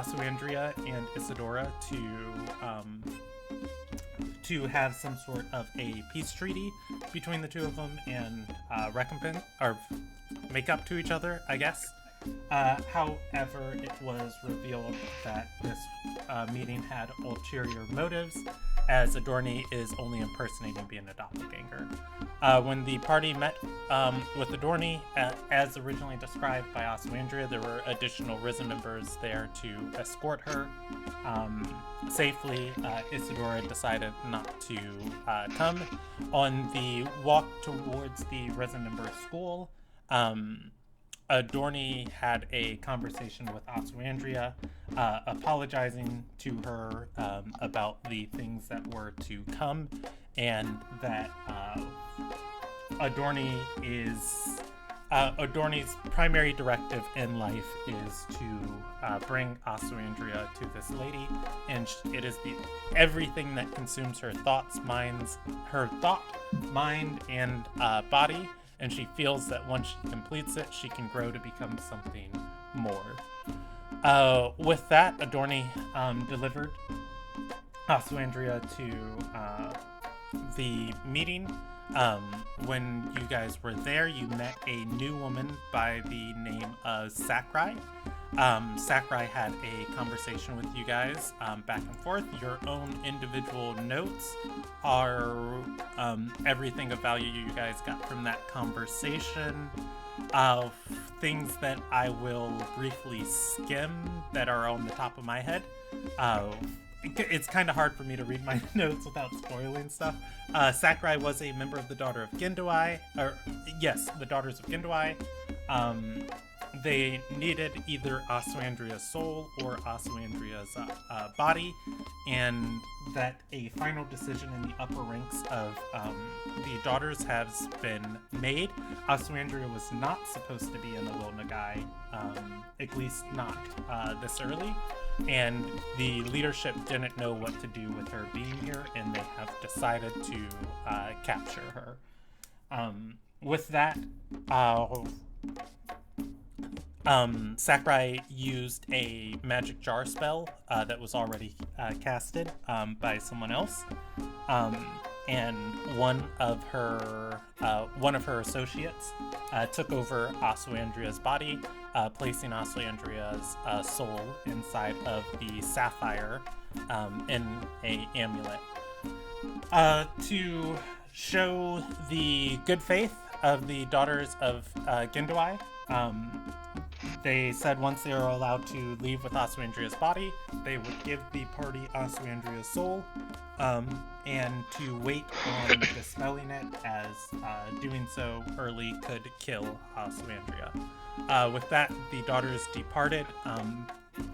Asuandria and Isadora to have some sort of a peace treaty between the two of them and recompense or make up to each other, I guess. However, it was revealed that this meeting had ulterior motives, as Adorni is only impersonating being a doppelganger. When the party met with Adorni, as originally described by Asuandria, there were additional Risen members there to escort her safely. Isadora decided not to come. On the walk towards the Risen member school, Adorni had a conversation with Asuandria, apologizing to her about the things that were to come, and that Adorni's primary directive in life is to bring Asuandria to this lady, and it is everything that consumes her thought, mind, and body. And she feels that once she completes it, she can grow to become something more. With that, Adorni delivered Asuandria to the meeting. When you guys were there, you met a new woman by the name of Sakurai. Sakurai had a conversation with you guys back and forth. Your own individual notes are everything of value you guys got from that conversation. Things that I will briefly skim that are on the top of my head. It's kind of hard for me to read my notes without spoiling stuff. Sakurai was a member of the Daughter of Gendoi, the Daughters of Gendoi. They needed either Asuandria's soul or Asuandria's body, and that a final decision in the upper ranks of the daughters has been made. Asuandria was not supposed to be in the Will Nagai, at least not this early, and the leadership didn't know what to do with her being here, and they have decided to capture her. With that, Sakurai used a magic jar spell that was already casted by someone else, and one of her associates took over Asuandria's body, placing Asuandria's soul inside of the sapphire in a amulet. To show the good faith of the Daughters of Gendoi, they said once they were allowed to leave with Asuandria's body, they would give the party Asuandria's soul, and to wait on dispelling it, as doing so early could kill Asuandria. With that, the daughters departed,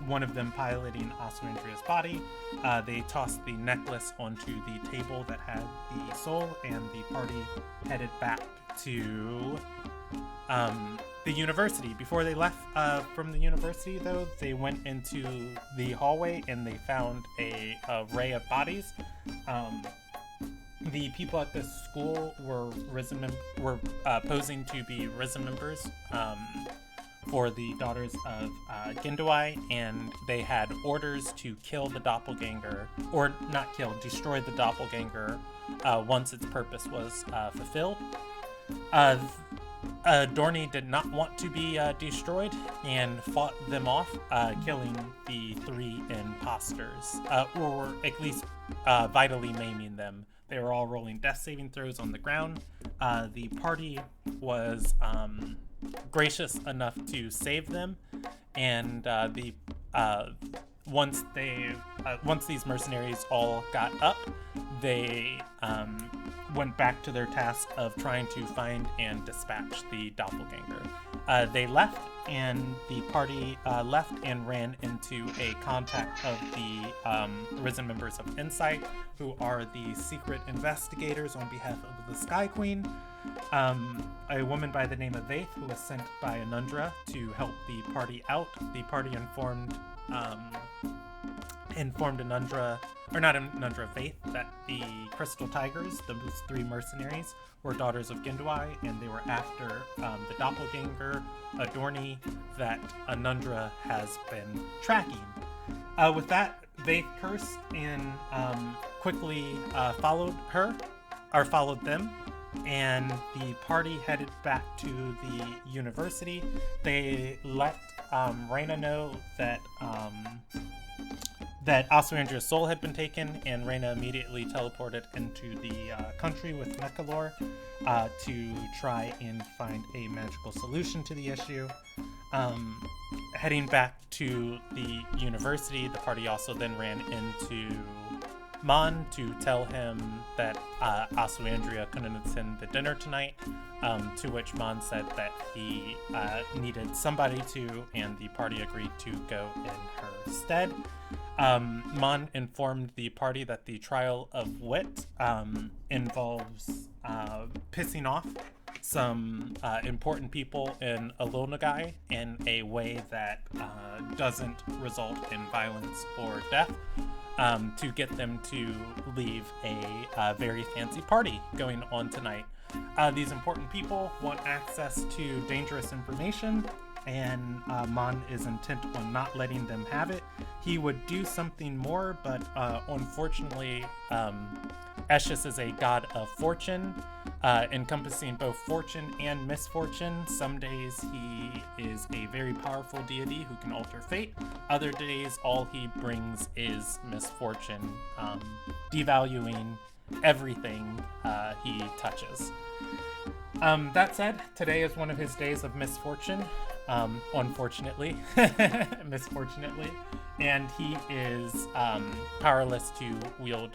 one of them piloting Asuandria's body. They tossed the necklace onto the table that had the soul, and the party headed back to the university. Before they left from the university, though, they went into the hallway and they found a array of bodies. The people at this school were posing to be Risen members for the Daughters of Gendoi, and they had orders to kill the doppelganger, or not kill, destroy the doppelganger once its purpose was fulfilled. Adorni did not want to be destroyed and fought them off, killing the three imposters, or at least vitally maiming them. They were all rolling death saving throws on the ground. The party was gracious enough to save them, and once these mercenaries all got up, they went back to their task of trying to find and dispatch the doppelganger. They left, and the party left and ran into a contact of the Risen members of Insight, who are the secret investigators on behalf of the Sky Queen, a woman by the name of Vaith, who was sent by Anundra to help the party out. The party informed Anundra, or not Anundra, Vaith, that the Crystal Tigers, those three mercenaries, were Daughters of Gendoi, and they were after the doppelganger, Adorni, that Anundra has been tracking. With that, they cursed and quickly followed them, and the party headed back to the university. They let Reyna know that Oswandria's soul had been taken, and Reyna immediately teleported into the country with Mechalor to try and find a magical solution to the issue. Heading back to the university, the party also then ran into Mon to tell him that Oswandria couldn't attend the dinner tonight, to which Mon said that he needed somebody to, and the party agreed to go in her stead. Mon informed the party that the trial of wit involves pissing off some important people in Alonagai in a way that doesn't result in violence or death, to get them to leave a very fancy party going on tonight. These important people want access to dangerous information, and Mon is intent on not letting them have it. He would do something more, but unfortunately, Esches is a god of fortune, encompassing both fortune and misfortune. Some days he is a very powerful deity who can alter fate. Other days, all he brings is misfortune, devaluing everything he touches. That said, today is one of his days of misfortune, unfortunately, misfortunately, and he is powerless to wield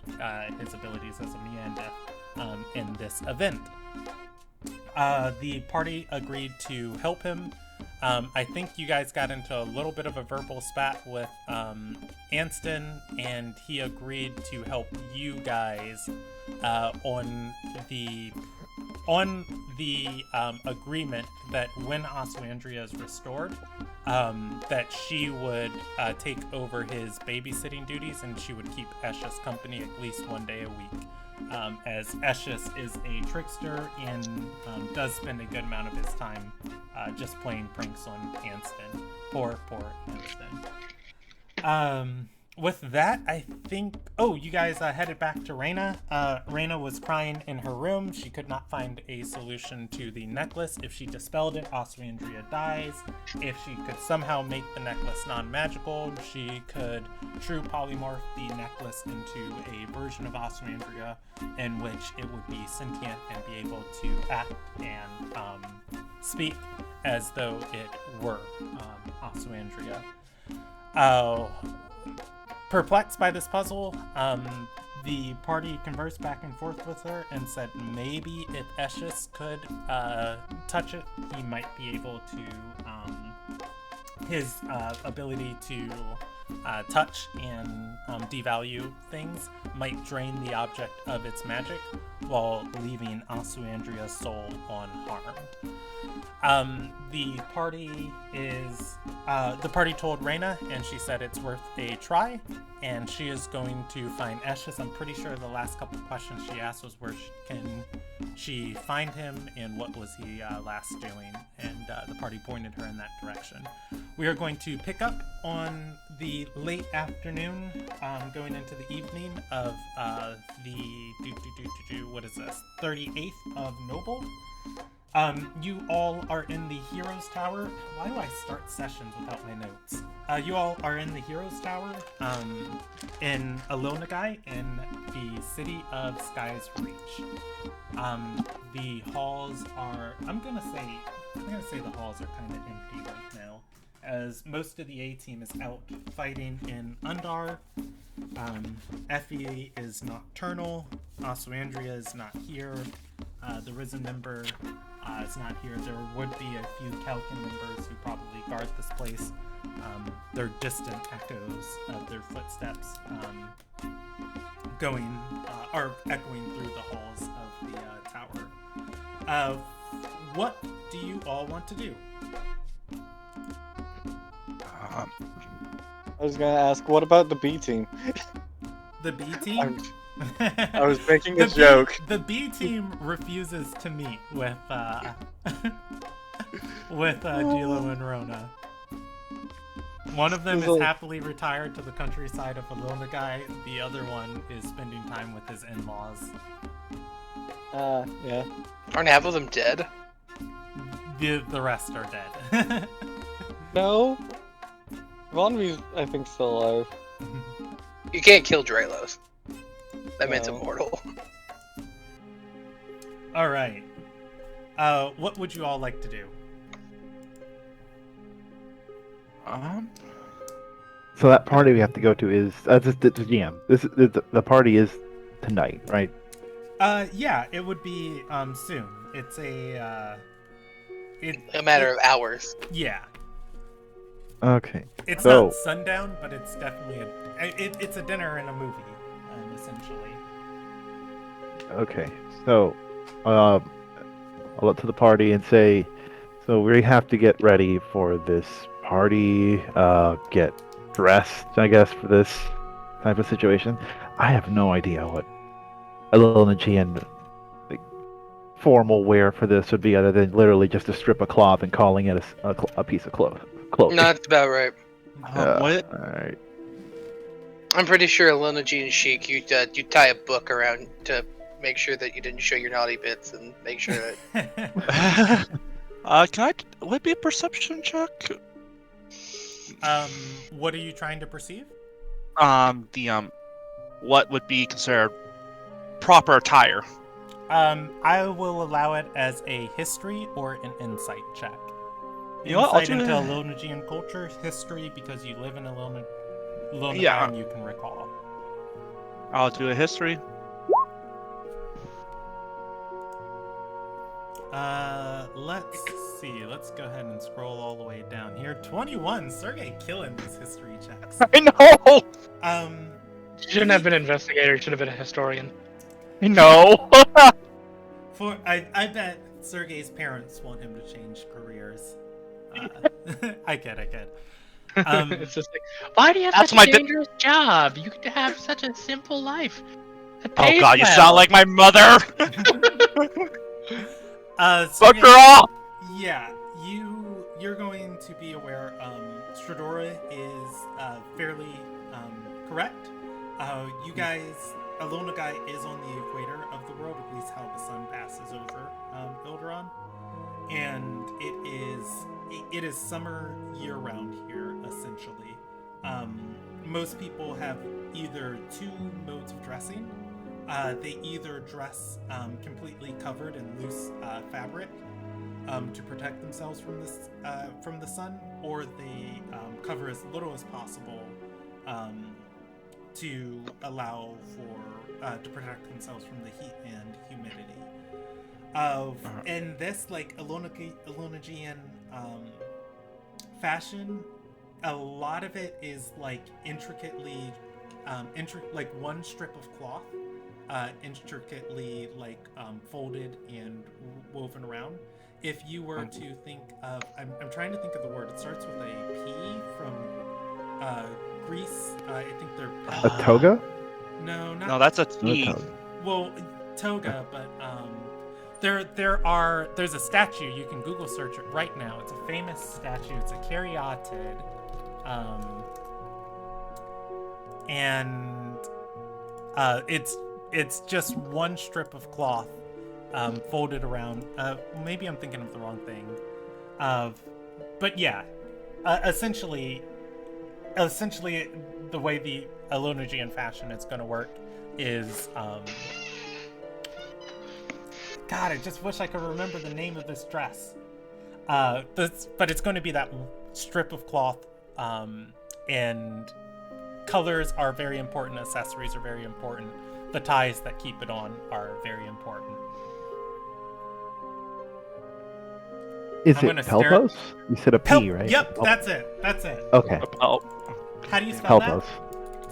his abilities as a Meandeth in this event. The party agreed to help him. I think you guys got into a little bit of a verbal spat with Anston, and he agreed to help you guys on the agreement that when Oswandria is restored, that she would take over his babysitting duties, and she would keep Esches company at least one day a week, as Esches is a trickster and does spend a good amount of his time just playing pranks on Anston. Poor Anston. With that, I think... Oh, you guys headed back to Reyna. Reyna was crying in her room. She could not find a solution to the necklace. If she dispelled it, Oswandria dies. If she could somehow make the necklace non-magical, she could true polymorph the necklace into a version of Oswandria in which it would be sentient and be able to act and speak as though it were Oswandria. Perplexed by this puzzle, the party conversed back and forth with her and said maybe if Esches could touch it, he might be able to, his ability to touch and devalue things might drain the object of its magic while leaving Oswandria's soul unharmed. The party told Reyna, and she said it's worth a try, and she is going to find Esches. I'm pretty sure the last couple questions she asked was where can she find him and what was he last doing, and the party pointed her in that direction. We are going to pick up on the late afternoon, going into the evening of what is this, 38th of Noble. You all are in the Heroes Tower. Why do I start sessions without my notes? You all are in the Heroes Tower in Alonagai in the city of Sky's Reach. The halls are, I'm gonna say the halls are kind of empty right now, as most of the A-team is out fighting in Undar. Effie is nocturnal. Oswandria is not here. The Risen member is not here. There would be a few Kalkin members who probably guard this place. They're distant echoes of their footsteps echoing through the halls of the tower. What do you all want to do? I was gonna ask, what about the B team? The B team? I was making a joke. The B team refuses to meet with Gilo and Rona. One of them This is is a- happily retired to the countryside of Ilderon. The other one is spending time with his in-laws. Yeah. Aren't half of them dead? The rest are dead. No. Vonvi's, I think, still alive. You can't kill Dralos. That man's No. immortal. All right. What would you all like to do? So that party we have to go to is the GM. This is the party is tonight, right? Yeah, it would be soon. It's a matter of hours. Yeah. Okay. It's So- not sundown, but it's definitely it's a dinner and a movie, essentially. Okay. So, I'll look to the party and say, so we have to get ready for this party. Get dressed, I guess, for this type of situation. I have no idea what Elegy like, formal wear for this would be, other than literally just a strip of cloth and calling it a piece of clothing. No, that's about right. What? Alright. I'm pretty sure Alona and Sheik, you tie a book around to make sure that you didn't show your naughty bits and make sure that. Would it be a perception check? What are you trying to perceive? What would be considered proper attire? I will allow it as a history or an insight check. You know what, I'll Insight do into a- Ilonagian culture, history because you live in Ilona Yeah. and you can recall. I'll do a history. Let's see. Let's go ahead and scroll all the way down here. 21. Sergey killing these history checks. I know. You shouldn't have been an investigator. You should have been a historian. No. I bet Sergey's parents want him to change careers. I kid. It's just like, why do you have That's such my a dangerous job? You could have such a simple life. It Oh pays God, you well. sound like my mother. Fuck Sergey, her off. yeah, you're going to be aware. Stradora is fairly correct. You guys, Alona Guy is on the equator of the world, at least how the sun passes over Ilderon, and it is summer year round here essentially. Most people have either two modes of dressing. They either dress completely covered in loose fabric to protect themselves from the sun, or they cover as little as possible to allow for to protect themselves from the heat and humidity. And this like Ilonagian fashion, a lot of it is like intricately like one strip of cloth intricately like folded and woven around. If you were to think of, I'm trying to think of the word. It starts with a P from Greece. I think they're A toga? no, not No, that's a No T. toga. well, toga, but there's a statue. You can Google search it right now. It's a famous statue. It's a caryatid, and it's just one strip of cloth folded around. Maybe I'm thinking of the wrong thing. But yeah, essentially, the way the Ilonagian fashion is going to work is, God, I just wish I could remember the name of this dress. But it's going to be that strip of cloth, and colors are very important. Accessories are very important. The ties that keep it on are very important. Is I'm it gonna stare- Pelpos? You said a P, right? Yep, Pel- that's it. Okay. Oh, How do you spell Pelpos.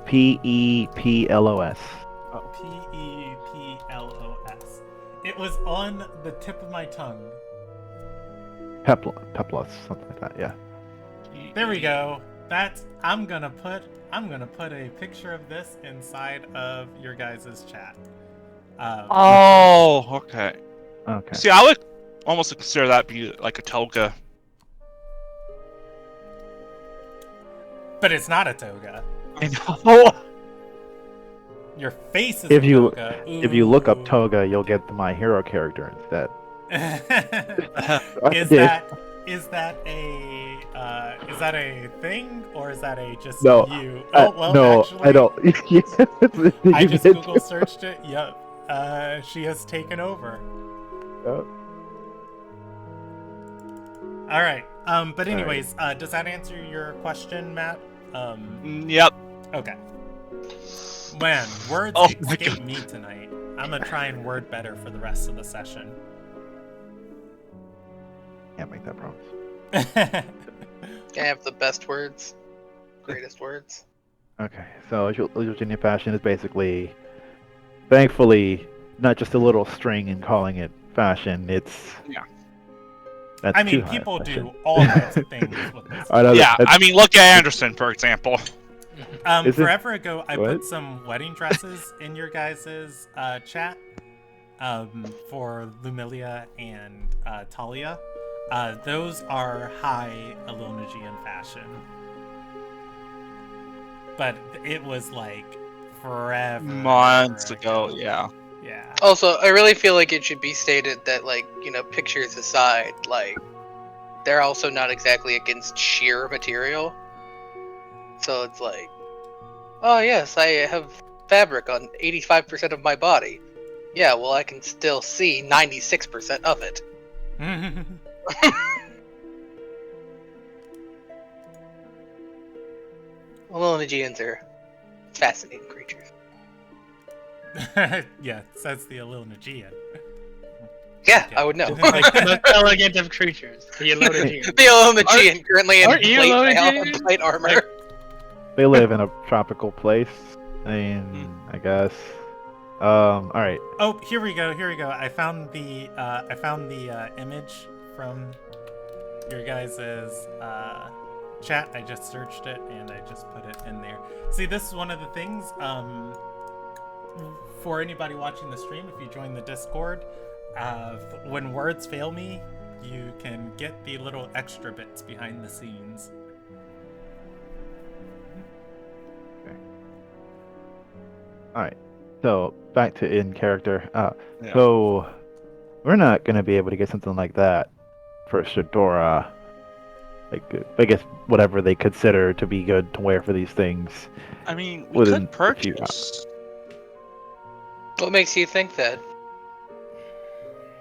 P-E-P-L-O-S. that? P-E-P-L-O-S. It was on the tip of my tongue. Peplos, something like that, yeah. There we go. I'm gonna put a picture of this inside of your guys' chat. Oh, okay. Okay. See, I would almost consider that be like a toga. But it's not a toga. I know. Your face is If a you toga. if you look up Ooh. toga, you'll get the My Hero character instead. is Did. that a thing, or is that a just No, you? no, actually, I don't. I just Google searched it. Yep. She has taken over. All right. But anyways, does that answer your question, Matt? Yep. Okay. Man, words Oh my escape God. me tonight. I'm gonna try and word better for the rest of the session. Can't make that promise. I have the best words, greatest words. Okay, so Virginia fashion is basically, thankfully, not just a little string and calling it fashion. It's Yeah. That's I mean, too high people fashion. do all kinds of things with this. I know Yeah, that's- I mean, look at Anderson, for example. Is it- Forever ago, I what? put some wedding dresses in your guys' chat for Lumilia and Talia. Those are high Illuminagian fashion. But it was like forever. Months ago, yeah. Yeah. Also, I really feel like it should be stated that, like, pictures aside, like, they're also not exactly against sheer material. So it's like, oh yes, I have fabric on 85% of my body. Yeah, well, I can still see 96% of it. Illuminagians are fascinating creatures. Yeah, says the Illuminagian. Yeah, I would know. Like the most elegant of creatures, the Illuminagian. The Illuminagian currently in aren't you Illuminagian? plate armor. Like- They live in a tropical place. I mean, I guess. All right. Oh, here we go. I found the image from your guys' chat. I just searched it and I just put it in there. See, this is one of the things. For anybody watching the stream, if you join the Discord, when words fail me, you can get the little extra bits behind the scenes. All right. So back to in character. Yeah. So we're not gonna be able to get something like that for Shadora. Like, I guess whatever they consider to be good to wear for these things. I mean, we Within could a few purchase. What makes you think that?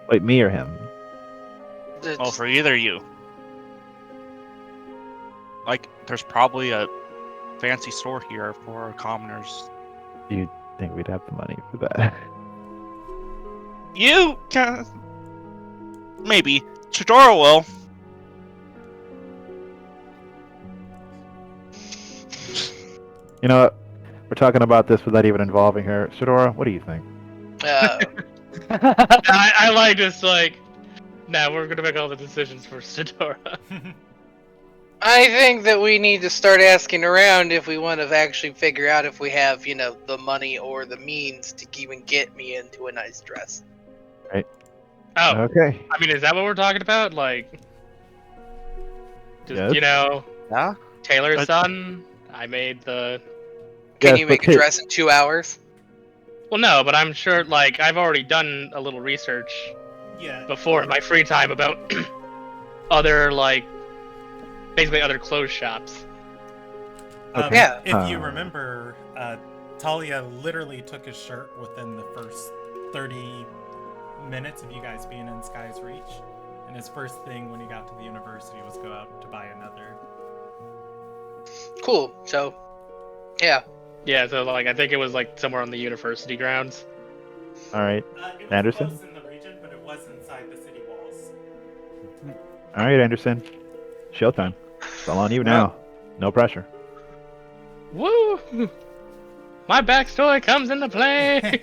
Like me or him. Well, for either you. Like, there's probably a fancy store here for commoners. Do you think we'd have the money for that? You can. Maybe. Chidora will. You know what? We're talking about this without even involving her. Shadora, what do you think? I like this, like, nah, we're gonna make all the decisions for Sidora. I think that we need to start asking around if we want to actually figure out if we have, the money or the means to even get me into a nice dress. Oh, Okay. I mean, is that what we're talking about? Like, just, Yes. Yeah? Taylor's son? I made the... Can Yes, you but make a dress in 2 hours? Well, no, but I'm sure, like, I've already done a little research Yeah. before in my free time about other, like, basically other clothes shops. Okay. Yeah. If you remember, Talia literally took his shirt within the first 30 minutes of you guys being in Sky's Reach. And his first thing when he got to the university was go out to buy another. Cool. So, yeah. Yeah, so, like, I think it was, like, somewhere on the university grounds. All right. It was Anderson? close in the region, but it was inside the city walls. All right, Anderson. Showtime. It's all on you now. No pressure. Woo! My backstory comes into play!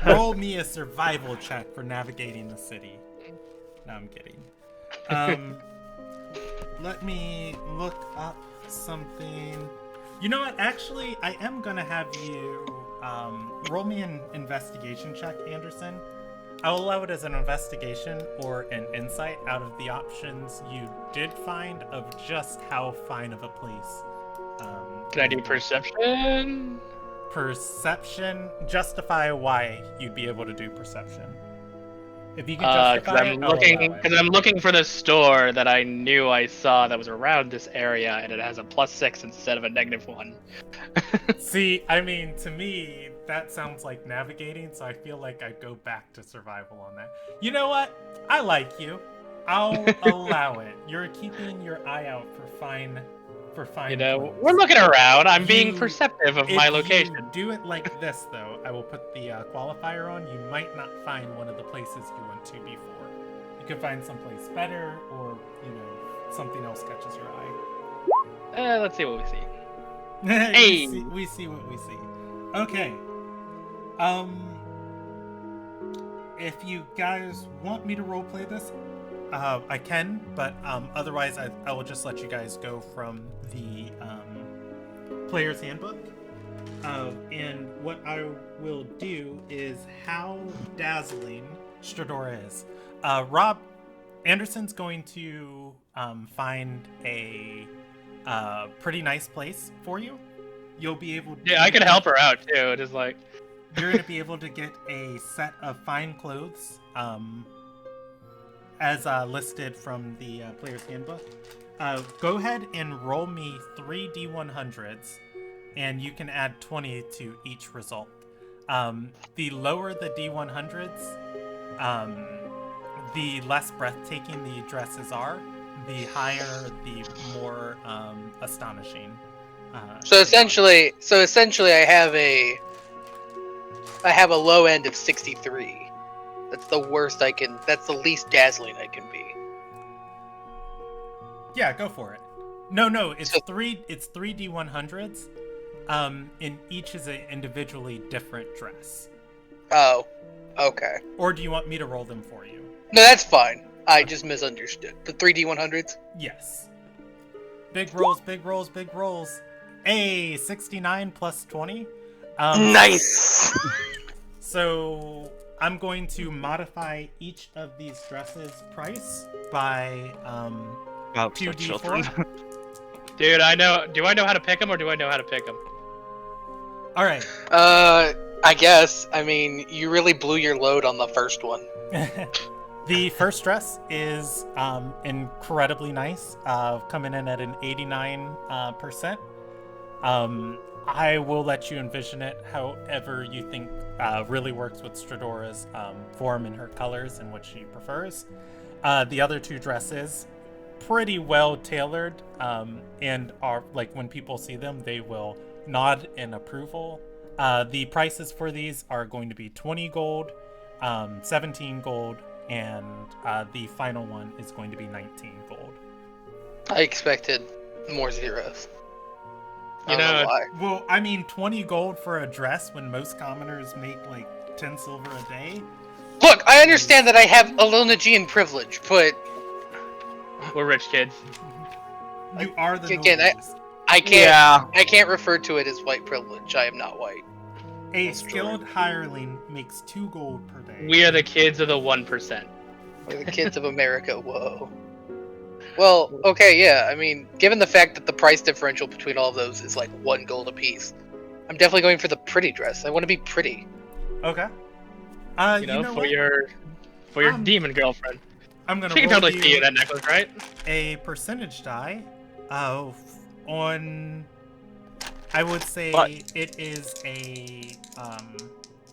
Roll me a survival check for navigating the city. No, I'm kidding. Let me look up something. You know what? Actually, I am gonna have you roll me an investigation check, Anderson. I'll allow it as an investigation or an insight out of the options you did find of just how fine of a place Can I do perception? Perception. Justify why you'd be able to do perception. If you can Because justify I'm it, I'll looking. allow it. Because I'm looking for the store that I knew I saw that was around this area, and it has a +6 instead of a -1. See, I mean, to me, that sounds like navigating, so I feel like I'd go back to survival on that. You know what? I like you. I'll allow it. You're keeping your eye out for fine You know, clothes. we're looking around. I'm being You- perceptive of If my you location. do it like this, though, I will put the qualifier on. You might not find one of the places you went to before. You could find someplace better, or something else catches your eye. Let's see what we see. Hey! we see what we see. Okay. If you guys want me to roleplay this, I can, but otherwise I will just let you guys go from the player's handbook. And what I will do is how dazzling Stradora is. Rob Anderson's going to find a pretty nice place for you. You'll be able to... Yeah, I can help her out too. Just like You're going to be able to get a set of fine clothes, as listed from the player's handbook. Go ahead and roll me 3 D100s, and you can add 20 to each result. The lower the D100s, the less breathtaking the dresses are. The higher, the more astonishing. So essentially, I have a low end of 63. That's the worst I can. That's the least dazzling I can be. Yeah, go for it. No, it's So- three D100s. And each is an individually different dress. Oh, okay. Or do you want me to roll them for you? No, that's fine. I just misunderstood. The 3D100s? Yes. Big rolls, big rolls, big rolls. 69 plus 20. Nice! So I'm going to modify each of these dresses' price by About the 2d4. children. dude, I know. Do I know how to pick them, or do I know how to pick them? All right. I guess. I mean, you really blew your load on the first one. The first dress is incredibly nice, coming in at an 89%. I will let you envision it however you think really works with Stradora's form and her colors and what she prefers. The other two dresses, pretty well tailored, and are like when people see them, they will nod in approval. The prices for these are going to be 20 gold, 17 gold, and the final one is going to be 19 gold. I expected more zeros. I You don't know, why. Well, I mean, 20 gold for a dress when most commoners make like 10 silver a day. Look, I understand that I have Alonagian privilege, but we're rich kids. You are the Again, noblest. I can't. Yeah. I can't refer to it as white privilege. I am not white. A That's true. skilled hireling makes 2 gold per day. We are the kids of the 1%. We're the kids of America. Whoa. Well, okay, yeah. I mean, given the fact that the price differential between all of those is like 1 gold apiece, I'm definitely going for the pretty dress. I want to be pretty. Okay. You know, for what? your demon girlfriend. I'm gonna She can roll totally see you that necklace, right? a percentage die. On, I would say But- it is a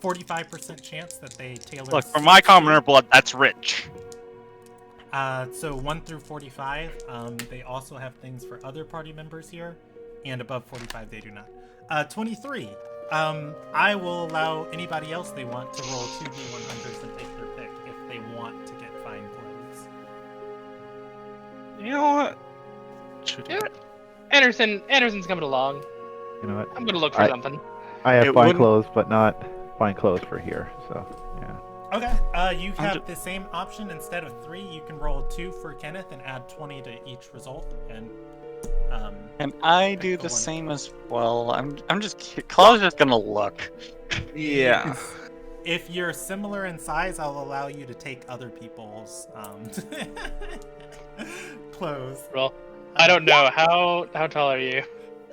45% chance that they tailor. Look, for my commoner blood, that's rich. So 1 through 45, they also have things for other party members here, and above 45 they do not. 23. I will allow anybody else they want to roll 2 D100s and take their pick if they want to get fine clothes. You know what? Should Yeah. Anderson's coming along. You know what? I'm gonna look for something. I have It fine wouldn't- clothes, but not fine clothes for here. So yeah. Okay, you I'm have the same option. Instead of 3, you can roll 2 for Kenneth and add 20 to each result. And And I Pick do the the one. same as well. I'm just Claw's just gonna look. Yeah. if you're similar in size, I'll allow you to take other people's clothes. Well, I don't know. How tall are you?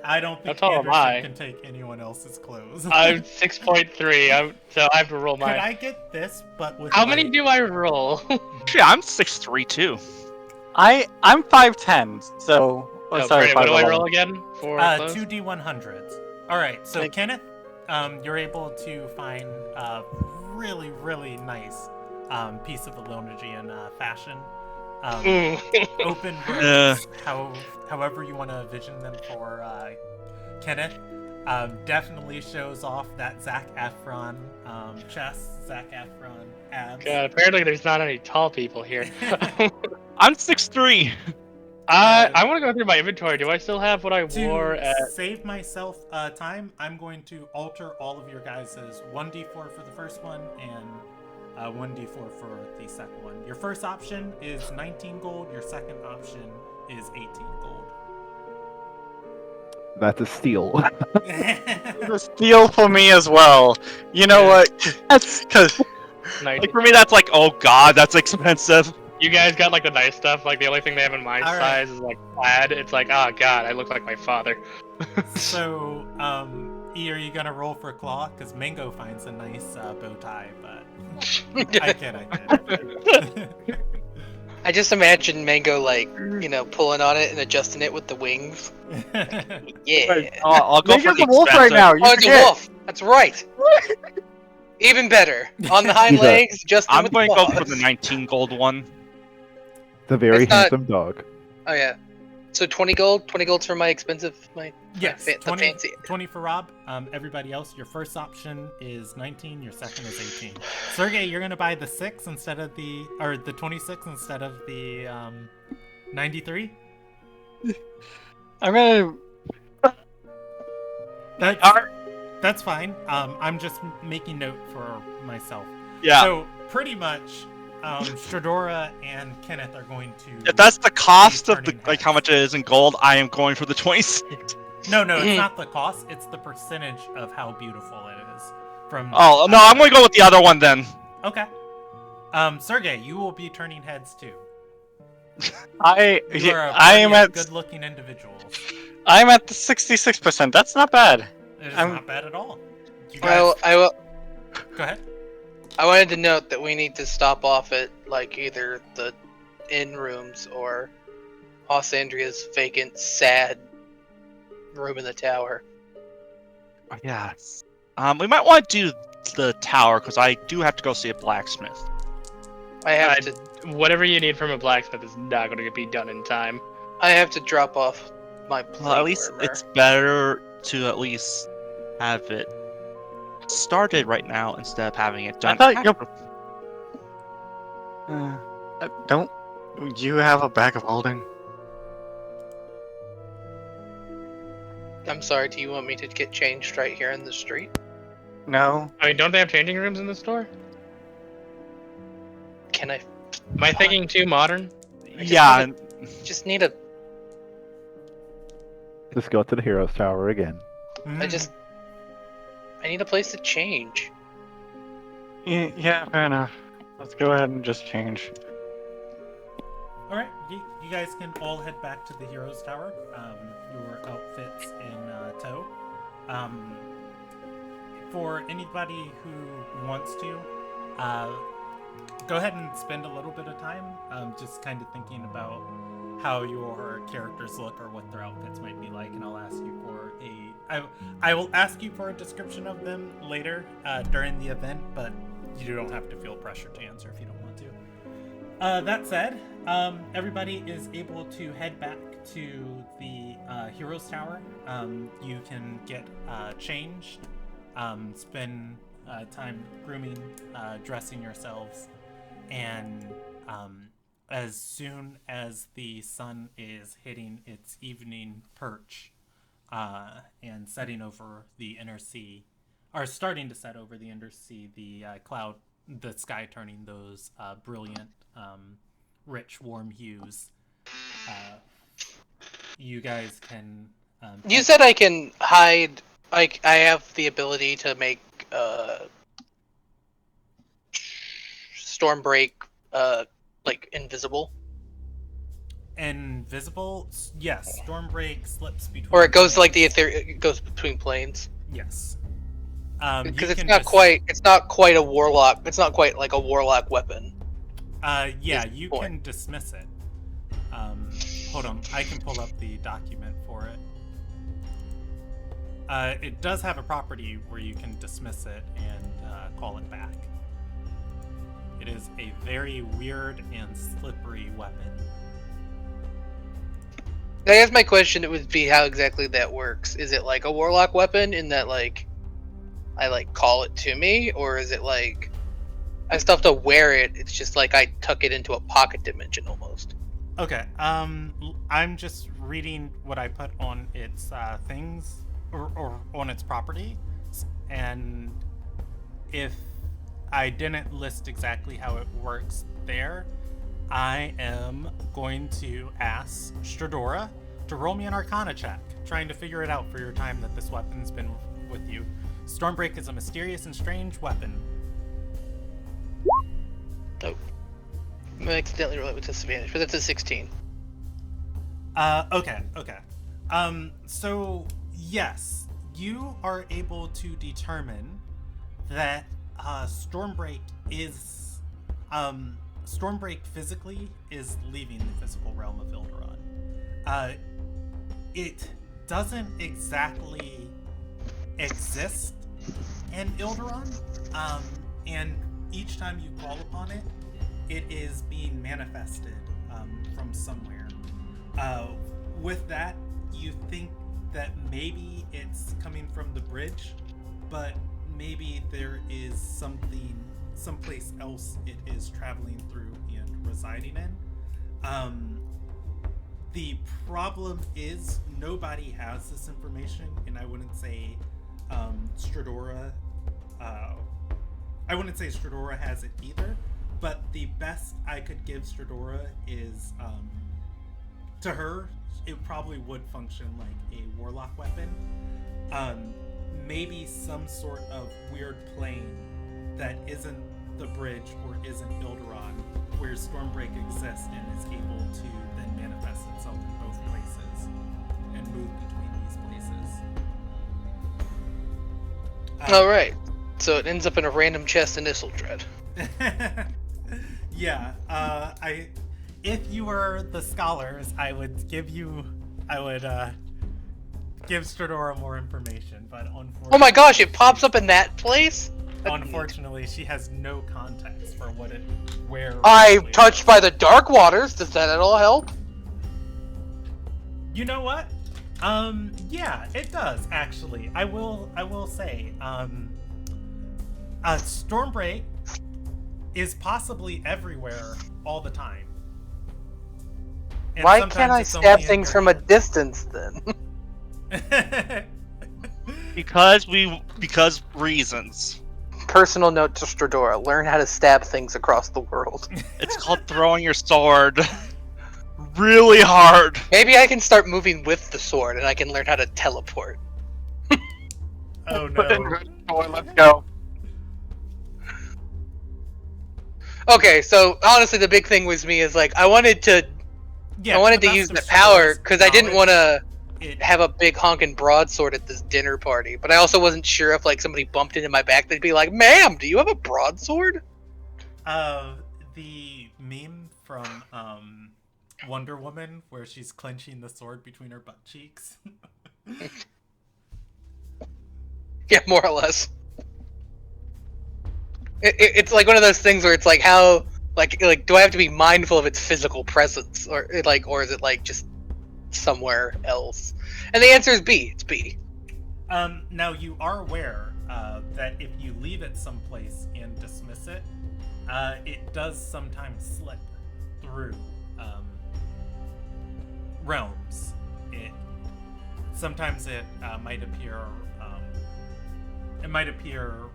I don't think tall am Anderson I? can take anyone else's clothes. I'm 6.3. So I have to roll Could my. I get this, but with How my... many do I roll? Actually, I'm 6'3" too. I'm 5'10", so Oh, sorry, Brandon, what do I 5'11". roll again for clothes? 2d100s. All right, so Like- Kenneth, you're able to find a really, really nice piece of Elonigian fashion. Open robes, however you want to envision them for Kenneth. Definitely shows off that Zac Efron chest, Zac Efron abs. God, apparently there's not any tall people here. I'm 6'3". I want to go through my inventory. Do I still have what I wore To at? save myself time, I'm going to alter all of your guys' 1d4 for the first one and 1d4 for the second one. Your first option is 19 gold. Your second option is 18 gold. That's a steal. It's a steal for me as well. You know what? That's because Like for me, that's like, oh god, that's expensive. You guys got like the nice stuff. Like the only thing they have in my All right. size is like plaid. It's like, oh god, I look like my father. So, E, are you gonna roll for claw? Because Mango finds a nice bow tie, but I get. I just imagine Mango like, pulling on it and adjusting it with the wings. Yeah. I'll go for Mango's the a wolf right expensive. now. You Oh, it's a forget. wolf. That's right. Even better. On the hind He's a- legs, just I'm with going to go claws. for the 19 gold one. It's a very It's not- handsome dog. Oh yeah. So 20 gold. 20 gold's for my expensive, Yes, the 20, fancy. 20 for Rob. Everybody else, your first option is 19. Your second is 18. Sergey, you're gonna buy the 6 instead of the 26 instead of the 93. I'm gonna. That's fine. I'm just making note for myself. Yeah. So pretty much, Stradora and Kenneth are going to. If that's the cost of the turning like how heads. much it is in gold, I am going for the 26. No, it's not the cost. It's the percentage of how beautiful it is. From. Oh no, I'm going to go with the other one then. Okay. Sergey, you will be turning heads too. You are a I am party of at. good-looking individuals. I'm at the 66%. That's not bad. It is I'm- not bad at all. You guys, Well, go ahead. I wanted to note that we need to stop off at like either the inn rooms or Andrea's vacant, sad room in the tower. Yes. We might want to do the tower because I do have to go see a blacksmith. I have to. Whatever you need from a blacksmith is not going to be done in time. I have to drop off my plate Well, at least warmer. it's better to at least have it started right now instead of having it done. thought you- after. Don't you have a bag of holding? I'm sorry. Do you want me to get changed right here in the street? No. I mean, don't they have changing rooms in the store? Can I? Am I thinking too modern? Yeah. Just need a. Just go to the Heroes Tower again. I need a place to change. Yeah, fair enough. Let's go ahead and just change. All right, you guys can all head back to the Heroes Tower. Your outfits in tow. For anybody who wants to, go ahead and spend a little bit of time just kind of thinking about how your characters look or what their outfits might be like, and I'll ask you for I will ask you for a description of them later during the event, but you don't have to feel pressure to answer if you don't want to. That said, everybody is able to head back to the Heroes Tower. You can get changed, spend time grooming, dressing yourselves, and as soon as the sun is hitting its evening perch and setting over the inner sea, or starting to set over the inner sea, the sky turning those brilliant, rich, warm hues, you guys can. You said I can hide. Like I have the ability to make Stormbreak like invisible. Invisible? Yes. Stormbreak slips between. Or it goes like planes. it goes between planes. Yes. Because you it's can not quite a warlock. It's not quite like a warlock weapon. Yeah, is the you point. can dismiss it. Hold on, I can pull up the document for it. It does have a property where you can dismiss it and call it back. It is a very weird and slippery weapon. I guess my question would be how exactly that works. Is it like a warlock weapon in that like I like call it to me, or is it like I still have to wear it? It's just like I tuck it into a pocket dimension almost. Okay, I'm just reading what I put on its things, or on its property, and if I didn't list exactly how it works there, I am going to ask Stradora to roll me an Arcana check, trying to figure it out for your time that this weapon's been with you. Stormbreak is a mysterious and strange weapon. Oh. I accidentally rolled it with disadvantage, but that's a 16. Okay. So, yes, you are able to determine that Stormbreak physically is leaving the physical realm of Ilderon. It doesn't exactly exist in Ilderon, and each time you call upon it, it is being manifested from somewhere. With that, you think that maybe it's coming from the bridge, but maybe there is someplace else it is traveling through and residing in. The problem is nobody has this information, and I wouldn't say Stradora. I wouldn't say Stradora has it either. But the best I could give Stradora is, to her, it probably would function like a warlock weapon. Maybe some sort of weird plane that isn't the bridge or isn't Ilderon, where Stormbreak exists and is able to then manifest itself in both places and move between these places. Alright. So it ends up in a random chest in Isildred. Yeah, if you were the scholars, I would give Stradora more information, but unfortunately... Oh my gosh, it pops up in that place? Unfortunately, she has no context for where... I'm touched by the dark waters. Does that at all help? You know what? Yeah, it does, actually. I will say, Stormbreak is possibly everywhere all the time. And why can't I sometimes it's stab only in things your from a head. distance then? Because reasons. Personal note to Stradora: learn how to stab things across the world. It's called throwing your sword really hard. Maybe I can start moving with the sword and I can learn how to teleport. Oh no. Let's go. Okay, so honestly the big thing with me is like I wanted to use the power because I didn't want to have a big honking broadsword at this dinner party, but I also wasn't sure if like somebody bumped into my back, they'd be like, "Ma'am, do you have a broadsword?" The meme from Wonder Woman where she's clenching the sword between her butt cheeks. Yeah, more or less. It's like one of those things where it's like how like do I have to be mindful of its physical presence, or is it like just somewhere else? And the answer is B. It's B. Now you are aware that if you leave it someplace and dismiss it, it does sometimes slip through realms. Sometimes it might appear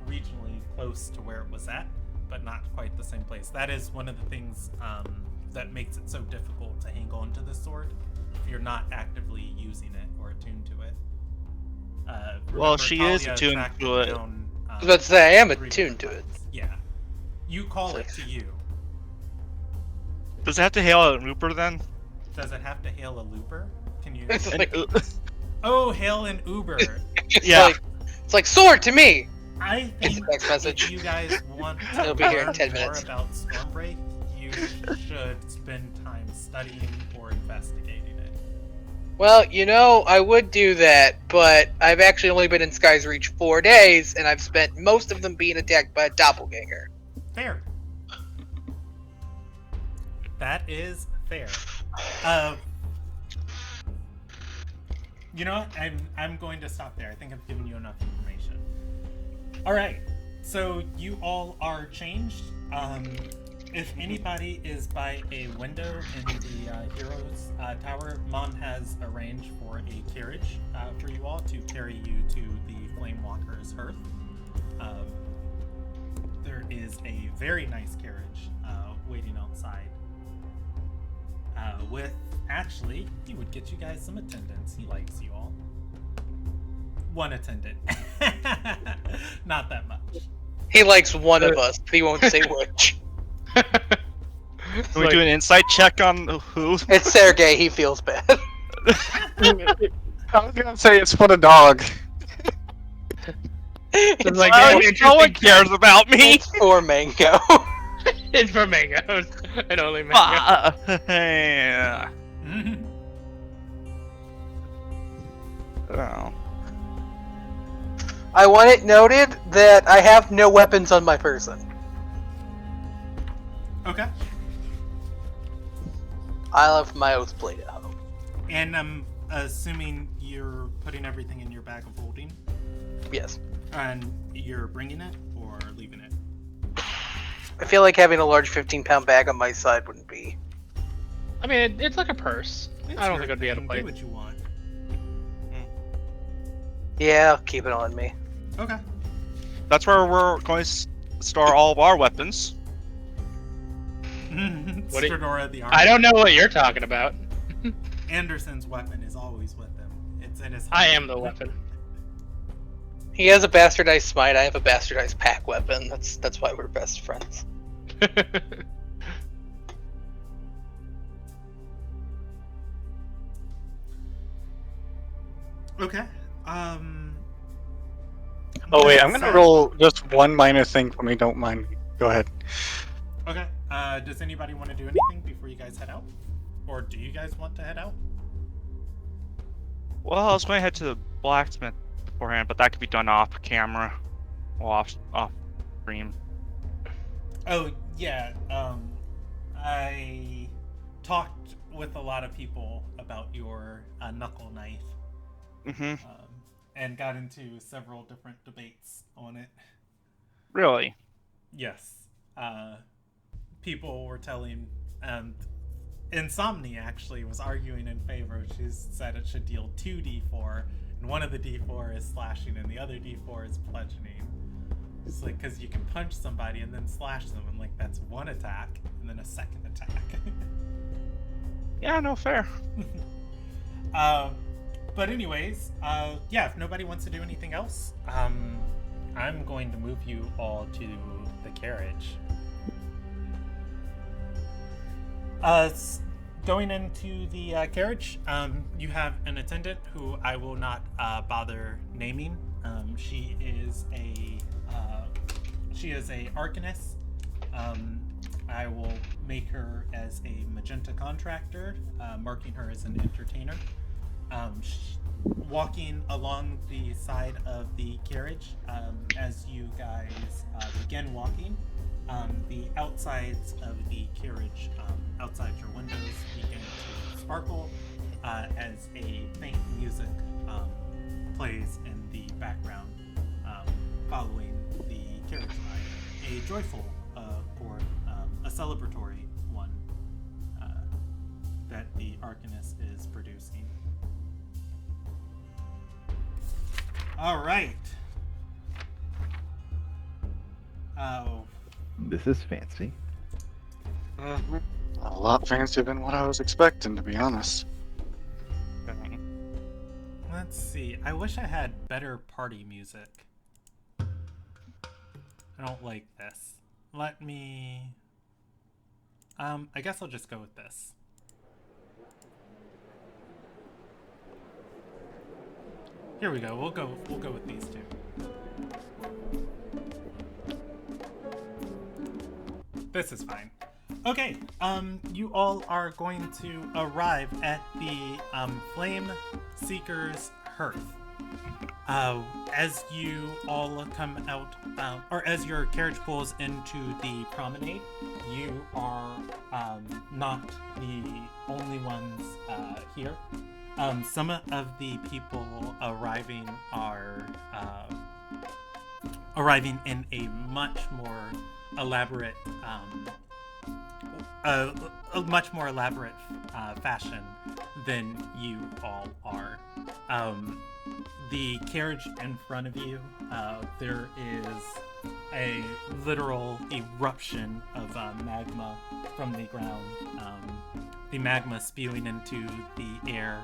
regionally close to where it was at, but not quite the same place. That is one of the things that makes it so difficult to hang on to the sword if you're not actively using it or attuned to it. Well, Remember, she is Talia attuned tracked to it. down, I was about to say I am 3 attuned to different it. times. Yeah. You call it to you. Does it have to hail at Rupert then? Does it have to hail a looper? Can you? It's like, Oh, hail an Uber. it's like sword to me. I think Text message. if you guys want to It'll be here in learn 10 more minutes. about Stormbreak, you should spend time studying or investigating it. Well, I would do that, but I've actually only been in Sky's Reach 4 days, and I've spent most of them being attacked by a doppelganger. Fair. That is fair. You know what? I'm going to stop there. I think I've given you enough information. All right. So you all are changed. If anybody is by a window in the Heroes Tower, Mom has arranged for a carriage for you all to carry you to the Flamewalker's hearth. There is a very nice carriage waiting outside. Actually, he would get you guys some attendance. He likes you all. One attendant. Not that much. He likes one of us, but he won't say which. Can we do an insight check on who? It's Sergey, he feels bad. I was gonna say it's for the dog. It's, like, no interesting one cares about me. it's for Mango. It's for mangoes and only mango. Yeah. Oh. I want it noted that I have no weapons on my person. Okay. I left my oath plate at home. And I'm assuming you're putting everything in your bag of holding, Yes. and you're bringing it or leaving it. I feel like having a large 15-pound bag on my side wouldn't be. I mean, it's like a purse. It's I don't your think I'd be out of thing. place. Do what you want. Yeah, I'll keep it on me. Okay. That's where we're going to store all of our weapons. What do you- Stradora the I don't know what you're talking about. Anderson's weapon is always with him. It's in his. I am the weapon. He has a bastardized smite. I have a bastardized pack weapon. That's why we're best friends. Okay. Oh wait, I'm gonna roll just one minor thing for me. Don't mind me. Go ahead. Okay. Does anybody want to do anything before you guys head out, or do you guys want to head out? Well, I was going to head to the blacksmith beforehand, but that could be done off camera, or off stream. Oh yeah. I talked with a lot of people about your knuckle knife. Mm-hmm. And got into several different debates on it. Really? Yes. People were telling, Insomnia actually was arguing in favor. She said it should deal 2d4, and one of the d4 is slashing, and the other d4 is bludgeoning. It's like, because you can punch somebody and then slash them, and like, that's one attack, and then a second attack. Yeah, no, fair. But anyways, yeah, if nobody wants to do anything else, I'm going to move you all to the carriage. Going into the carriage, you have an attendant who I will not bother naming. She is a Arcanist. I will make her as a magenta contractor, marking her as an entertainer. Walking along the side of the carriage, as you guys begin walking, the outsides of the carriage, outside your windows, begin to sparkle as a faint music plays in the background, following the carriage ride. A joyful chord, a celebratory one that the Arcanist is producing. All right. Oh. This is fancy. A lot fancier than what I was expecting, to be honest. Okay. Let's see. I wish I had better party music. I don't like this. Let me... I guess I'll just go with this. Here we go. We'll go with these two. This is fine. Okay, you all are going to arrive at the Flame Seeker's hearth. As you all come out, or as your carriage pulls into the promenade, you are not the only ones here. Some of the people arriving are arriving in a much more elaborate fashion than you all are. The carriage in front of you, there is a literal eruption of magma from the ground. The magma spewing into the air,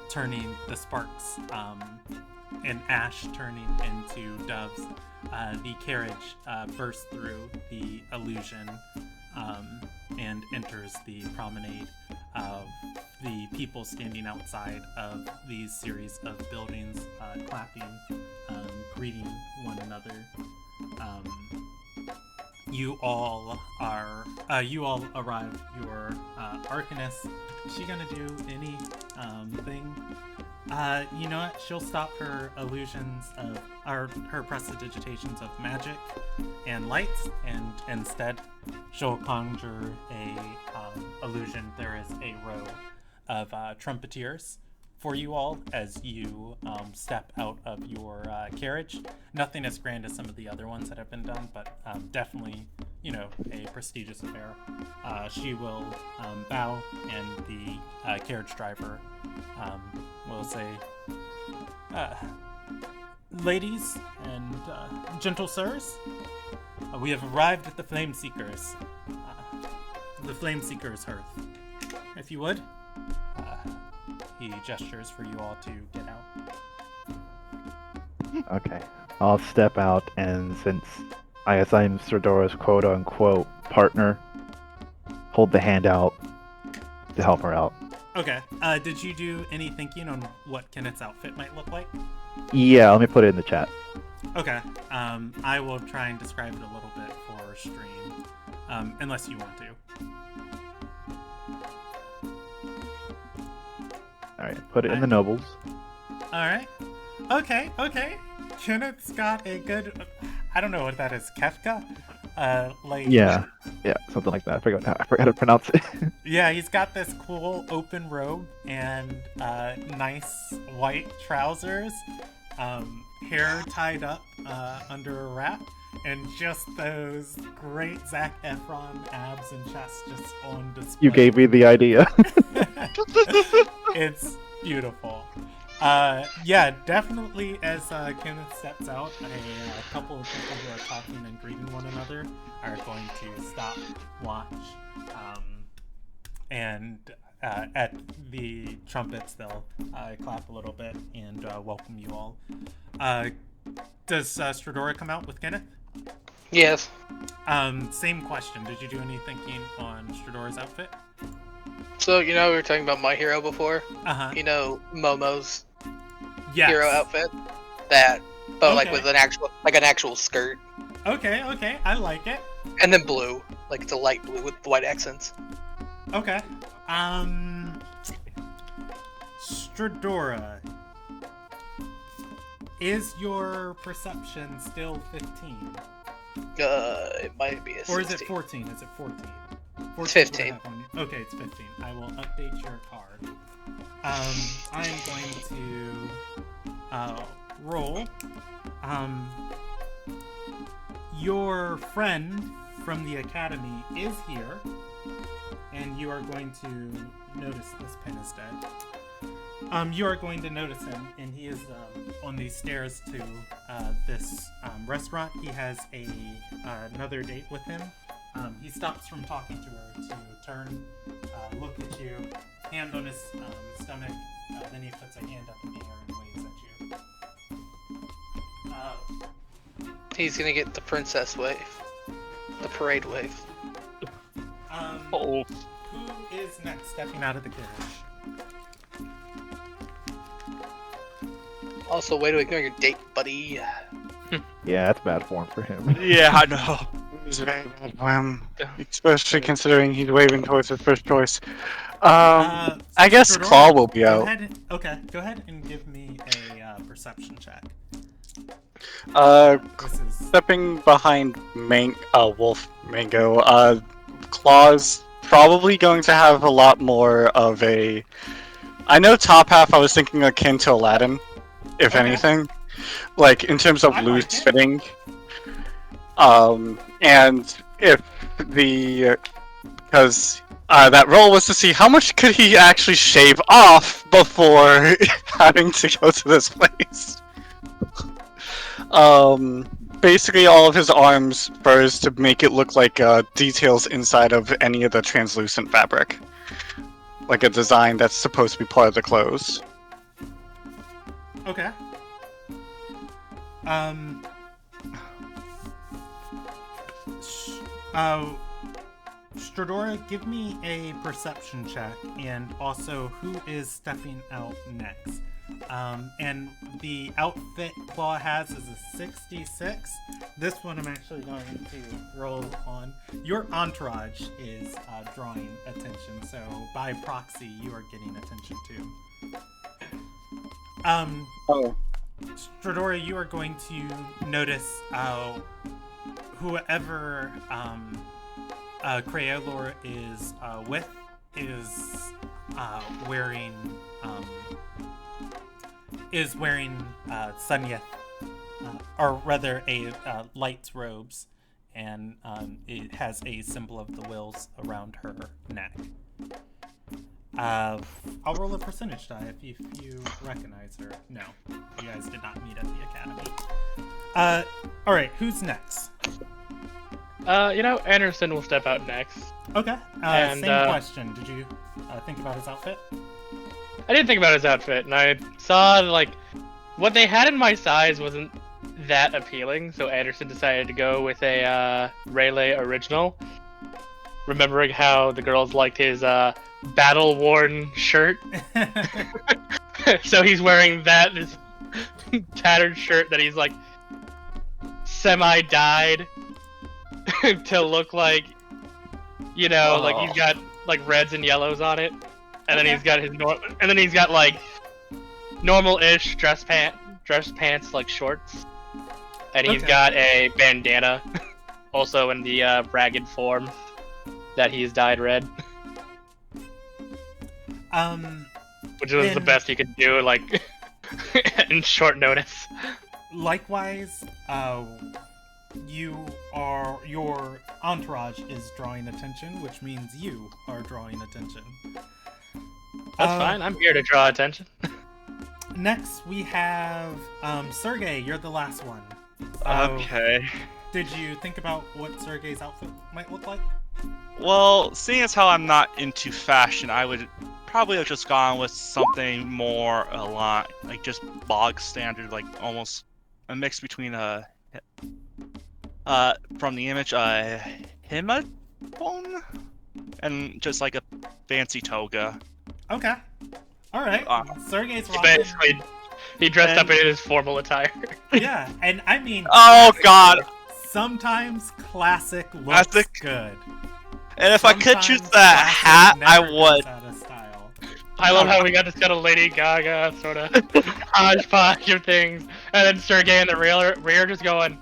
turning the sparks and ash turning into doves. The carriage bursts through the illusion and enters the promenade of the people standing outside of these series of buildings, clapping, greeting one another. You all arrive. Your Arcanist, is she gonna do any thing? You know what? She'll stop her illusions of, or her prestidigitations of magic and lights, and instead she'll conjure a illusion. There is a row of trumpeters for you all as you step out of your carriage. Nothing as grand as some of the other ones that have been done, but definitely, you know, a prestigious affair. She will bow, and the carriage driver will say, ladies and gentle sirs, we have arrived at the Flame Seeker's hearth. If you would, he gestures for you all to get out. Okay. I'll step out, and since I guess I'm Sirdora's quote-unquote partner, hold the hand out to help her out. Okay. Did you do any thinking on what Kenneth's outfit might look like? Yeah, let me put it in the chat. Okay. I will try and describe it a little bit for stream, unless you want to. Alright, put it in the nobles. Alright. Okay. Kenneth's got a good... I don't know what that is. Kefka? Yeah, something like that. I forgot how to pronounce it. Yeah, he's got this cool open robe and nice white trousers, hair tied up under a wrap, and just those great Zac Efron abs and chest just on display. You gave me the idea. It's beautiful. Yeah, definitely as Kenneth steps out, a couple of people who are talking and greeting one another are going to stop, watch, and at the trumpets they'll clap a little bit and welcome you all. Does Stradora come out with Kenneth? Yes. Same question. Did you do any thinking on Stradora's outfit? So, you know, we were talking about My Hero before. Uh-huh. You know, Momo's Yes. hero outfit? That, but like Okay. with an actual skirt. Okay, I like it. And then blue. Like it's a light blue with white accents. Okay. Stradora, is your perception still 15? It might be a 16. Or is it 14? Is it 14? 14 It's 15. Okay, it's 15. I will update your card. I'm going to roll. Your friend from the academy is here, and you are going to notice this pin is dead. You are going to notice him, and he is on the stairs to this restaurant. He has another date with him. He stops from talking to her to turn, look at you, hand on his stomach, then he puts a hand up in the air and waves at you. He's gonna get the princess wave. The parade wave. Oh. Who is next stepping out of the carriage? Also, way to ignore your date, buddy. Yeah, that's bad form for him. Yeah, I know. It was very bad for him, especially considering he's waving towards his first choice. I guess Stradora, Claw will be go out. ahead. Okay, go ahead and give me a perception check. This is Stepping behind Wolf Mango, Claw's probably going to have a lot more of a... I know top half I was thinking akin to Aladdin, if Okay. anything. Like, in terms of I like loose it. fitting. And if the... Because that role was to see how much could he actually shave off before having to go to this place. Basically all of his arms furs to make it look like details inside of any of the translucent fabric. Like a design that's supposed to be part of the clothes. okay. Stradora, give me a perception check, and also who is stepping out next. And the outfit Claw has is a 66. This one I'm actually going to roll on. Your entourage is drawing attention, so by proxy, you are getting attention too. Oh. Stradora, you are going to notice whoever Craolor is with is wearing Sunyeth, or rather a light's robes, and it has a symbol of the wills around her neck. I'll roll a percentage die if you recognize her. No, you guys did not meet at the academy. All right, who's next? Anderson will step out next. Okay. And, same question. Did you think about his outfit? I didn't think about his outfit, and I saw, like, what they had in my size wasn't that appealing, so Anderson decided to go with a Rayleigh original. Remembering how the girls liked his battle-worn shirt. So he's wearing this tattered shirt that he's, like, semi-dyed to look like, like he's got, like, reds and yellows on it. And then he's got like normal-ish dress pants like shorts, and he's got a bandana, also in the ragged form that he's dyed red. Which was the best he could do, like in short notice. Likewise, your entourage is drawing attention, which means you are drawing attention. That's fine. I'm here to draw attention. Next, we have Sergey. You're the last one. Okay. Did you think about what Sergey's outfit might look like? Well, seeing as how I'm not into fashion, I would probably have just gone with something more like just bog standard, like almost a mix between from the image Himadon and just like a fancy toga. Okay. All right. Sergey's rocking. Basically, he dressed up in his formal attire. Yeah, and I mean. Oh God! Sometimes classic looks good. And if I could choose that hat, I would. I love how we got this kind of Lady Gaga sort of hodgepodge of things, and then Sergey in the rear just going,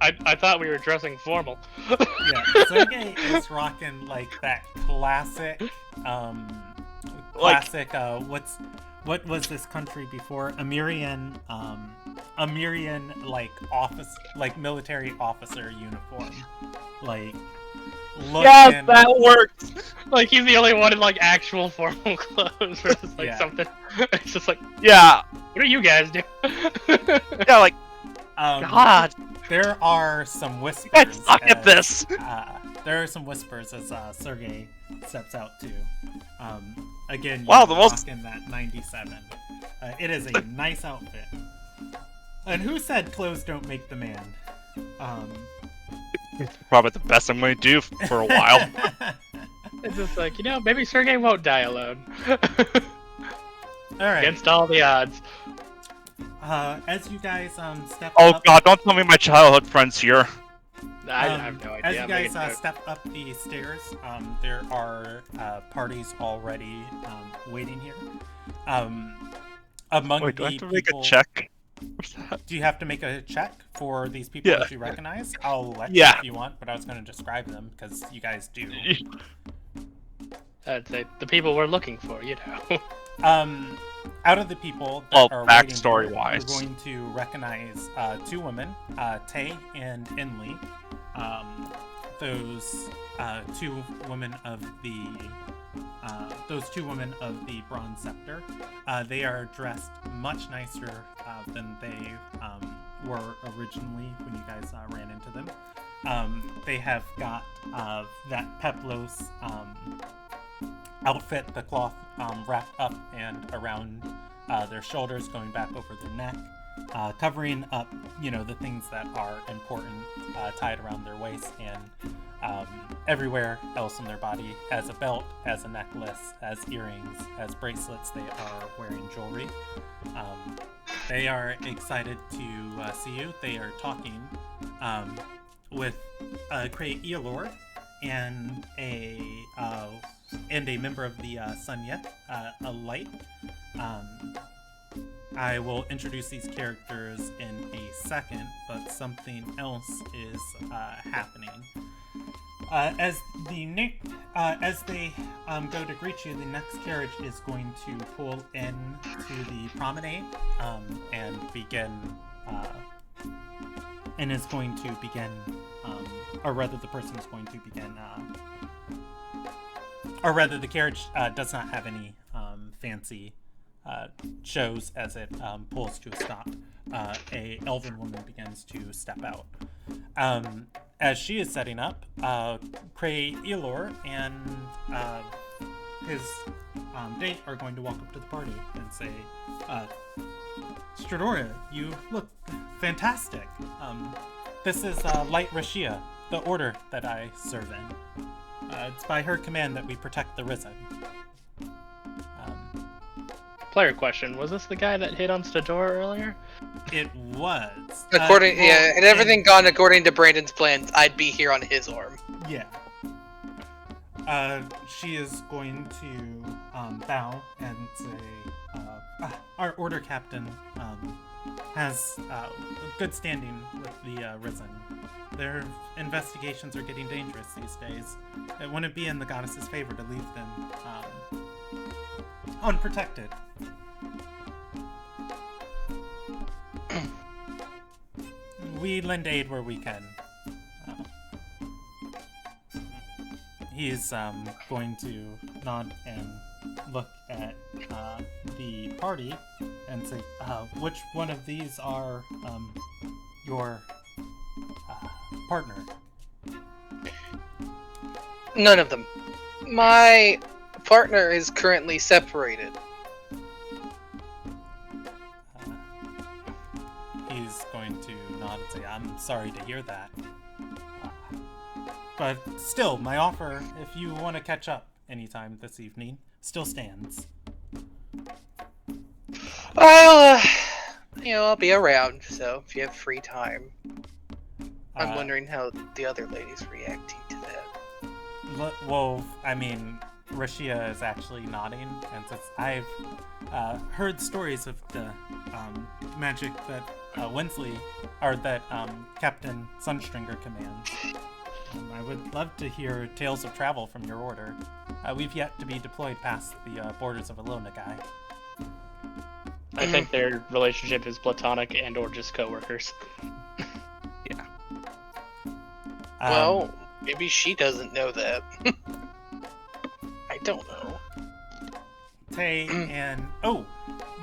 I thought we were dressing formal. Yeah, Sergey is rocking like that classic, what was this country before? Amirian like office, like military officer uniform, like. Yes, that works. Like he's the only one in like actual formal clothes, versus like something. It's just like, yeah. What are you guys doing? Yeah, like, God. There are some whispers. I suck at this. There are some whispers as Sergey steps out too. Again, wow, the most in that 97. It is a nice outfit. And who said clothes don't make the man? It's probably the best I'm going to do for a while. It's just like, maybe Sergey won't die alone. All right. Against all the odds. as you guys step Oh up, god, don't tell me my childhood friend's here. I have no idea. as you I'm guys making notes. step up the stairs, there are parties already waiting here. Among Wait, do the I have to make people, a check? What's that? do you have to make a check for these people Yeah. that you recognize? I'll let you Yeah. if you want, but I was going to describe them because you guys do. I'd say the people we're looking for, you know. Out of the people that Well, are waiting here, backstory-wise. you're going to recognize two women, Tay and Inley. Those two women of the Bronze Scepter. They are dressed much nicer than they were originally when you guys ran into them. They have got that peplos outfit, the cloth wrapped up and around their shoulders, going back over their neck, covering up, the things that are important, tied around their waist and everywhere else on their body, as a belt, as a necklace, as earrings, as bracelets. They are wearing jewelry. They are excited to see you. They are talking with Cray Eolor and a member of the Sun Yet, a light. I will introduce these characters in a second, but something else is happening. As they go to greet you, the next carriage is going to pull in to the promenade and begin, and is going to begin, or rather, the person is going to begin, or rather, the carriage does not have any fancy shows as it pulls to a stop. A elven woman begins to step out. As she is setting up, Cray Elor and his date are going to walk up to the party and say, Stradoria, you look fantastic. This is Light Rashia, the order that I serve in. It's by her command that we protect the Risen. Player question: was this the guy that hit on Stador earlier? It was. And everything gone according to Brandon's plans, I'd be here on his arm. Yeah. She is going to bow and say, our order captain has good standing with the Risen. Their investigations are getting dangerous these days. It wouldn't be in the goddess's favor to leave them unprotected. We lend aid where we can. He's going to nod and look at the party and say, which one of these are your partner? None of them. My partner is currently separated. He's going to nod and say, I'm sorry to hear that. But still, my offer, if you want to catch up anytime this evening, still stands. Well, I'll be around, so if you have free time. I'm wondering how the other ladies reacting to that. Well, I mean, Rashia is actually nodding, and says, I've heard stories of the magic that Wensley, or that Captain Sunstringer commands. I would love to hear tales of travel from your order. We've yet to be deployed past the borders of Alonagai. I think their relationship is platonic and or just co-workers. Yeah. Well, maybe she doesn't know that. I don't know. Tay and... Oh!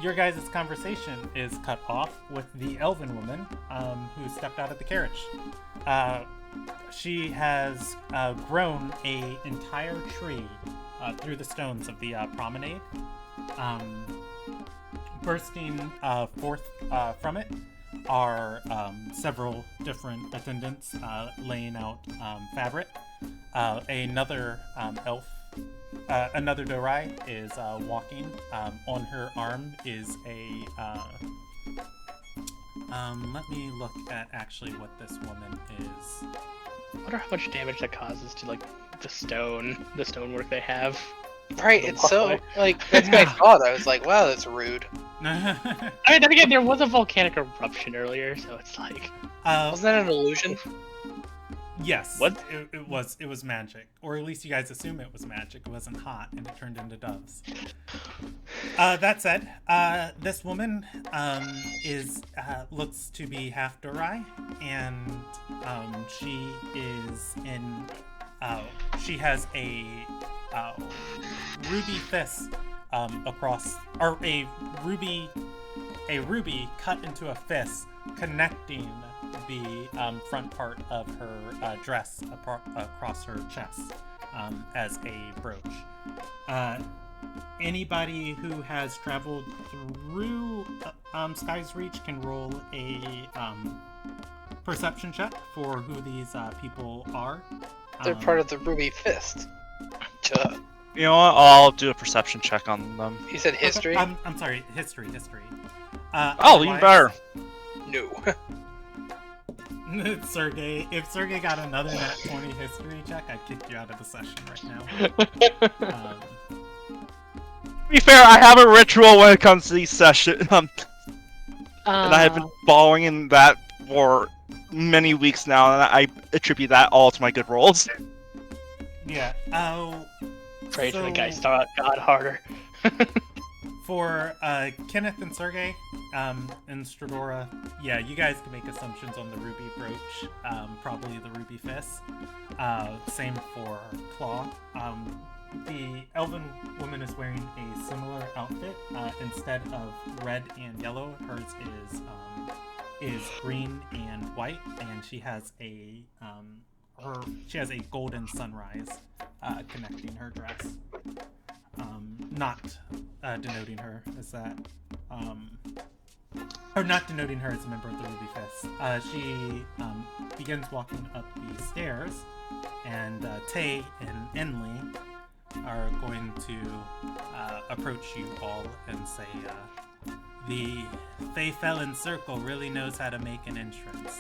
Your guys' conversation is cut off with the elven woman who stepped out of the carriage. She has grown an entire tree through the stones of the promenade. Bursting forth from it are several different attendants laying out fabric. Another elf, another Dorai is walking. On her arm is a Let me look at actually what this woman is. I wonder how much damage that causes to like the stonework they have. Right, The it's so walkway. like that's my thought. I was like, wow, that's rude. I mean, then again, there was a volcanic eruption earlier, so it's like, Wasn't that an illusion? Yes. What? It was magic, or at least you guys assume it was magic. It wasn't hot, and it turned into doves. That said, this woman is looks to be half Dorai, and she is in. She has a ruby fist across, or a ruby cut into a fist connecting the front part of her dress across her chest as a brooch. Anybody who has traveled through Sky's Reach can roll a perception check for who these people are. They're part of the Ruby Fist. Duh. You know what? I'll do a perception check on them. You said history? I'm sorry, history. Oh, even better. No. Sergey, if Sergey got another nat 20 history check, I'd kick you out of the session right now. To be fair, I have a ritual when it comes to these sessions, and I have been following in that for many weeks now, and I attribute that all to my good rolls. Yeah. pray to the guy So- start God harder. For Kenneth and Sergey and Stradora, yeah, you guys can make assumptions on the ruby brooch, probably the ruby fist. Same for Claw. The elven woman is wearing a similar outfit. Instead of red and yellow, hers is green and white, and she has a golden sunrise connecting her dress. Not denoting her as that, or not denoting her as a member of the Ruby Fist. She begins walking up the stairs, and Tay and Enley are going to approach you all and say, the Fae Felon Circle really knows how to make an entrance.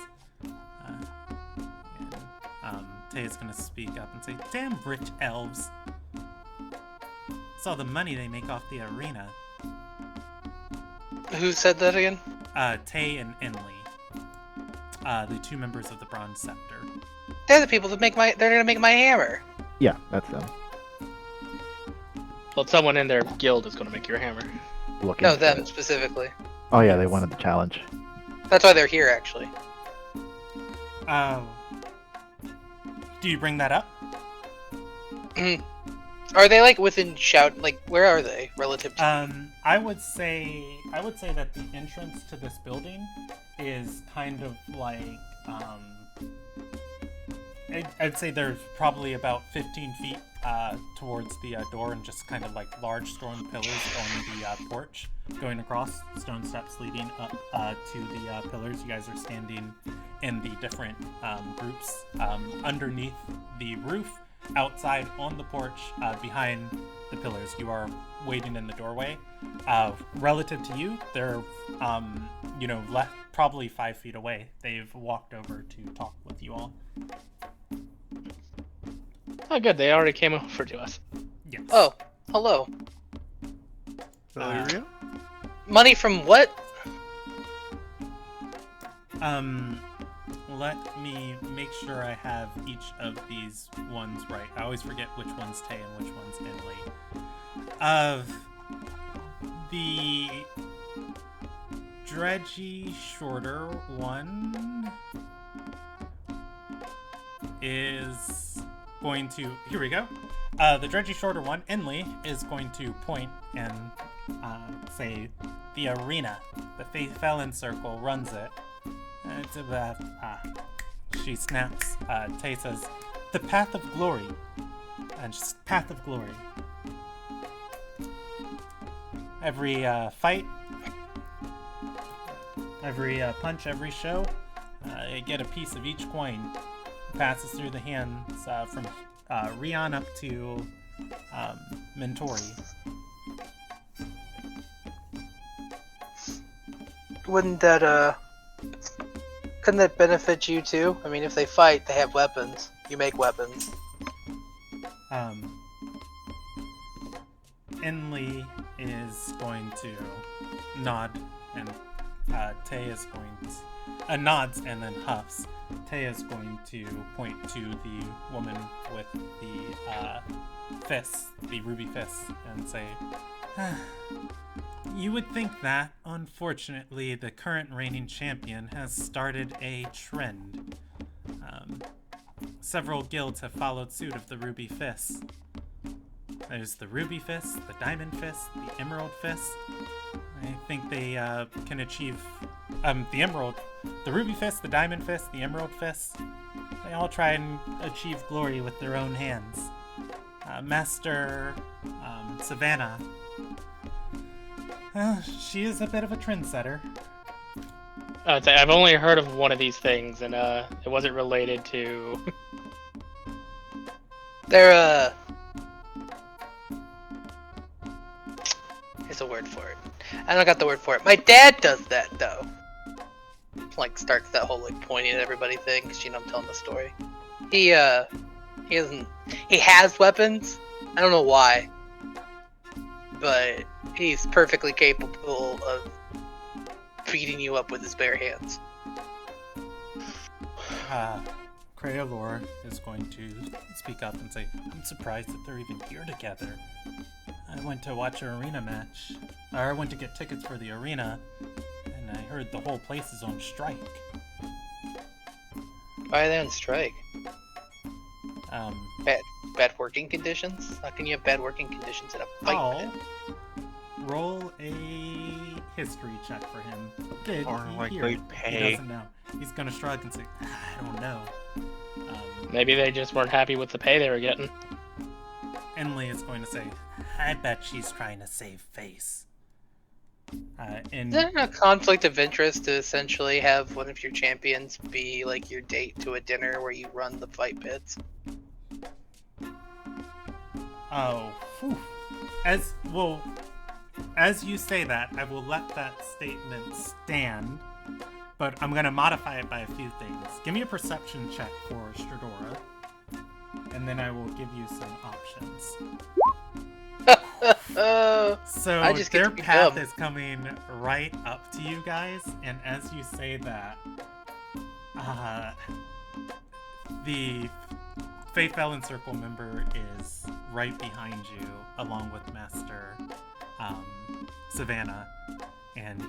Tay is going to speak up and say, damn rich elves. Saw the money they make off the arena. Who said that again? Tay and Enley. The two members of the Bronze Scepter. They're the people that they're gonna make my hammer. Yeah, that's them. Well, someone in their guild is going to make your hammer. Look No, into them it. specifically. Oh yeah, they wanted the challenge. That's why they're here, actually. Do you bring that up? Are they like within shout? Like, where are they relative to? I would say that the entrance to this building is kind of like I'd say there's probably about 15 feet towards the door, and just kind of like large stone pillars on the porch going across, stone steps leading up to the pillars. You guys are standing in the different groups underneath the roof. Outside on the porch, behind the pillars, you are waiting in the doorway. Relative to you, they're, left probably 5 feet away. They've walked over to talk with you all. Oh, good. They already came over to us. Yes. Oh, hello. Valeria? Money from what? Let me make sure I have each of these ones right. I always forget which one's Tay and which one's Enley. The dredgy shorter one is going to... Here we go. The dredgy shorter one, Enley, is going to point and say, the arena. The Fae Felon Circle runs it. It's about... she snaps. Tay says, the path of glory. And just path of glory. Every fight, every punch, every show, you get a piece of each coin. Passes through the hands from Rion up to Mentori. Wouldn't that couldn't that benefit you too? I mean, if they fight, they have weapons. You make weapons. Enli is going to nod, and Tay is going to nods and then huffs. Tay is going to point to the woman with the fists, the ruby fists, and say, "You would think that, unfortunately, the current reigning champion has started a trend. Several guilds have followed suit of the ruby fists. There's the ruby fist, the diamond fist, the emerald fist. I think they can achieve the ruby fist, the diamond fist, the emerald fist. They all try and achieve glory with their own hands. Master Savannah, she is a bit of a trendsetter." I'd say I've only heard of one of these things, and it wasn't related to. They're There's a word for it. I don't got the word for it. My dad does that though. Like starts that whole like pointing at everybody thing, because I'm telling the story. He doesn't. He has weapons. I don't know why, but he's perfectly capable of beating you up with his bare hands. Craolor is going to speak up and say, "I'm surprised that they're even here together. I went to watch an arena match. Or I went to get tickets for the arena, and I heard the whole place is on strike." Why are they on strike? Um, Bad working conditions? How can you have bad working conditions in a fight pit? Roll a history check for him. Did Or he like hear they it? pay. He doesn't know. He's gonna shrug and say, "I don't know." Maybe they just weren't happy with the pay they were getting. Enli is going to say, "I bet she's trying to save face." Is there a conflict of interest to essentially have one of your champions be like your date to a dinner where you run the fight pits? Oh, whew. As you say that, I will let that statement stand, but I'm gonna modify it by a few things. Give me a perception check for Stradora, and then I will give you some options. So I just get their to be path dumb. is coming right up to you guys, and as you say that, the Faith Valen Circle member is right behind you, along with Master Savannah, and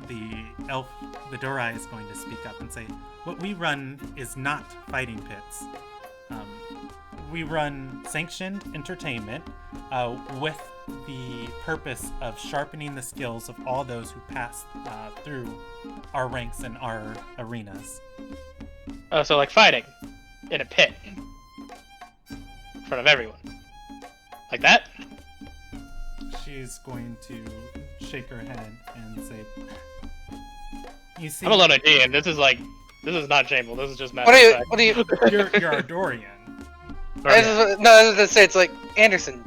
the elf, the Dorai, is going to speak up and say, "What we run is not fighting pits. We run sanctioned entertainment with the purpose of sharpening the skills of all those who pass through our ranks and our arenas." Oh, so like fighting in a pit in front of everyone, like that? She's going to shake her head and say, "You see, I'm a load D, and this is not shameful. This is just matter What are you? of fact. What are you? you're a Dorian." Or, yeah. No, I was gonna say it's like Anderson.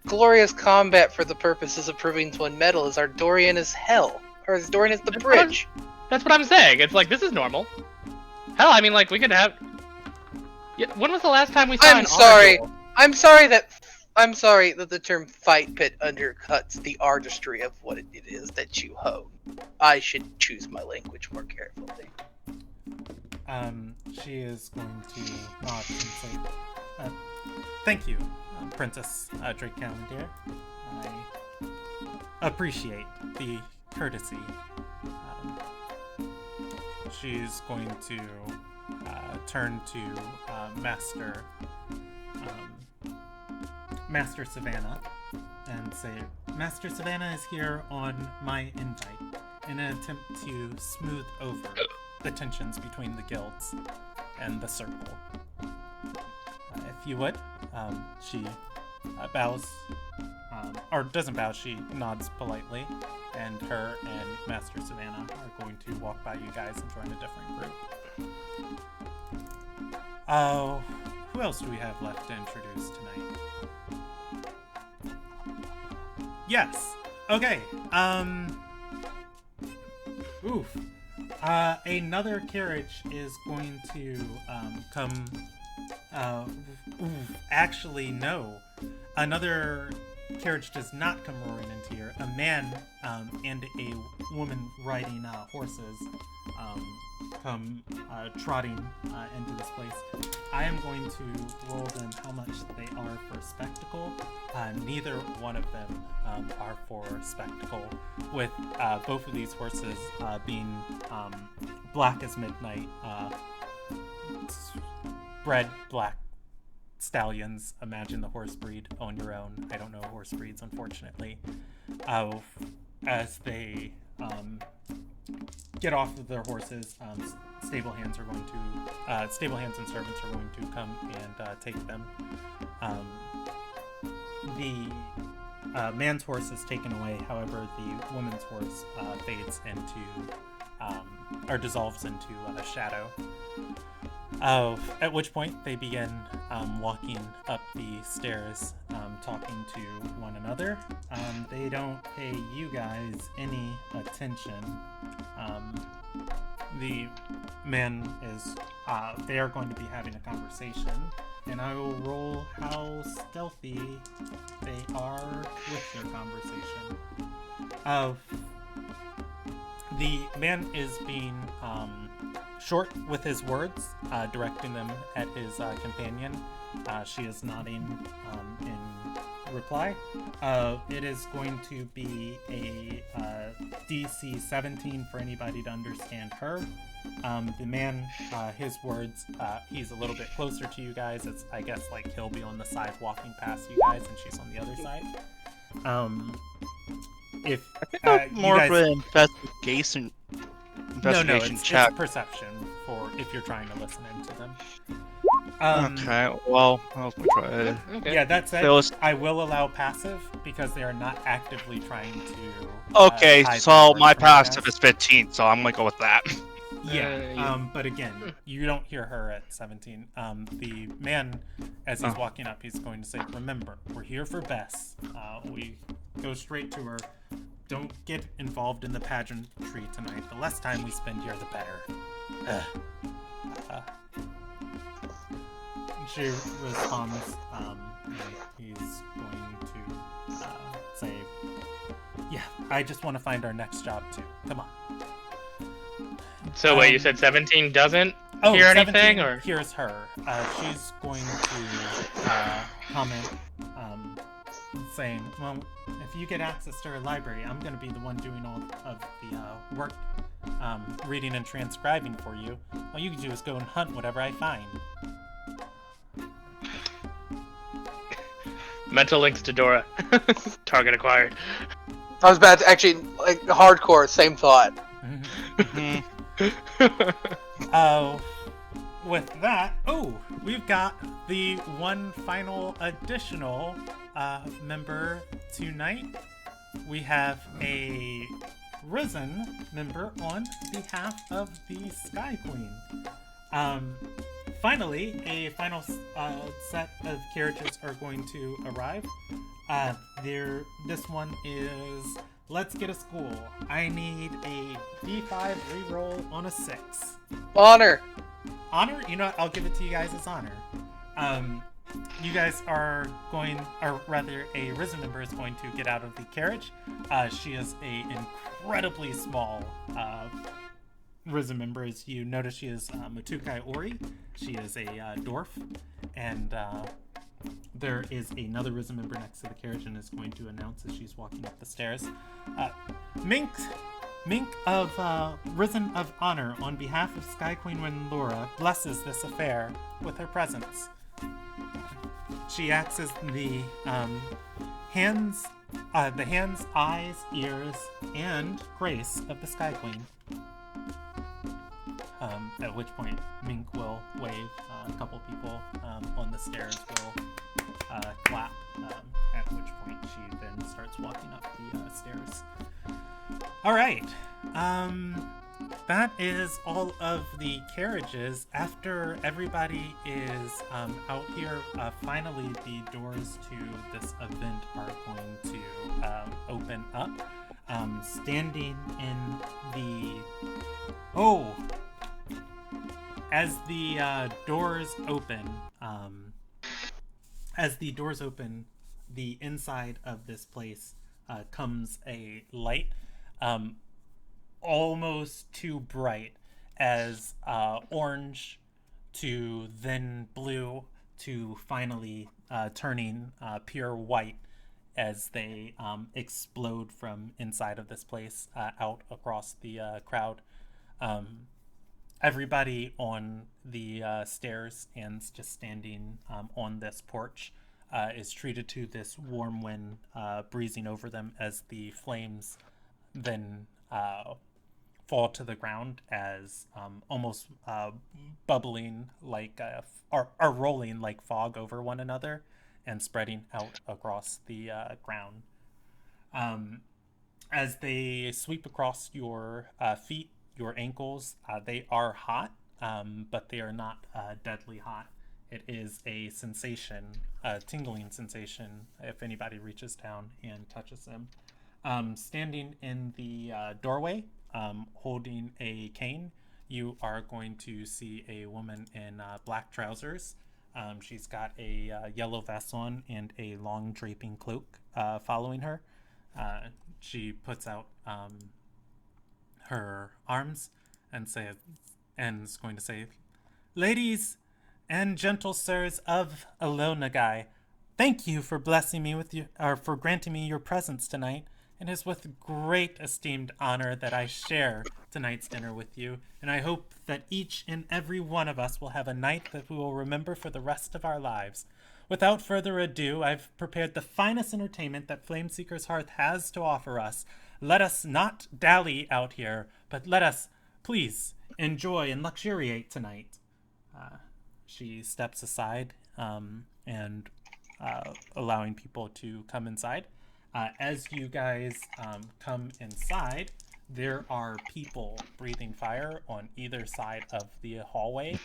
Glorious combat for the purposes of proving to win medal is Ardorian as hell, or as Dorian as the bridge. That's what I'm saying. It's like, this is normal. Hell, I mean, like, we could have... Yeah, when was the last time we saw I'm an sorry. Ardor? I'm sorry that the term fight pit undercuts the artistry of what it is that you hone. I should choose my language more carefully. She is going to nod and say, "Thank you, Princess Drake Calendar. I appreciate the courtesy." She's going to turn to Master Savannah and say, "Master Savannah is here on my invite in an attempt to smooth over the tensions between the guilds and the circle. If you would." She bows, or doesn't bow, she nods politely, and her and Master Savannah are going to walk by you guys and join a different group. Who else do we have left to introduce tonight? Yes. Okay. Oof. Another carriage is going to come. Actually, no. Another carriage does not come roaring into here. A man and a woman riding horses come trotting into this place. I am going to roll them how much they are for spectacle. Neither one of them are for spectacle, with both of these horses being black as midnight, bred black stallions. Imagine the horse breed on your own. I don't know horse breeds, unfortunately. As they get off of their horses, stable hands and servants are going to come and take them. The man's horse is taken away. However, the woman's horse fades into or dissolves into a shadow. At which point they begin walking up the stairs, talking to one another. They don't pay you guys any attention. The man is, they are going to be having a conversation, and I will roll how stealthy they are with their conversation. The man is being short with his words, directing them at his companion. She is nodding in reply. It is going to be a DC 17 for anybody to understand her. The man, his words, he's a little bit closer to you guys. It's, I guess, like he'll be on the side walking past you guys, and she's on the other side. If I think that's more guys... of an investigation it's check. Perception for if you're trying to listen into them. Okay, well, I'll try. Okay. Yeah, that said, Those- I will allow passive because they are not actively trying to. Okay, hide so their words my from you guys. passive is 15, so I'm gonna go with that. Yeah, yeah. but again, you don't hear her at 17. The man, as he's walking up, he's going to say, "Remember, we're here for Bess. We go straight to her. Don't get involved in the pageantry tonight. The less time we spend here, the better." She responds, he's going to say, "Yeah, I just want to find our next job too. Come on." So wait, you said 17 doesn't Oh, hear 17 anything, or hears her. She's going to comment, saying, "Well, if you get access to her library, I'm going to be the one doing all of the work, reading and transcribing for you. All you can do is go and hunt whatever I find." mental links to Dora. Target acquired. I was about to actually, like, hardcore, same thought. With that, we've got the one final additional member tonight. We have a Risen member on behalf of the Sky Queen. Finally, a final set of carriages are going to arrive. This one is Let's Get a School. I need a D5 reroll on a 6. Honor. Honor? You know what? I'll give it to you guys as honor. You guys are going, or rather, a Risen member is going to get out of the carriage. She is a incredibly small Risen member. As you notice, she is Matukai Ori. She is a dwarf, and there is another Risen member next to the carriage and is going to announce as she's walking up the stairs. Mink of Risen of Honor, on behalf of Sky Queen Wenlora, blesses this affair with her presence. She acts as the hands, eyes, ears, and grace of the Sky Queen. At which point Mink will wave. A couple people on the stairs will clap. At which point she then starts walking up the stairs. All right. That is all of the carriages. After everybody is out here, finally the doors to this event are going to open up. standing in the... As the doors open, the inside of this place comes a light, almost too bright, as orange to then blue to finally turning pure white as they explode from inside of this place out across the crowd. Everybody on the stairs and just standing on this porch is treated to this warm wind breezing over them as the flames then fall to the ground as almost bubbling like or rolling like fog over one another and spreading out across the ground. As they sweep across your feet, your ankles, they are hot, but they are not deadly hot. It is a sensation, a tingling sensation, if anybody reaches down and touches them. Standing in the doorway, holding a cane, you are going to see a woman in black trousers. She's got a yellow vest on and a long draping cloak following her. She puts out her arms and is going to say, "Ladies and gentle sirs of Alonagai, thank you for blessing me with you, or for granting me your presence tonight. It is with great esteemed honor that I share tonight's dinner with you, and I hope that each and every one of us will have a night that we will remember for the rest of our lives. Without further ado, I've prepared the finest entertainment that Flameseeker's Hearth has to offer us. Let us not dally out here, but let us, please, enjoy and luxuriate tonight." She steps aside and allowing people to come inside. As you guys come inside, there are people breathing fire on either side of the hallway.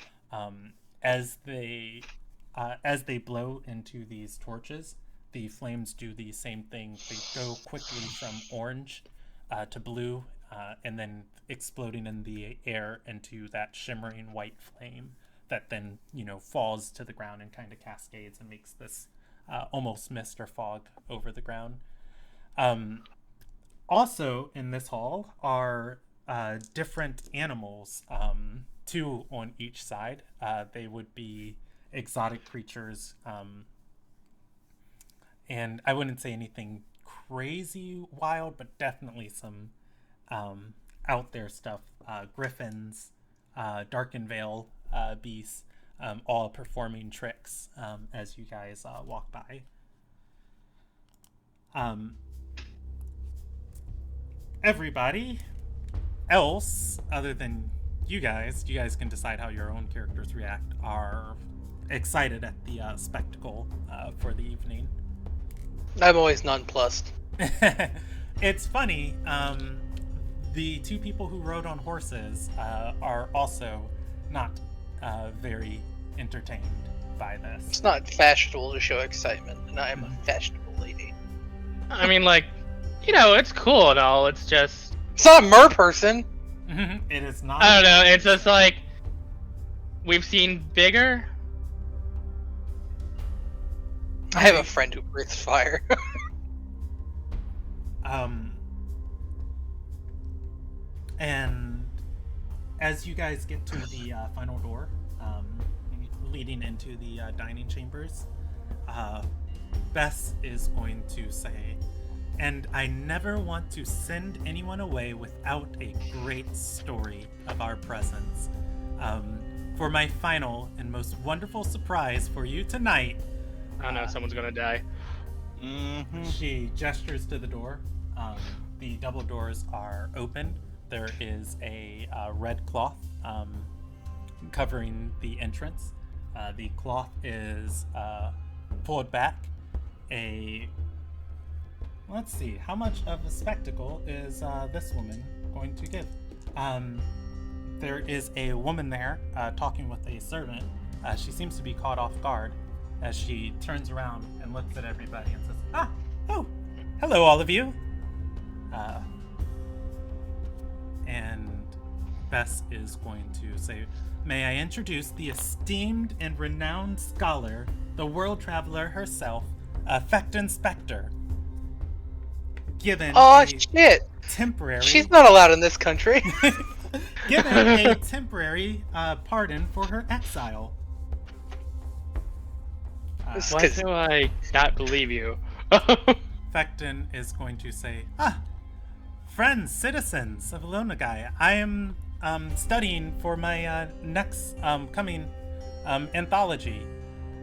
As they blow into these torches, the flames do the same thing. They go quickly from orange to blue, and then exploding in the air into that shimmering white flame that then, falls to the ground and kind of cascades and makes this almost mist or fog over the ground. Also in this hall are different animals, two on each side. They would be exotic creatures, and I wouldn't say anything crazy wild, but definitely some out there stuff. Griffins, Darken Veil beasts, all performing tricks as you guys walk by. Everybody else, other than you guys can decide how your own characters react, are excited at the spectacle for the evening. I'm always nonplussed. It's funny, the two people who rode on horses are also not very entertained by this. It's not fashionable to show excitement, and I am a fashionable lady. I mean, it's cool and all, it's just... It's not a mer person! It is not. I don't know, it's just we've seen bigger. I have a friend who breathes fire. And as you guys get to the final door, leading into the dining chambers, Bess is going to say, "And I never want to send anyone away without a great story of our presence. For my final and most wonderful surprise for you tonight..." I know, someone's gonna die. She gestures to the door. The double doors are open. There is a red cloth covering the entrance. The cloth is pulled back. Let's see, how much of a spectacle is this woman going to give? There is a woman there talking with a servant. She seems to be caught off guard as she turns around and looks at everybody and says, "Oh, hello all of you. and Bess is going to say, "May I introduce the esteemed and renowned scholar, the world traveler herself, Fecton Spectre. Given Oh a shit! temporary She's not allowed in this country. given a temporary pardon for her exile." This- Why do I not believe you? Fecton is going to say, friends, citizens of Lonagai, I am studying for my next coming anthology.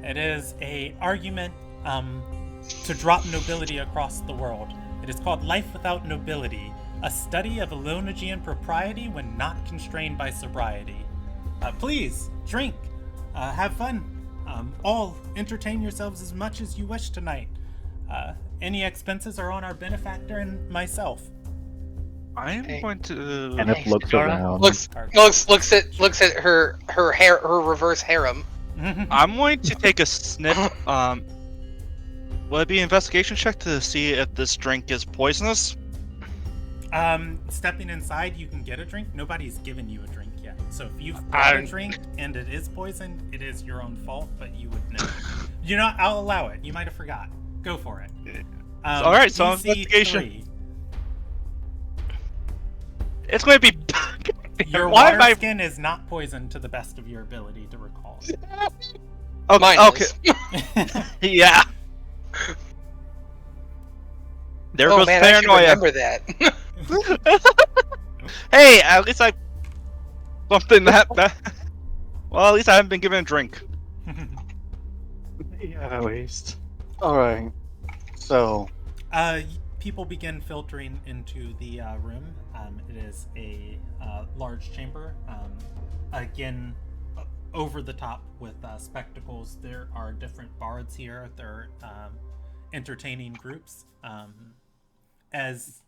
It is a argument to drop nobility across the world. It is called Life Without Nobility, a study of Alonagian propriety when not constrained by sobriety. Please, drink, have fun, all entertain yourselves as much as you wish tonight. Any expenses are on our benefactor and myself. I am Hey. going to. Kenneth looks Dora. around. looks at her hair, her reverse harem. I'm going to take a sniff. Will it be an investigation check to see if this drink is poisonous? Stepping inside, you can get a drink. Nobody's given you a drink yet. So if you've I bought a don't- drink and it is poisoned, it is your own fault, but you would know. You know, I'll allow it. You might have forgot. Go for it. All right, so DC investigation. 3. It's going to be. Your Why water am I? skin is not poisoned to the best of your ability to recall. Okay. Mine okay. is. Yeah. There Oh goes man, I should paranoia. remember that. Hey, at least I something that. Well, at least I haven't been given a drink. Yeah, at least. Alright. So, People begin filtering into the room. It is a large chamber. Again, over the top with spectacles. There are different bards here. They're entertaining groups. As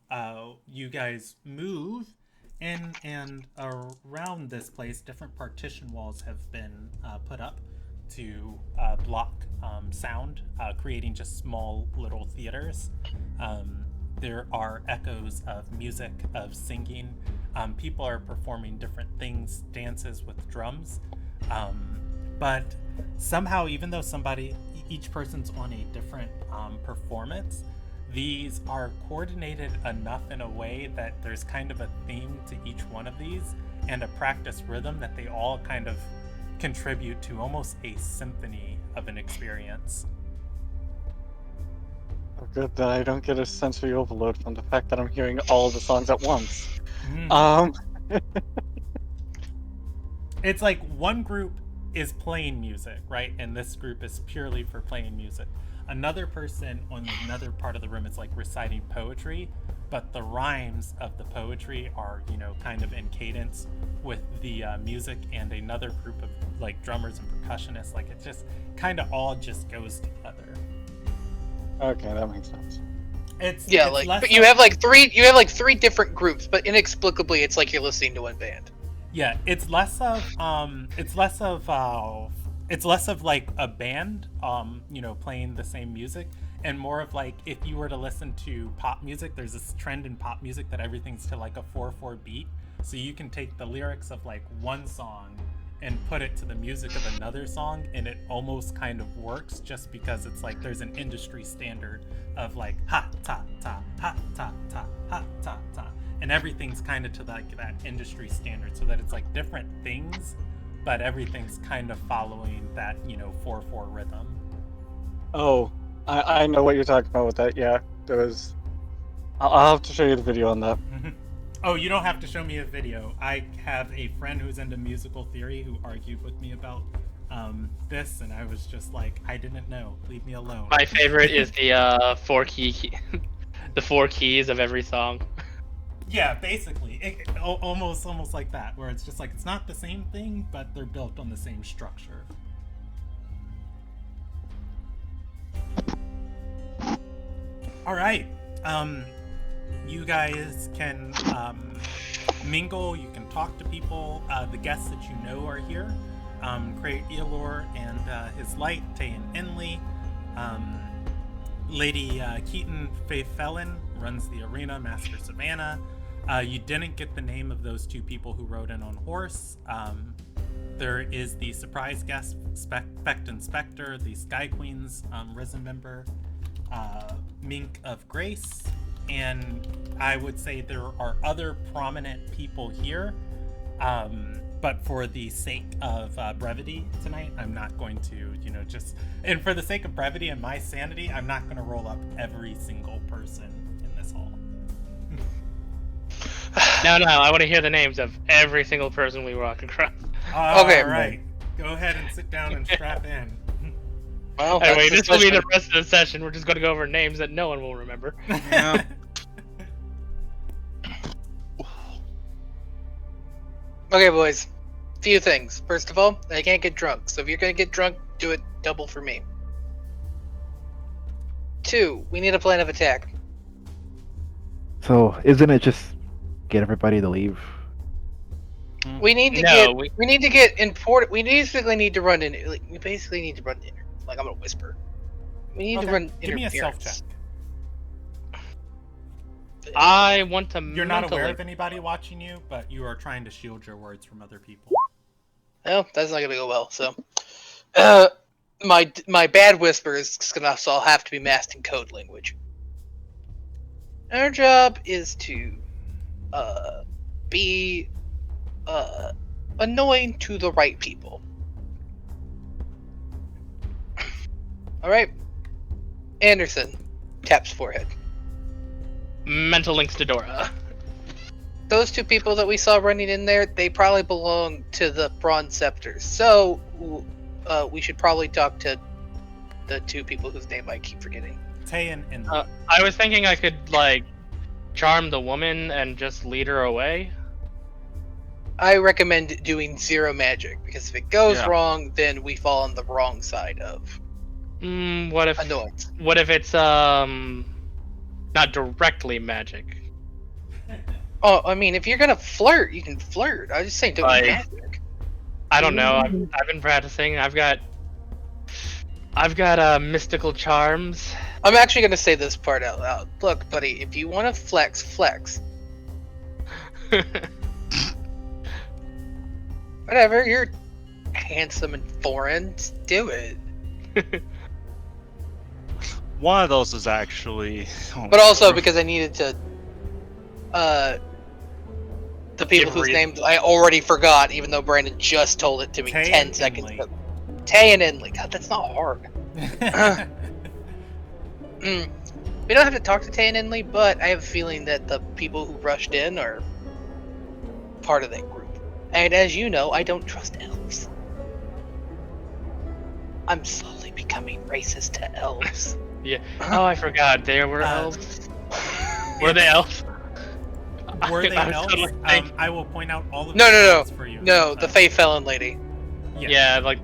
you guys move in and around this place, different partition walls have been put up to block sound, creating just small little theaters. There are echoes of music, of singing. People are performing different things, dances with drums. But somehow, even though each person's on a different performance, these are coordinated enough in a way that there's kind of a theme to each one of these and a practice rhythm that they all kind of contribute to almost a symphony of an experience. good that I don't get a sensory overload from the fact that I'm hearing all the songs at once. It's like one group is playing music, right? And this group is purely for playing music. Another person on another part of the room is like reciting poetry, but the rhymes of the poetry are, kind of in cadence with the music, and another group of like drummers and percussionists. Like it just kind of all just goes together. Okay, that makes sense. It's But less you of- have like three different groups, but inexplicably it's like you're listening to one band. Yeah, it's less of like a band, playing the same music, and more of like if you were to listen to pop music, there's this trend in pop music that everything's to like a 4/4 beat. So you can take the lyrics of like one song and put it to the music of another song, and it almost kind of works just because it's like there's an industry standard of like ha ta ta ha ta ta ha ta ta, and everything's kind of to like that industry standard, so that it's like different things, but everything's kind of following that 4/4 rhythm. Oh, I know what you're talking about with that. Yeah, there was. I'll have to show you the video on that. Oh, you don't have to show me a video. I have a friend who's into musical theory who argued with me about this, and I was just like, I didn't know. Leave me alone. My favorite is the the 4 keys of every song. Yeah, basically, almost like that, where it's just like it's not the same thing, but they're built on the same structure. All right, you guys can mingle. You can talk to people. The guests that you know are here. Great Elor and his light, Tay and Enley. Lady Keaton Faye Felon runs the arena. Master Savannah. You didn't get the name of those two people who rode in on horse. There is the surprise guest, Spect Inspector, the Sky Queen's Risen member, Mink of Grace, and I would say there are other prominent people here, but for the sake of brevity tonight, I'm not going to, and for the sake of brevity and my sanity, I'm not going to roll up every single person in this hall. No, I want to hear the names of every single person we walk across. Okay. All right. Go ahead and sit down and strap in. Well, Anyway, that's this will be the suspicious. rest of the session. We're just going to go over names that no one will remember. Yeah. Okay, boys. Few things. First of all, I can't get drunk, so if you're gonna get drunk, do it double for me. 2, we need a plan of attack. So, isn't it just get everybody to leave? We need to No, we need to get important. We basically need to run in. We basically need to run in. Like, I'm gonna whisper. We need to run. Give me a self interference. check. I want to You're not aware mentally- of anybody watching you, but you are trying to shield your words from other people. Well, that's not gonna go well. So, my bad whisper is gonna all have to be masked in code language. Our job is to be annoying to the right people. All right, Anderson taps forehead. Mental links to Dora. Those two people that we saw running in there, they probably belong to the Bronze Scepter. So, we should probably talk to the two people whose name I keep forgetting. Tayan and I was thinking I could, charm the woman and just lead her away. I recommend doing 0 magic, because if it goes Yeah. wrong, then we fall on the wrong side of What if annoyance. What if it's not directly magic? Oh, I mean, if you're gonna flirt, you can flirt. I was just saying, don't Like- magic. I don't know. I've been practicing. I've got mystical charms. I'm actually gonna say this part out loud. Look, buddy, if you want to flex, flex. Whatever, you're handsome and foreign. Just do it. One of those is actually. But also because I needed to, the people Give whose reason. names I already forgot, even though Brandon just told it to me Tay 10 and seconds Inley. ago. Tay and Inley. God, that's not hard. We don't have to talk to Tay and Inley, but I have a feeling that the people who rushed in are part of that group. And as you know, I don't trust elves. I'm slowly becoming racist to elves. Yeah. Oh, I forgot. There were elves. Were they elves? Were they I was elves? totally thinking- I will point out all of No, the no, no. elves for you. No, the Fae Felon lady. Yeah, Faye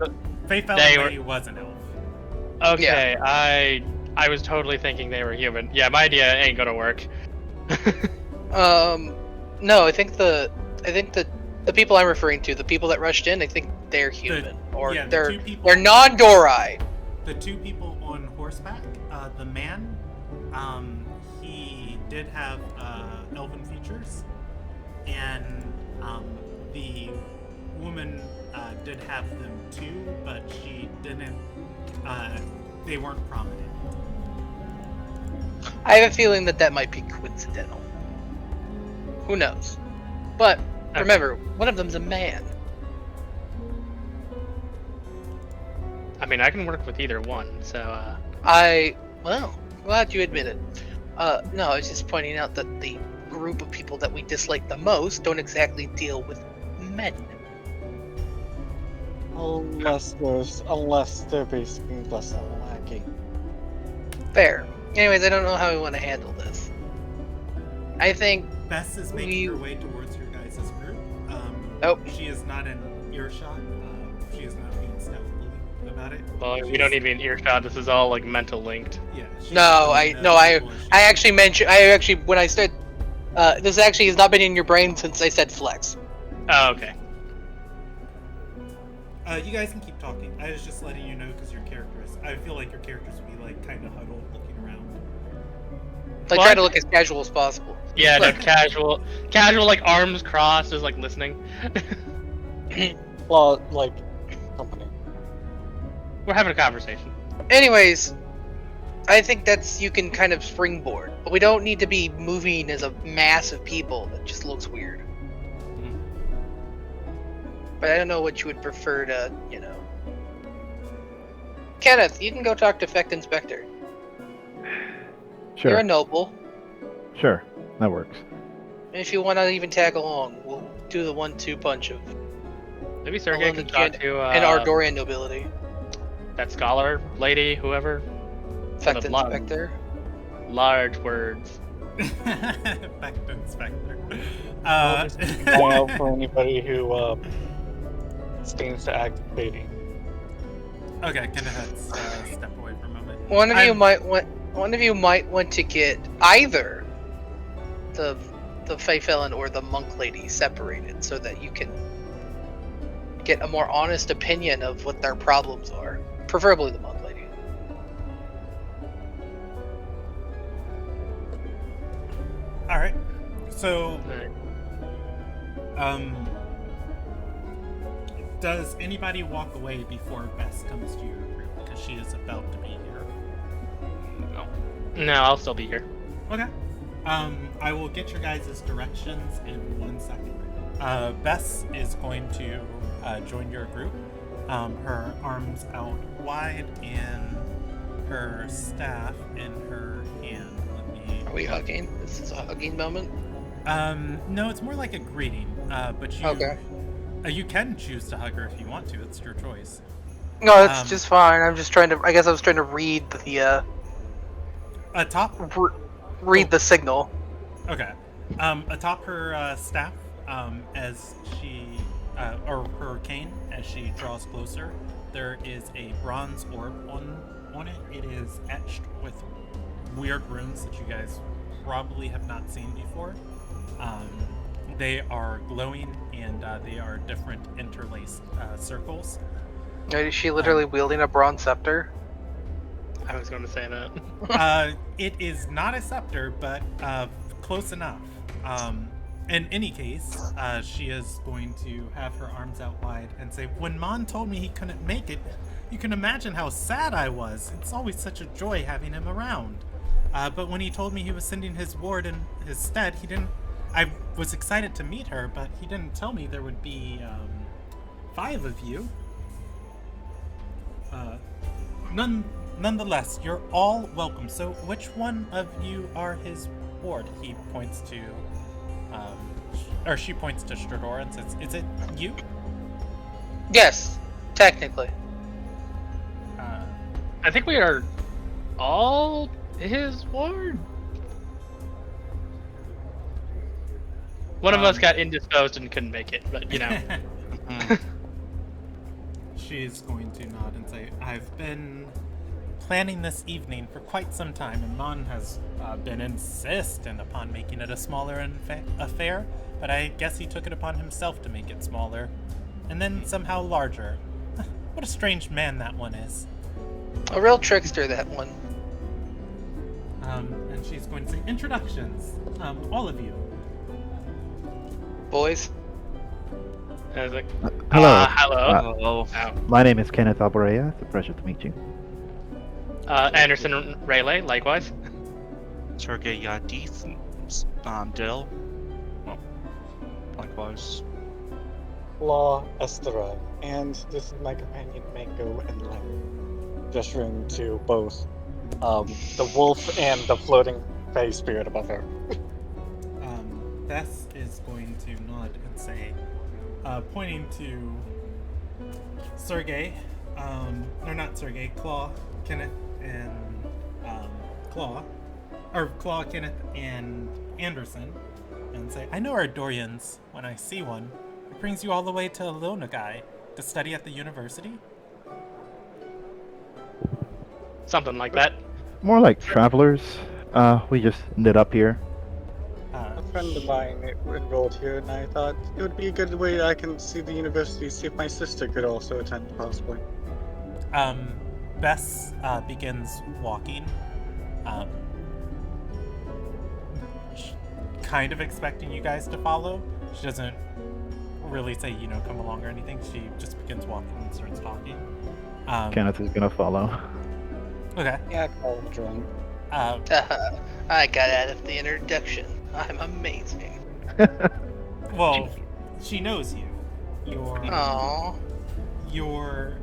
they Felon were- Lady was an elf. okay. I was totally thinking they were human. Yeah, my idea ain't gonna work. No, I think the people I'm referring to, the people that rushed in, I think they're human, or yeah, the they're two people- they're non-Dorai. The two people on horseback, the man, he did have elven features, and the woman did have them too, but she didn't. They weren't prominent. I have a feeling that might be coincidental. Who knows? But remember, one of them's a man. I mean, I can work with either one. So, Well, glad you admit it. No, I was just pointing out that the group of people that we dislike the most don't exactly deal with men. Unless they're basically less lacking. Fair. Anyways, I don't know how we want to handle this. I think Bess is making We- her way towards your guys' group. Nope. She is not in earshot. She is not being stealthy about it. well, we don't need to be in earshot. This is all mental linked. Yeah. she No, doesn't know I people, and she- I actually when I said this actually has not been in your brain since I said flex. Oh, okay. You guys can keep talking. I was just letting you know because your characters. I feel like your characters would be kind of huddled, looking around. Like Well, try I- to look as casual as possible. Yeah, no, Look. casual, like arms crossed, just like listening. Well, like, company. We're having a conversation. Anyways, I think you can kind of springboard, but we don't need to be moving as a mass of people. That just looks weird. But I don't know what you would prefer to, Kenneth, you can go talk to Fecht Inspector. Sure. You're a noble. Sure. That works. And if you want to even tag along, we'll do the 1-2 punch of Maybe Sergey can talk to an Ardorian nobility. that scholar lady, whoever. Fecht the blonde. Inspector. Large words. Fecht Inspector. Well, for anybody who seems to act shady. Okay, Kenneth, step away for a moment. One of you might want to get either the Fey Felon or the monk lady separated so that you can get a more honest opinion of what their problems are. Preferably the monk lady. All right. So, does anybody walk away before Bess comes to your group? Because she is about to be here. No, I'll still be here. Okay. I will get your guys' directions in 1 second. Bess is going to join your group. Her arms out wide and her staff in her hand. Are we hugging? This is a hugging moment? No, it's more like a greeting. But you you can choose to hug her if you want to. It's your choice. No, it's just fine. I was trying to read the read the signal. Okay. Atop her staff, as she or her cane, as she draws closer, there is a bronze orb on it. It is etched with weird runes that you guys probably have not seen before. They are glowing and they are different interlaced circles. Is she literally wielding a bronze scepter? I was going to say that. It is not a scepter, but close enough. In any case, she is going to have her arms out wide and say, "When Mon told me he couldn't make it, you can imagine how sad I was. It's always such a joy having him around. But when he told me he was sending his ward in his stead, he didn't... I was excited to meet her, but he didn't tell me there would be 5 of you. Nonetheless, you're all welcome. So which one of you are his ward?" He points to... or she points to Strador and says, "Is it you?" Yes, technically. I think we are all his ward. One of us got indisposed and couldn't make it, but you know. She's going to nod and say, "I've been planning this evening for quite some time, and Mon has been insistent upon making it a smaller affair, but I guess he took it upon himself to make it smaller, and then somehow larger. What a strange man that one is." A real trickster, that one. And she's going to say, "Introductions, all of you." Boys. I was like, Hello. hello. My name is Kenneth Alborea. It's a pleasure to meet you. Anderson Rayleigh, likewise. Sergey Yadith, Dill. Well, likewise. Law Estera, and this is my companion Mango and Len, gesturing to both the wolf and the floating fey spirit above her. Bess is going to nod and say, pointing to Sergey, or not Sergey, Claw, Kenneth, and Claw, Kenneth, and Anderson, and say, "I know Ardorians when I see one. It brings you all the way to Lonagai to study at the university?" Something like that. More like travelers. We just ended up here. A friend of mine enrolled here, and I thought it would be a good way I can see the university, see if my sister could also attend, possibly. Bess begins walking, kind of expecting you guys to follow. She doesn't really say, come along or anything. She just begins walking and starts talking. Kenneth is gonna follow. Okay. Yeah, call him drunk. I got out of the introduction. I'm amazing. Well, she knows you. Aww. Your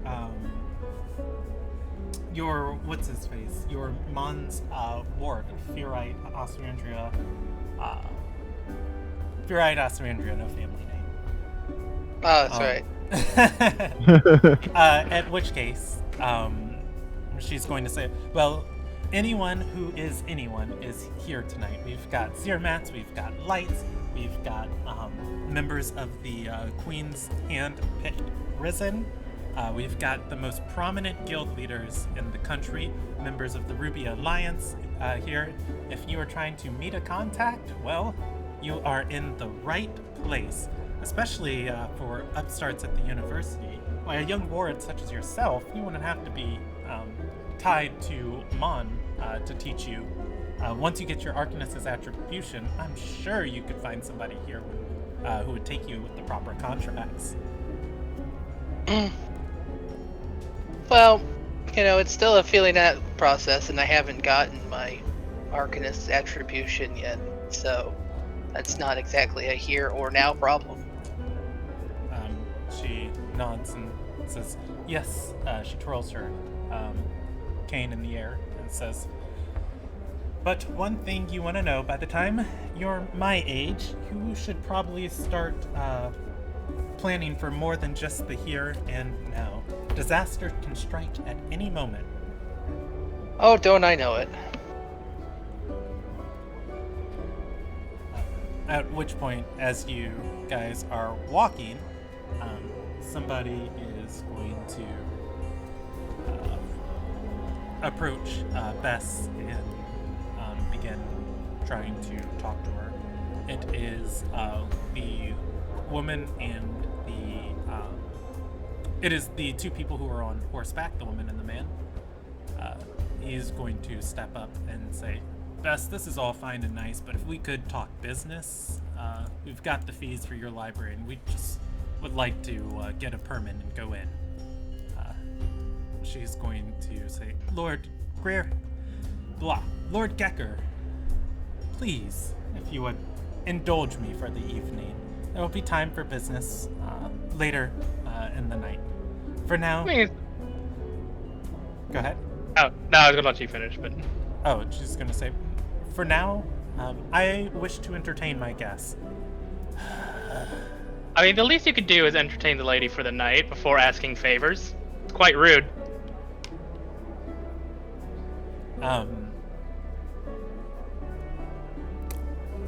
what's his face? Your Mon's ward, Furite Osmandria. Furite Osmandria, no family name. Oh, that's right. At which case, she's going to say, well, anyone who is anyone is here tonight. We've got seer mats, we've got lights, we've got members of the Queen's Hand-picked Risen. We've got the most prominent guild leaders in the country, members of the Ruby Alliance here. If you are trying to meet a contact, well, you are in the right place, especially for upstarts at the university. Why, a young ward such as yourself, you wouldn't have to be tied to Mon to teach you. Once you get your Arcanist's attribution, I'm sure you could find somebody here who would take you with the proper contracts. Well, it's still a feeling out process, and I haven't gotten my Arcanist's attribution yet, so that's not exactly a here or now problem. She nods and says, yes. She twirls her cane in the air and says, but one thing you want to know, by the time you're my age, you should probably start planning for more than just the here and now. Disaster can strike at any moment. Oh, don't I know it. At which point, as you guys are walking, somebody is going to approach Bess and begin trying to talk to her. It is the woman and it is the two people who are on horseback, the woman and the man. He's going to step up and say, Bess, this is all fine and nice, but if we could talk business, we've got the fees for your library, and we just would like to get a permit and go in. She's going to say, Lord Gecker, please, if you would indulge me for the evening. There will be time for business later in the night. For now... Go ahead. Oh, no, I was going to let you finish, but... Oh, she's going to say, for now, I wish to entertain my guests. I mean, the least you could do is entertain the lady for the night before asking favors. It's quite rude.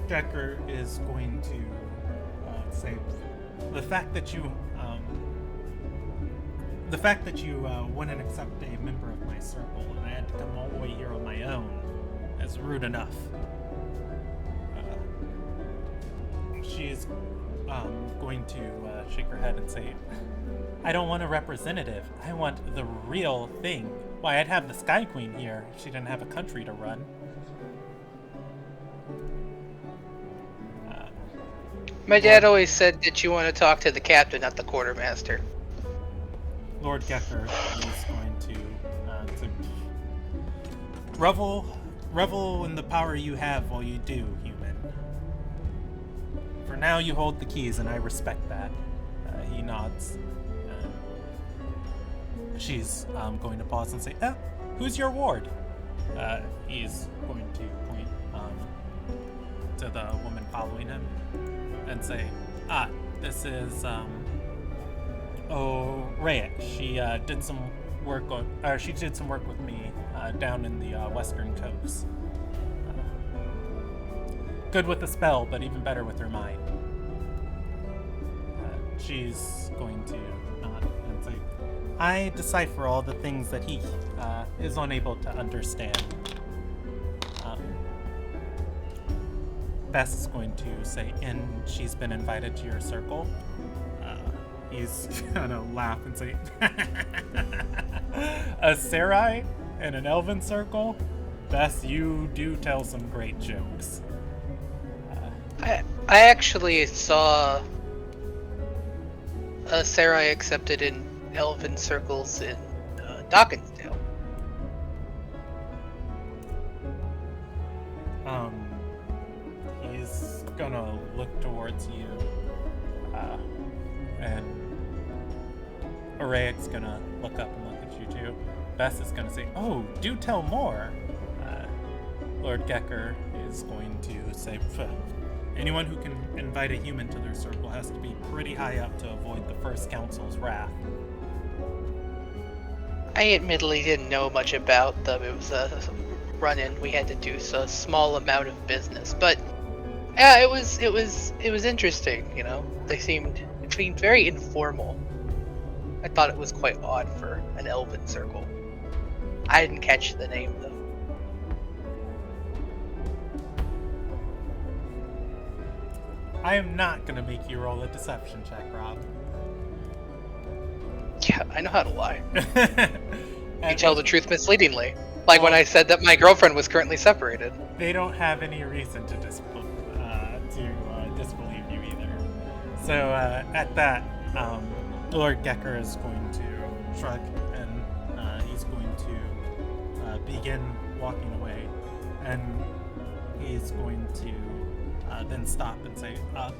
Decker is going to say, the fact that you wouldn't accept a member of my circle and I had to come all the way here on my own is rude enough. She's going to shake her head and say, I don't want a representative. I want the real thing. Why, I'd have the Sky Queen here if she didn't have a country to run. My dad always said that you want to talk to the captain, not the quartermaster. Lord Gecker is going to revel in the power you have while you do, human. For now, you hold the keys, and I respect that. He nods. She's going to pause and say, "Oh, who's your ward?" He's going to point to the woman following him and say, this is Rhea. She did some work with me down in the western coves. Good with the spell, but even better with her mind. She's going to nod and say, I decipher all the things that he is unable to understand. Bess is going to say, and she's been invited to your circle. He's gonna laugh and say, a Sarai in an elven circle? Bess, you do tell some great jokes. I actually saw a Sarai accepted in elven circles in Dawkinsdale. He's gonna look towards you, and Araic's gonna look up and look at you too. Bess is gonna say, "Oh, do tell more." Lord Gecker is going to say, "Pff, anyone who can invite a human to their circle has to be pretty high up to avoid the First Council's wrath." I admittedly didn't know much about them. It was a run-in. We had to do a small amount of business, but yeah, it was interesting. You know, it seemed very informal. I thought it was quite odd for an elven circle. I didn't catch the name though. I am not gonna make you roll a deception check, Rob. Yeah, I know how to lie. You And tell the truth misleadingly. Like when I said that my girlfriend was currently separated. they don't have any reason to disbelieve you either. So at that, Lord Gecker is going to shrug and he's going to begin walking away, and he's going to then stop and say, "I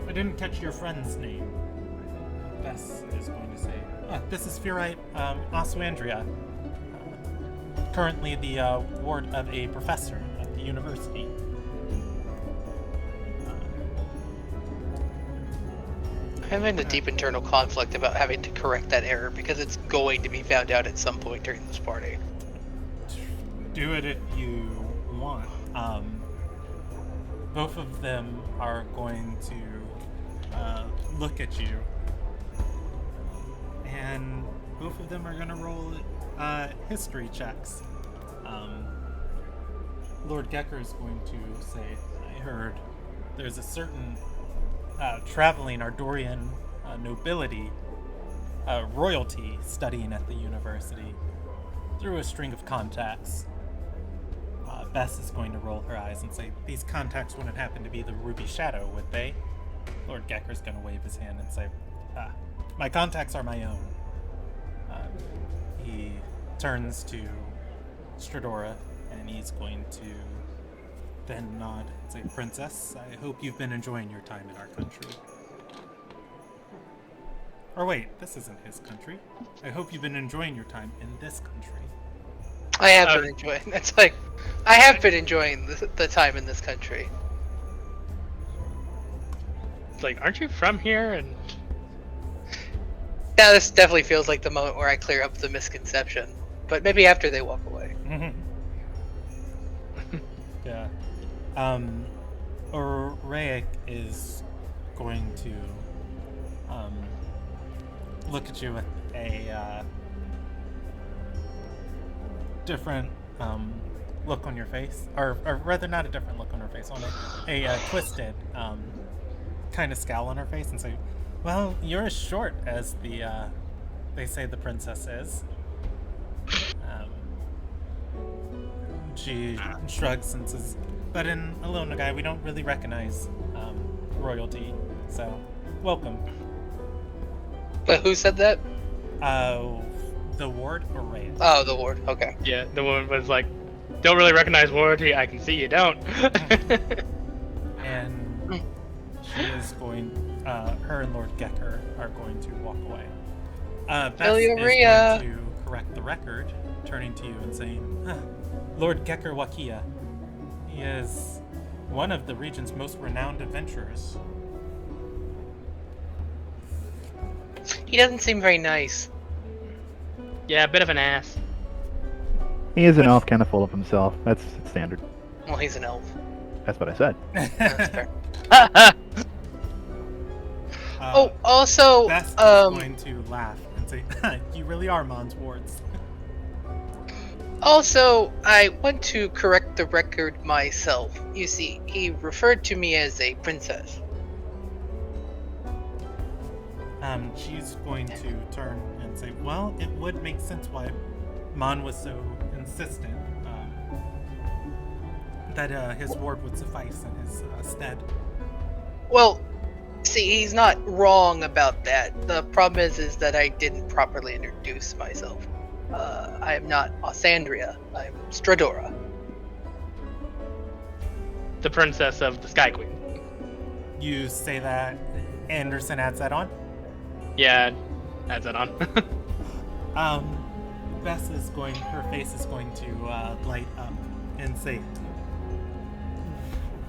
didn't catch your friend's name." Bess is going to say, "This is Furite Oswandria, currently the ward of a professor at the university." I'm in a deep internal conflict about having to correct that error because it's going to be found out at some point during this party. Do it if you want. Both of them are going to look at you, and both of them are going to roll history checks. Lord Gecker is going to say, "I heard there's a certain traveling Ardorian nobility, royalty studying at the university through a string of contacts." Bess is going to roll her eyes and say, "These contacts wouldn't happen to be the Ruby Shadow, would they?" Lord Gecker's going to wave his hand and say, "My contacts are my own." He turns to Stradora and he's going to then nod and say, "Princess, I hope you've been enjoying your time in our country." Or wait, this isn't his country. "I hope you've been enjoying your time in this country." I have been enjoying. It's like I have been enjoying the time in this country. It's like, aren't you from here? And Yeah, this definitely feels like the moment where I clear up the misconception. But maybe after they walk away. Yeah. Oraic is going to look at you with a different look on your face, or rather, not a different look on her face, on a twisted kind of scowl on her face, and say, "Well, you're as short as they say the princess is." She shrugs and says, "But in Alonagai, we don't really recognize royalty, so welcome." But who said that? The ward or Reyes? Oh, the ward. Okay. yeah, the woman was like, don't really recognize royalty. I can see you don't. And she is going, her and Lord Gecker are going to walk away. Beth is Illyria. going to correct the record, turning to you and saying, "Lord Gecker Wakia. He is one of the region's most renowned adventurers." He doesn't seem very nice. Yeah, a bit of an ass. He is an elf, kind of full of himself. That's standard. Well, he's an elf. That's what I said. That's fair. Oh, also, Beth is going to laugh and say, "You really are Mon's wards." Also, I want to correct the record myself. You see, he referred to me as a princess. She's going to turn and say, "Well, it would make sense why Mon was so insistent that his ward would suffice in his stead." Well, see, he's not wrong about that. The problem is that I didn't properly introduce myself. I am not Osandria. I'm Stradora. The princess of the Sky Queen. You say that. Anderson adds that on. Yeah, adds that on. Bess is going. Her face is going to light up and say,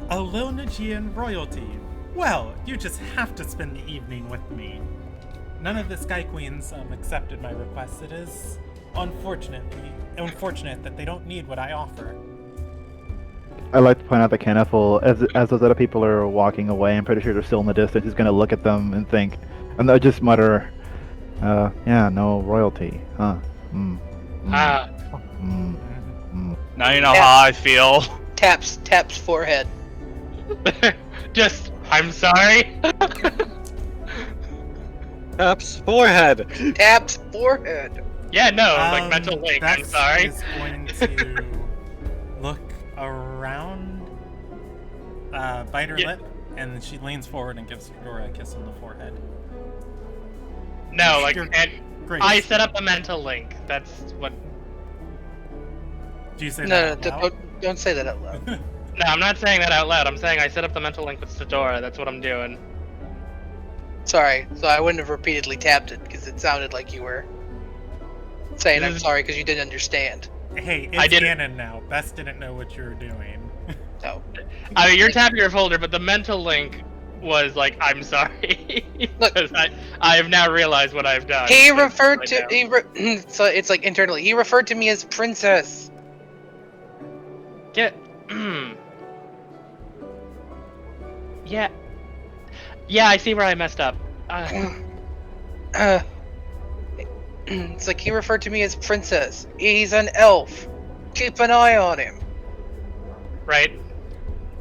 "Alonagian royalty. Well, you just have to spend the evening with me. None of the Sky Queens accepted my request. It is unfortunate that they don't need what I offer." I'd like to point out that Kenneth as those other people are walking away, I'm pretty sure they're still in the distance, he's going to look at them and think, and they'll just mutter, yeah, no royalty, huh? Ah. Now you know how I feel. Taps forehead. Just, I'm sorry. Taps forehead. Taps forehead. Yeah, no, like mental link. I'm Bess sorry. is going to look around, bite her lip, and she leans forward and gives Dora a kiss on the forehead. No, like, You're and great. I set up a mental link. That's what. Do you say No, that out loud? don't say that out loud. No, I'm not saying that out loud. I'm saying I set up the mental link with Sadora. That's what I'm doing. Sorry, so I wouldn't have repeatedly tapped it because it sounded like you were saying I'm sorry because you didn't understand. Hey, I it's didn't- canon now. Bess didn't know what you were doing. No. I mean, you're tapping your folder, but the mental link was like, I'm sorry. Look. 'Cause I have now realized what I've done. He So referred right to now. so it's like internally. He referred to me as princess. Get. Yeah. Yeah, I see where I messed up. It's like he referred to me as princess. He's an elf. Keep an eye on him. Right.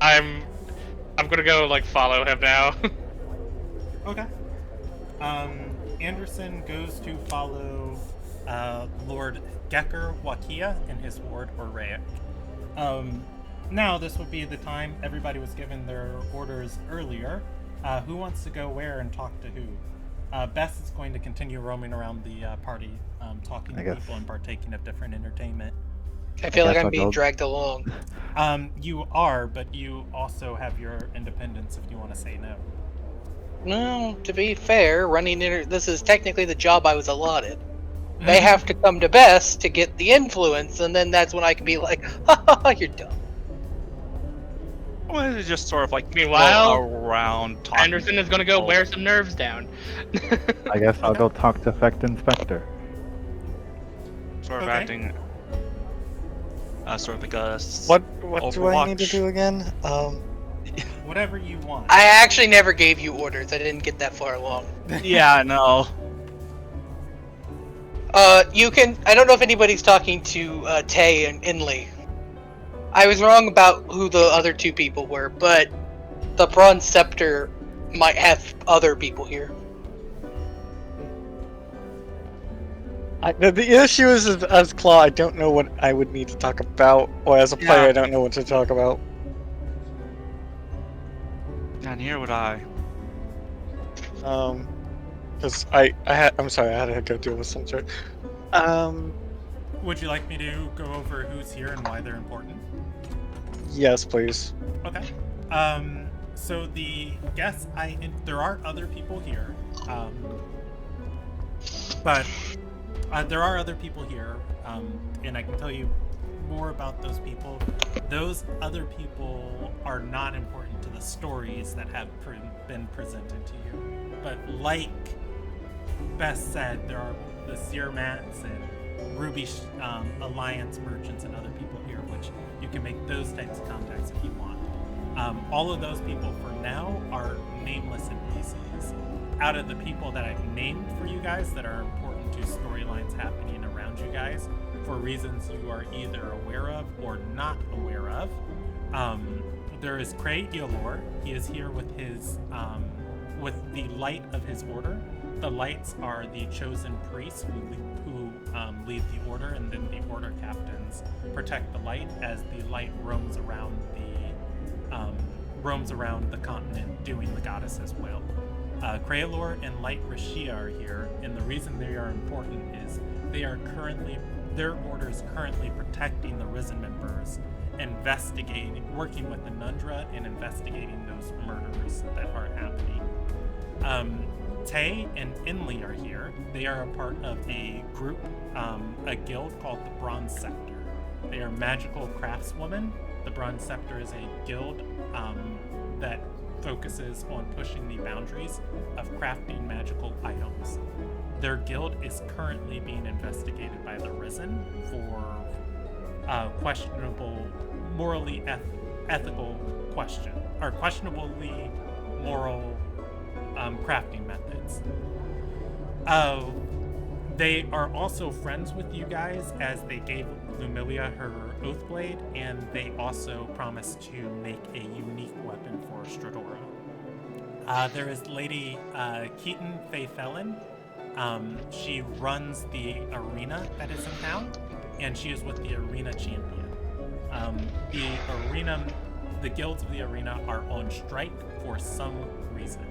I'm gonna go like follow him now. Okay. Anderson goes to follow Lord Gecker Wakia and his ward Oraic. Now this would be the time everybody was given their orders earlier. Who wants to go where and talk to who? Bess is going to continue roaming around the party, talking to people and partaking of different entertainment. I feel like guess I'm I'll being go. dragged along. You are, but you also have your independence if you want to say no. No, to be fair, this is technically the job I was allotted. They have to come to Bess to get the influence, and then that's when I can be like, ha ha ha, you're dumb. I wanted to just sort of like Meanwhile, go around talking. Anderson is gonna go wear some nerves down. I guess I'll go talk to Fect Inspector. Sort of Okay. acting sort of like a What do I need to Overwatch. do again? Whatever you want. I actually never gave you orders. I didn't get that far along. Yeah, I know. You can. I don't know if anybody's talking to Tay and Inley. I was wrong about who the other two people were, but the Bronze Scepter might have other people here. The issue is, as Claw, I don't know what I would need to talk about, or as a player, Yeah. I don't know what to talk about. And here would I. Because I'm sorry, I had to go deal with some sort. Would you like me to go over who's here and why they're important? Yes, please. Okay. So the guests, there are other people here, but there are other people here, and I can tell you more about those people. Those other people are not important to the stories that have been presented to you. But like Bess said, there are the Searmats and Ruby Alliance merchants and other people here, which you can make those types of contacts if you want. All of those people for now are nameless NPCs. Out of the people that I've named for you guys that are important to storylines happening around you guys, for reasons you are either aware of or not aware of, there is Cray Eolor. He is here with his with the light of his order. The lights are the chosen priests who lead the order, and then the order captains protect the light as the light roams around the roams around the continent doing the goddess's will. Crealor and Light Rashia are here, and the reason they are important is their order is currently protecting the Risen members, working with the Nundra and investigating those murders that are happening. Tay and Inley are here. They are a part of a group, a guild called the Bronze Scepter. They are magical craftswomen. The Bronze Scepter is a guild that focuses on pushing the boundaries of crafting magical items. Their guild is currently being investigated by the Risen for questionable, morally ethical question, or questionably moral crafting methods. They are also friends with you guys, as they gave Lumilia her Oathblade, and they also promised to make a unique weapon for Stradora. There is Lady Keaton Faye Felon. She runs the arena that is in town, and she is with the arena champion. The guilds of the arena are on strike for some reason.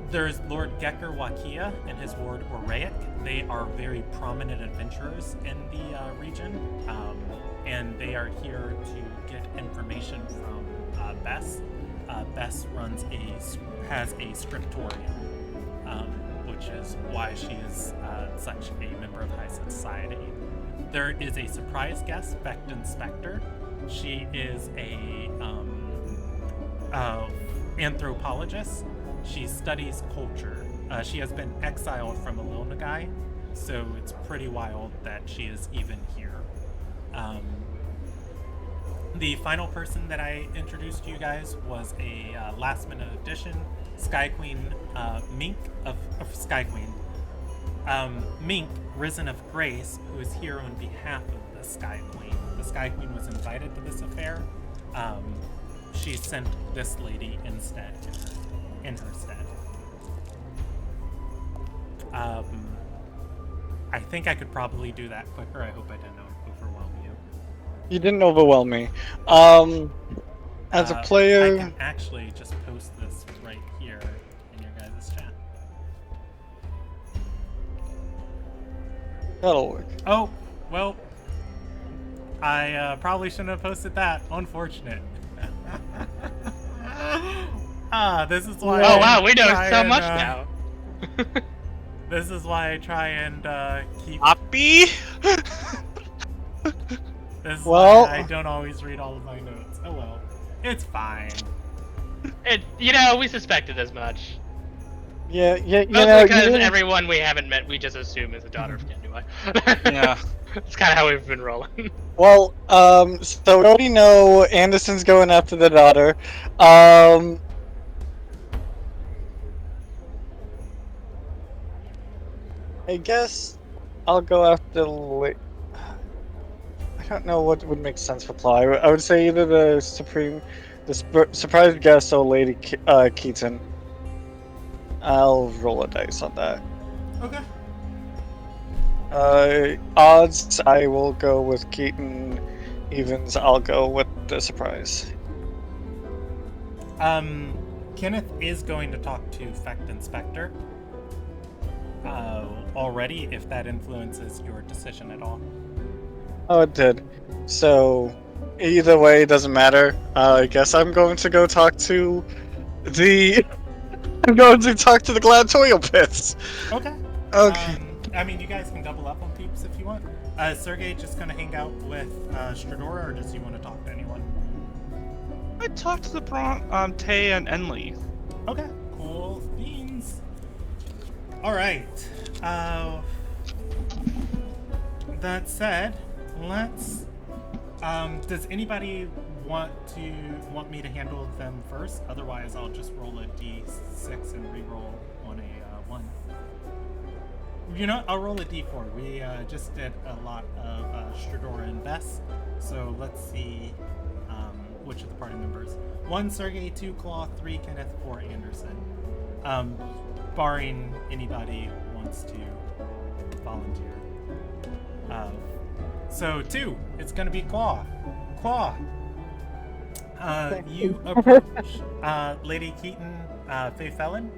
There's Lord Gekker Wakia and his ward Oraic. They are very prominent adventurers in the region, and they are here to get information from Bess. Bess has a scriptorium, which is why she is such a member of high society. There is a surprise guest, Becton Spectre. She is a anthropologist. She studies culture. She has been exiled from Ilonagai, so it's pretty wild that she is even here. The final person that I introduced to you guys was a last-minute addition, Sky Queen Mink of Sky Queen. Mink, Risen of Grace, who is here on behalf of the Sky Queen. The Sky Queen was invited to this affair. She sent this lady instead, in her stead. I think I could probably do that quicker. I hope I didn't overwhelm you. You didn't overwhelm me. As a player, I can actually just post this right here in your guys' chat. that'll work. Oh, well, I probably shouldn't have posted that. Unfortunate. This is why. Oh wow, we know so much now. This is why I try and keep. Happy? This is Well- why I don't always read all of my notes. Oh well, it's fine. We suspected as much. Yeah, you Mostly know, you because didn't- everyone we haven't met, we just assume is a daughter of Kenui. Yeah. It's kind of how we've been rolling. Well, so we already know Anderson's going after the daughter. I guess I'll go after I don't know what would make sense for Ply. I would say either the surprise guest or Lady Keaton. I'll roll a dice on that. Okay. Odds, I will go with Keaton. Evens, I'll go with the surprise. Kenneth is going to talk to Fecht Inspector already, if that influences your decision at all. Oh, it did. So, either way, it doesn't matter. I guess I'm going to go talk to the... I'm going to talk to the gladiatorial pits. Okay. Okay. I mean, you guys can double up on peeps if you want. Sergey just gonna hang out with Stradora, or does he want to talk to anyone? I talked to the Tay and Enley. Okay, cool beans. All right. That said, let's. Does anybody want me to handle them first? Otherwise, I'll just roll a d6 and re-roll on a 1. You know, I'll roll a d4. We just did a lot of Stradora and Bess, so let's see which of the party members. 1 Sergey, 2 Claw, 3 Kenneth, 4 Anderson. Barring anybody wants to volunteer. So 2, it's gonna be Claw. Claw. You approach Lady Keaton, Faye Felon,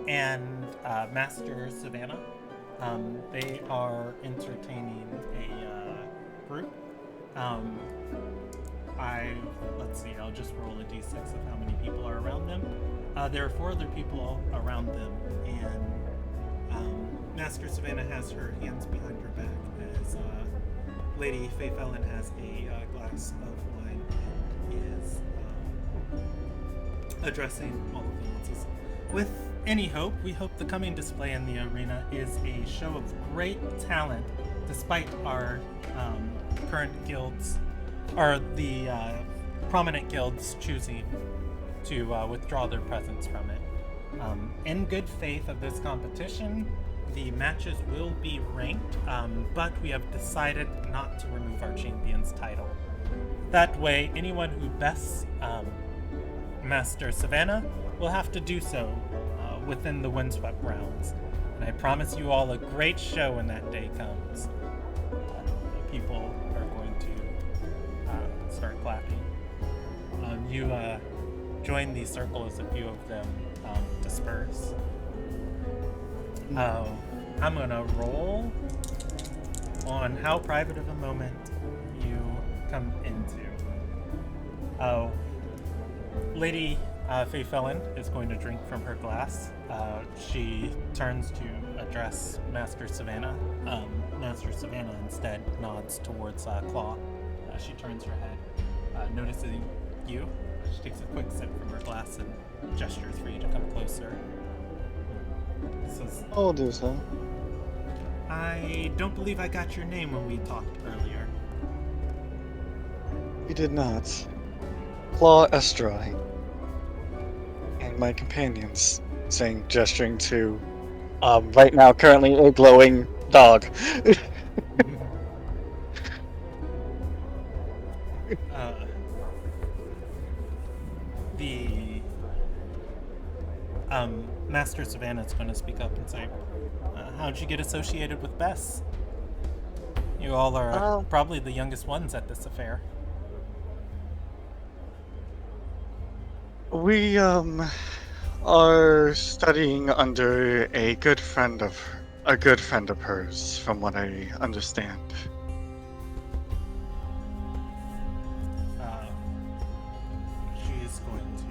and Master Savannah. They are entertaining a group. Let's see, I'll just roll a d6 of how many people are around them. There are 4 other people around them, and Master Savannah has her hands behind her back as Lady Faye Felon has a glass of wine and is addressing all of them. It says, with any hope, we hope the coming display in the arena is a show of great talent, despite our current guilds, or the prominent guilds choosing to withdraw their presence from it. In good faith of this competition, the matches will be ranked, but we have decided not to remove our champion's title. That way, anyone who bests Master Savannah will have to do so within the windswept rounds. And I promise you all a great show when that day comes. People are going to start clapping. You join the circle as a few of them disperse. I'm gonna roll on how private of a moment you come into. Lady Faye Felon is going to drink from her glass. She turns to address Master Savannah. Master Savannah instead nods towards Claw. She turns her head, noticing you. She takes a quick sip from her glass and gestures for you to come closer. Says, I'll do so. I don't believe I got your name when we talked earlier. You did not. Claw Estrai. And my companions, gesturing to, right now, currently a glowing dog. The Master Savannah is going to speak up and say, how'd you get associated with Bess? You all are probably the youngest ones at this affair. We, are studying under a good friend of hers, from what I understand. She's going to,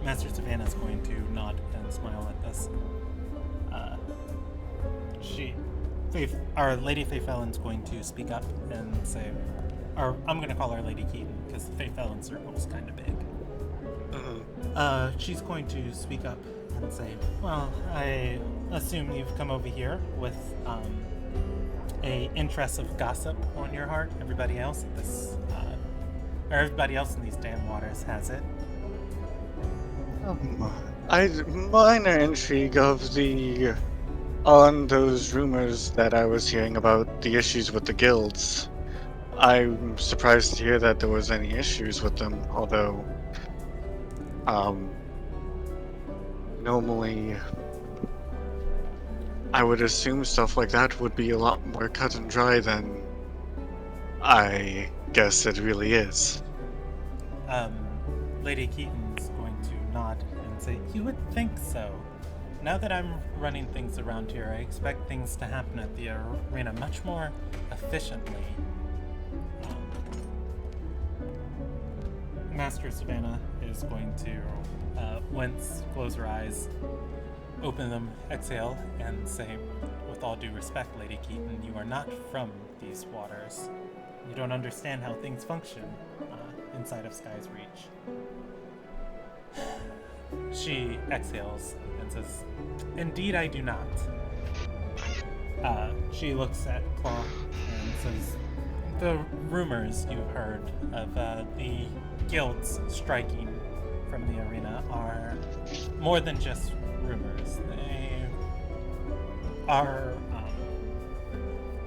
Master Savannah's going to nod and smile at this. Lady Faye Felon's going to speak up and say, or I'm going to call her Lady Keaton, because the Faye Felon circle is kind of big. She's going to speak up and say, well, I assume you've come over here with a interest of gossip on your heart. Everybody else at this, or everybody else in these damn waters has it. Minor intrigue of on those rumors that I was hearing about the issues with the guilds. I'm surprised to hear that there was any issues with them, although, normally, I would assume stuff like that would be a lot more cut and dry than I guess it really is. Lady Keaton's going to nod and say, you would think so. Now that I'm running things around here, I expect things to happen at the arena much more efficiently. Master Savannah is going to wince, close her eyes, open them, exhale, and say, with all due respect, Lady Keaton, you are not from these waters. You don't understand how things function inside of Sky's Reach. She exhales and says, indeed I do not. She looks at Claw and says, the rumors you've heard of the guilds striking from the arena are more than just rumors. They are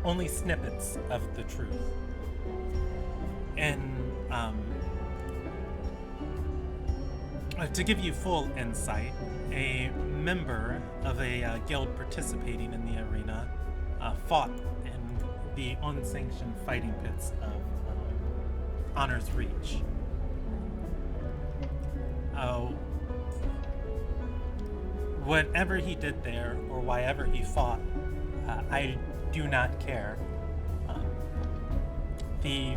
only snippets of the truth. And to give you full insight, a member of a guild participating in the arena fought in the unsanctioned fighting pits honor's reach. Oh, whatever he did there, or whyever he fought, I do not care. The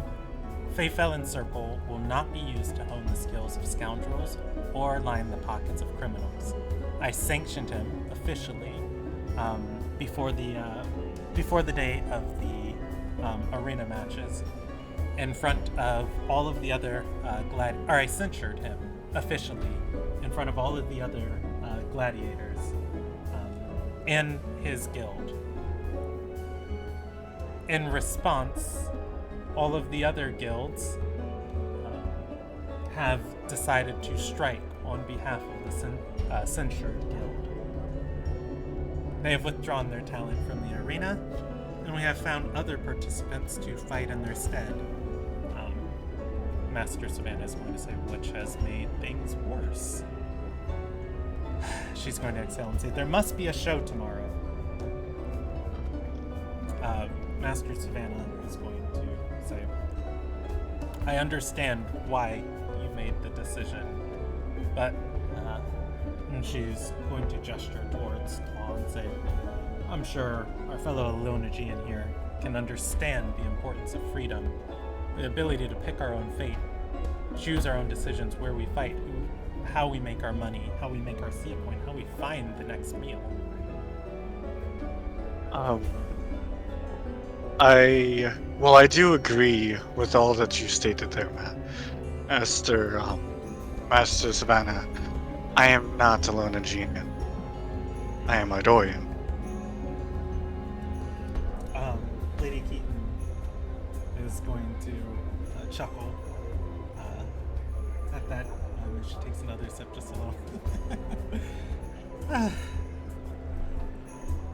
Feyfelon Circle will not be used to hone the skills of scoundrels or line the pockets of criminals. I sanctioned him officially before the day of the arena matches, in front of all of the other I censured him officially in front of all of the other gladiators and his guild. In response, all of the other guilds have decided to strike on behalf of the censured guild. They have withdrawn their talent from the arena, and we have found other participants to fight in their stead. Master Savannah is going to say, which has made things worse. She's going to exhale and say, there must be a show tomorrow. Master Savannah is going to say, I understand why you made the decision, but and she's going to gesture towards Claw and say, I'm sure our fellow Lonagian here can understand the importance of freedom, the ability to pick our own fate, choose our own decisions, where we fight, how we make our money, how we make our seed point, how we find the next meal. I do agree with all that you stated there, Master Savannah. I am not a Lonagian. I am Ardorian. Lady Keaton is going to chuckle at that. She takes another sip just a little.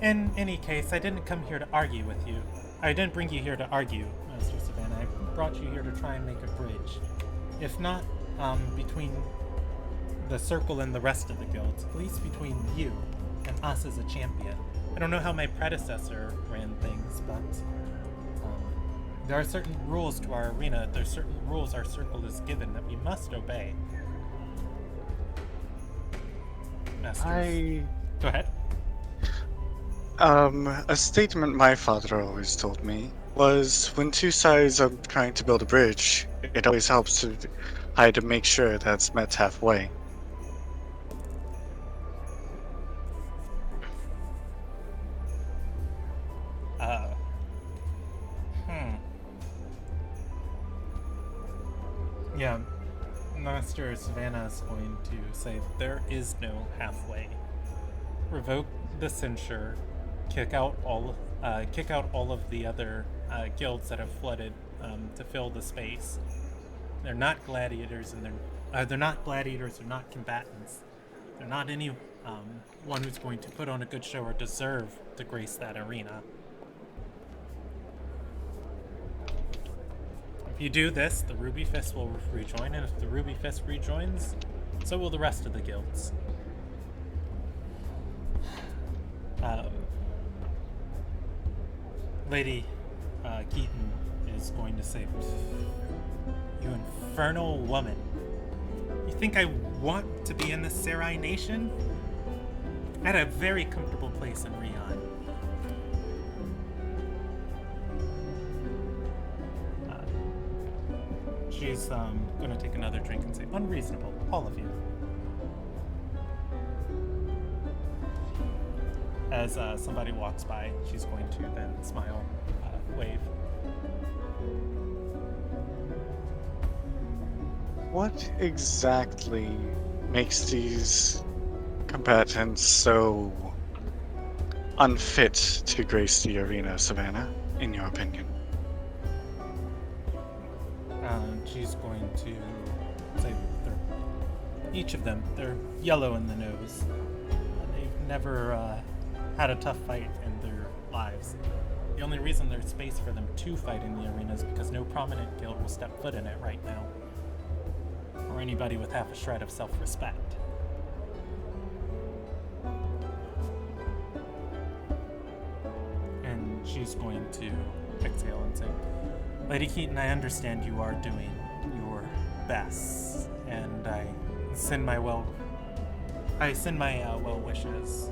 In any case, I didn't come here to argue with you. I didn't bring you here to argue, Master Savannah. I brought you here to try and make a bridge. If not between the circle and the rest of the guilds, at least between you and us as a champion. I don't know how my predecessor ran things, but there are certain rules to our arena. There's certain rules our circle is given that we must obey. Masters. Go ahead. A statement my father always told me was, when two sides are trying to build a bridge, it always helps to try to make sure that's met halfway. Yeah, Master Savannah is going to say there is no halfway. Revoke the censure, kick out all of the other guilds that have flooded to fill the space. They're not gladiators, and they're not gladiators. They're not combatants. They're not any one who's going to put on a good show or deserve to grace that arena. If you do this, the Ruby Fist will rejoin, and if the Ruby Fist rejoins, so will the rest of the guilds. Lady Keaton is going to say, you infernal woman. You think I want to be in the Sarai Nation? I had a very comfortable place in Rion. She's going to take another drink and say, unreasonable, all of you. As somebody walks by, she's going to then smile, wave. What exactly makes these combatants so unfit to grace the arena, Savannah, in your opinion? She's going to say each of them, they're yellow in the nose. They've never had a tough fight in their lives. The only reason there's space for them to fight in the arena is because no prominent guild will step foot in it right now. Or anybody with half a shred of self-respect. And she's going to exhale and say, Lady Keaton, I understand you are doing best, and I send my well wishes.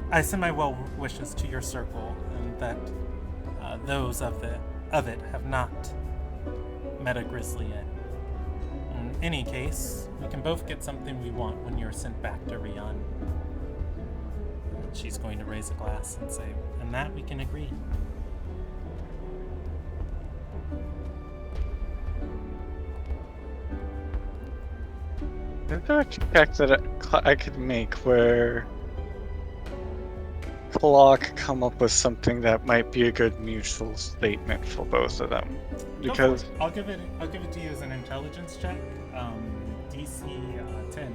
I send my well wishes to your circle, and that those of it have not met a grisly end. In any case, we can both get something we want when you're sent back to Rion. She's going to raise a glass and say, and that we can agree. Is there a check that I could make where Claw could come up with something that might be a good mutual statement for both of them? Because I'll give it to you as an intelligence check, DC 10,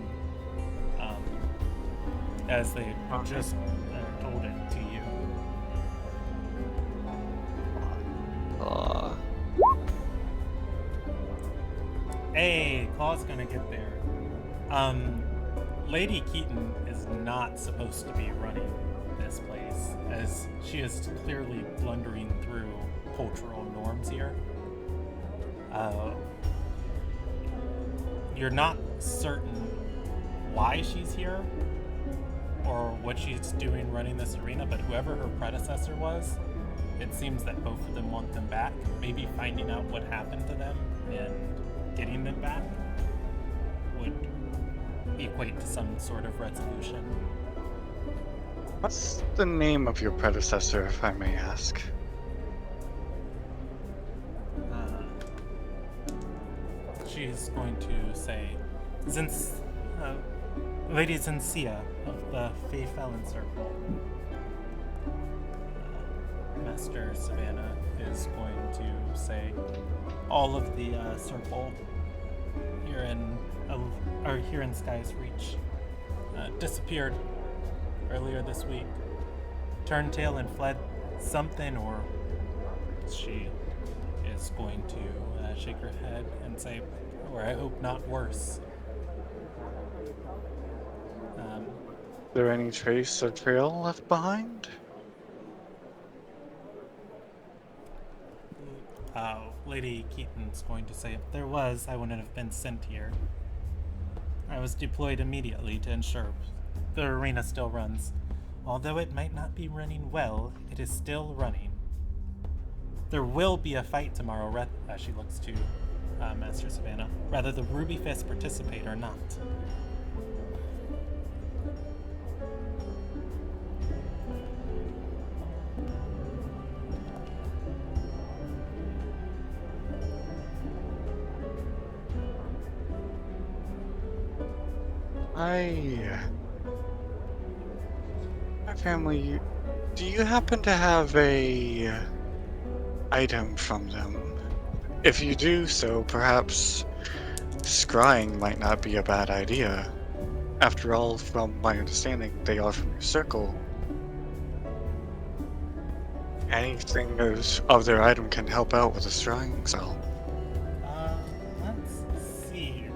as they just told it to you. Hey, Claw's gonna get there. Lady Keaton is not supposed to be running this place, as she is clearly blundering through cultural norms here. You're not certain why she's here or what she's doing running this arena, but whoever her predecessor was, it seems that both of them want them back. Maybe finding out what happened to them and getting them back would equate to some sort of resolution. what's the name of your predecessor, if I may ask? She's going to say, Lady Zencia of the Fey Felon Circle. Master Savannah is going to say, all of the circle here in Sky's Reach disappeared earlier this week. Turned tail and fled something, or she is going to shake her head and say, or I hope not worse. Is there any trace or trail left behind? Lady Keaton's going to say, if there was, I wouldn't have been sent here. I was deployed immediately to ensure the arena still runs. Although it might not be running well, it is still running. There will be a fight tomorrow, she looks to Master Savannah. Rather the Ruby Fist participate or not. My family, do you happen to have a item from them? If you do so, perhaps scrying might not be a bad idea. After all, from my understanding, they are from your circle. Anything of their item can help out with the scrying cell. Let's see.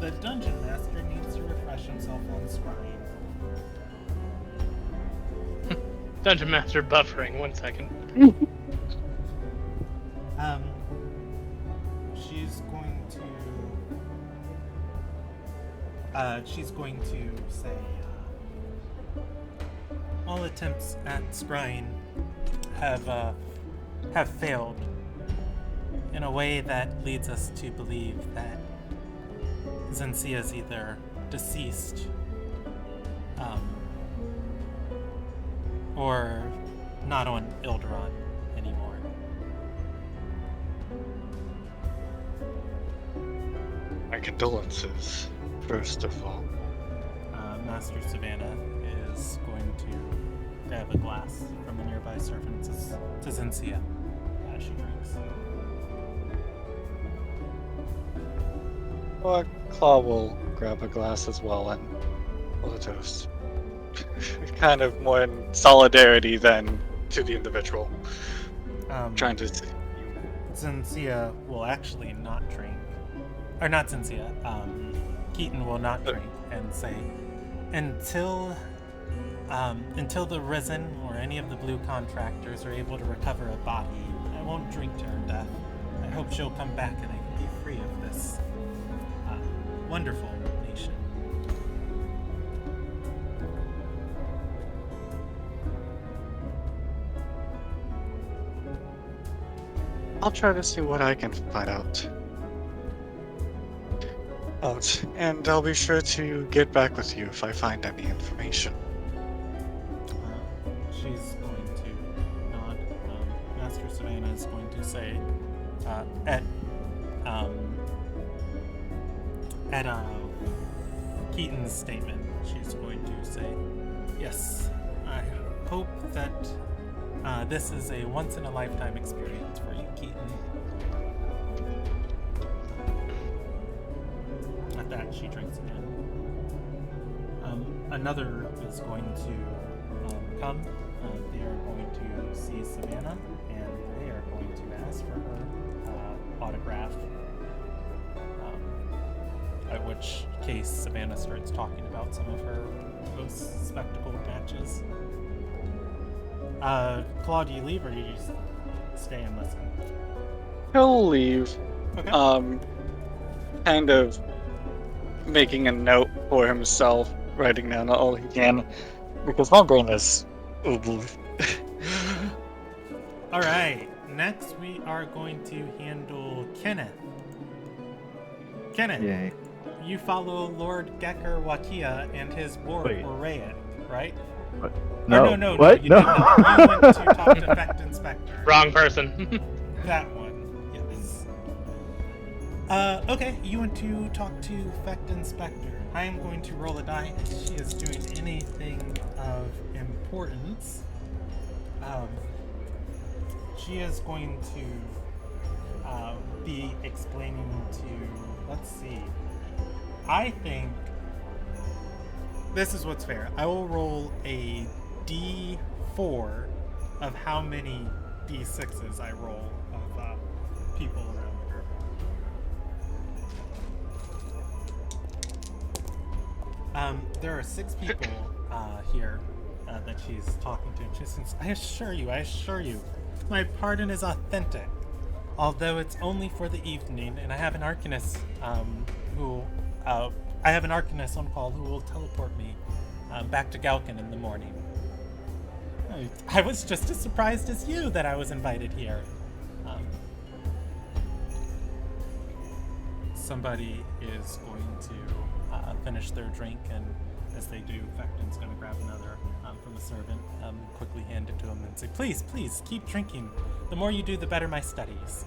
The Dungeon Master needs to refresh himself on scrying. Dungeon Master buffering, 1 second. She's going to say, all attempts at scrying have failed in a way that leads us to believe that Zencia is either deceased, or not on Ilderon anymore. My condolences, first of all. Master Savannah is going to grab a glass from a nearby servant to Zencia as she drinks. Well, Claw will grab a glass as well and hold a toast. Kind of more in solidarity than to the individual. Trying to... Zencia will actually not drink. Or not Zencia. Keaton will not drink and say, until until the Risen or any of the blue contractors are able to recover a body, I won't drink to her death. I hope she'll come back and I can be free of this wonderful nation. I'll try to see what I can find out. And I'll be sure to get back with you if I find any information. She's going to nod. Master Savannah is going to say, at Keaton's statement, she's going to say, yes, I hope that this is a once-in-a-lifetime experience for you, Keaton. At that, she drinks again. Another is going to come. They are going to see Savannah, and they are going to ask for her autograph. At which case, Savannah starts talking about some of her most spectacled matches. Claude, do you leave or do you just stay and listen? He'll leave. Okay. Kind of making a note for himself, writing down all he can, because my brain is. All right. Next, we are going to handle Kenneth. Kenneth, Yay. you follow Lord Gekker Wakia and his ward Wait. Orayat, right? What? Or No. you What? did not. You went to talk to Fect Inspector. Wrong person. That one, yes. Okay, you want to talk to Fect Inspector. I am going to roll a die if she is doing anything of importance. She is going to be explaining to, let's see. I think this is what's fair. I will roll a D4 of how many D6s I roll of people around her. There are 6 people here that she's talking to. She says, I assure you, my pardon is authentic. Although it's only for the evening, and I have an Arcanist on call who will teleport me back to Galkin in the morning. I was just as surprised as you that I was invited here. Somebody is going to finish their drink, and as they do, Fecton's going to grab another from a servant, quickly hand it to him and say, please, keep drinking. The more you do, the better my studies.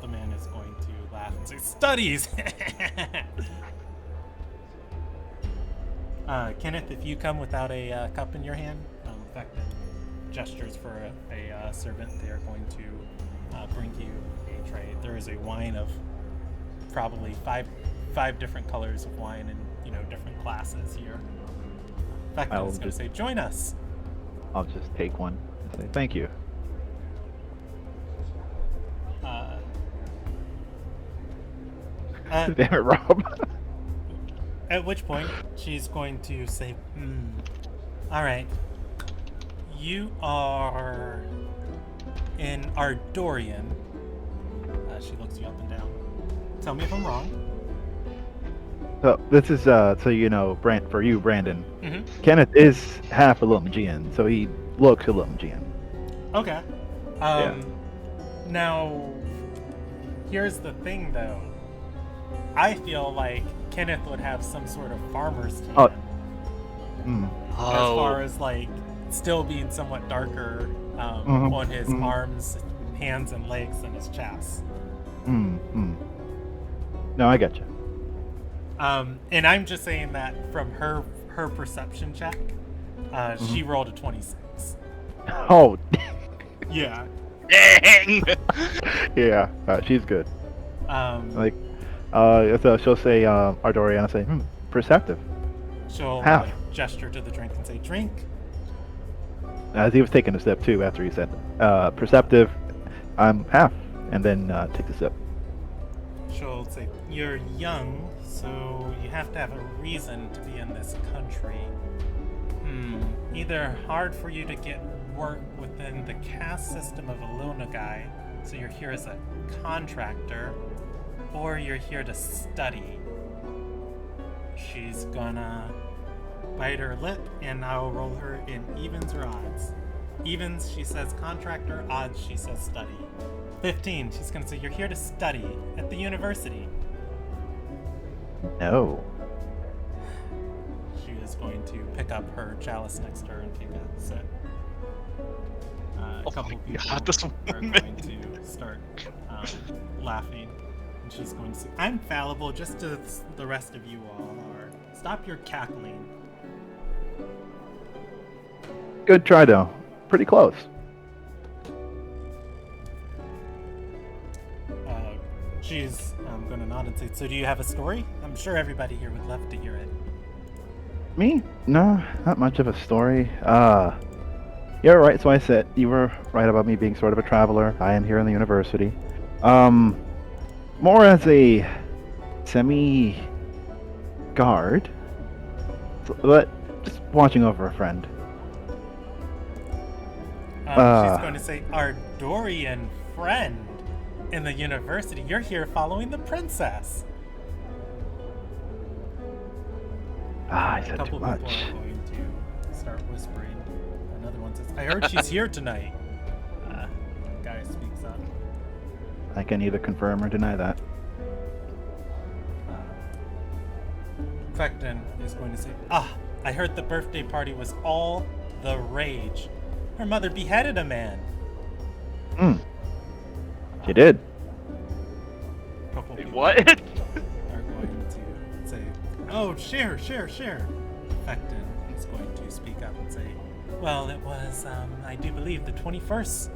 The man is going to laugh and say, studies! Kenneth, if you come without a cup in your hand, Fecton gestures for a servant. They are going to bring you a tray. There is a wine of probably five different colors of wine and different classes here. Fecton is going to say, join us. I'll just take one and say thank you. Damn it, Rob. At which point, she's going to say, alright. You are in Ardorian. She looks you up and down. Tell me if I'm wrong. So this is for you, Brandon. Mm-hmm. Kenneth is half a Lilmagian, so he looks a Lilmagian. Okay. Yeah. Now, here's the thing, though. I feel like Kenneth would have some sort of farmer's tan. As far as, still being somewhat darker on his arms, hands, and legs than his chest. No, I got you. And I'm just saying that from her perception check, she rolled a 26. Oh, Yeah. Dang! yeah, she's good. So she'll say Ardorian, I'll say, perceptive. She'll Half. gesture to the drink and say, drink. As he was taking a sip too after he said perceptive, I'm half, and then take the sip. She'll say, you're young, so you have to have a reason to be in this country. Either hard for you to get work within the caste system of Ilonagai, so you're here as a contractor, or you're here to study. She's gonna bite her lip, and I'll roll her in evens or odds. Evens, she says contractor. Odds, she says study. 15, she's gonna say you're here to study at the university. No. She is going to pick up her chalice next to her and take a sip. A couple people this are woman. going to start laughing. And she's going to say, I'm fallible just as the rest of you all are. Stop your cackling. Good try, though. Pretty close. She's going to nod and say, so do you have a story? I'm sure everybody here would love to hear it. Me? No, not much of a story. You're right, so I said you were right about me being sort of a traveler. I am here in the university. More as a semi-guard, but just watching over a friend. She's going to say, our Dorian friend in the university. You're here following the princess. I A said too couple people much. are going to start whispering. Another one says, I heard she's here tonight. Guy speaks up. I can either confirm or deny that. Fecton is going to say, I heard the birthday party was all the rage. Her mother beheaded a man. She did. A couple people What? are going to say, oh, share. Fecton is going to speak up and say, well, it was, I do believe, the 21st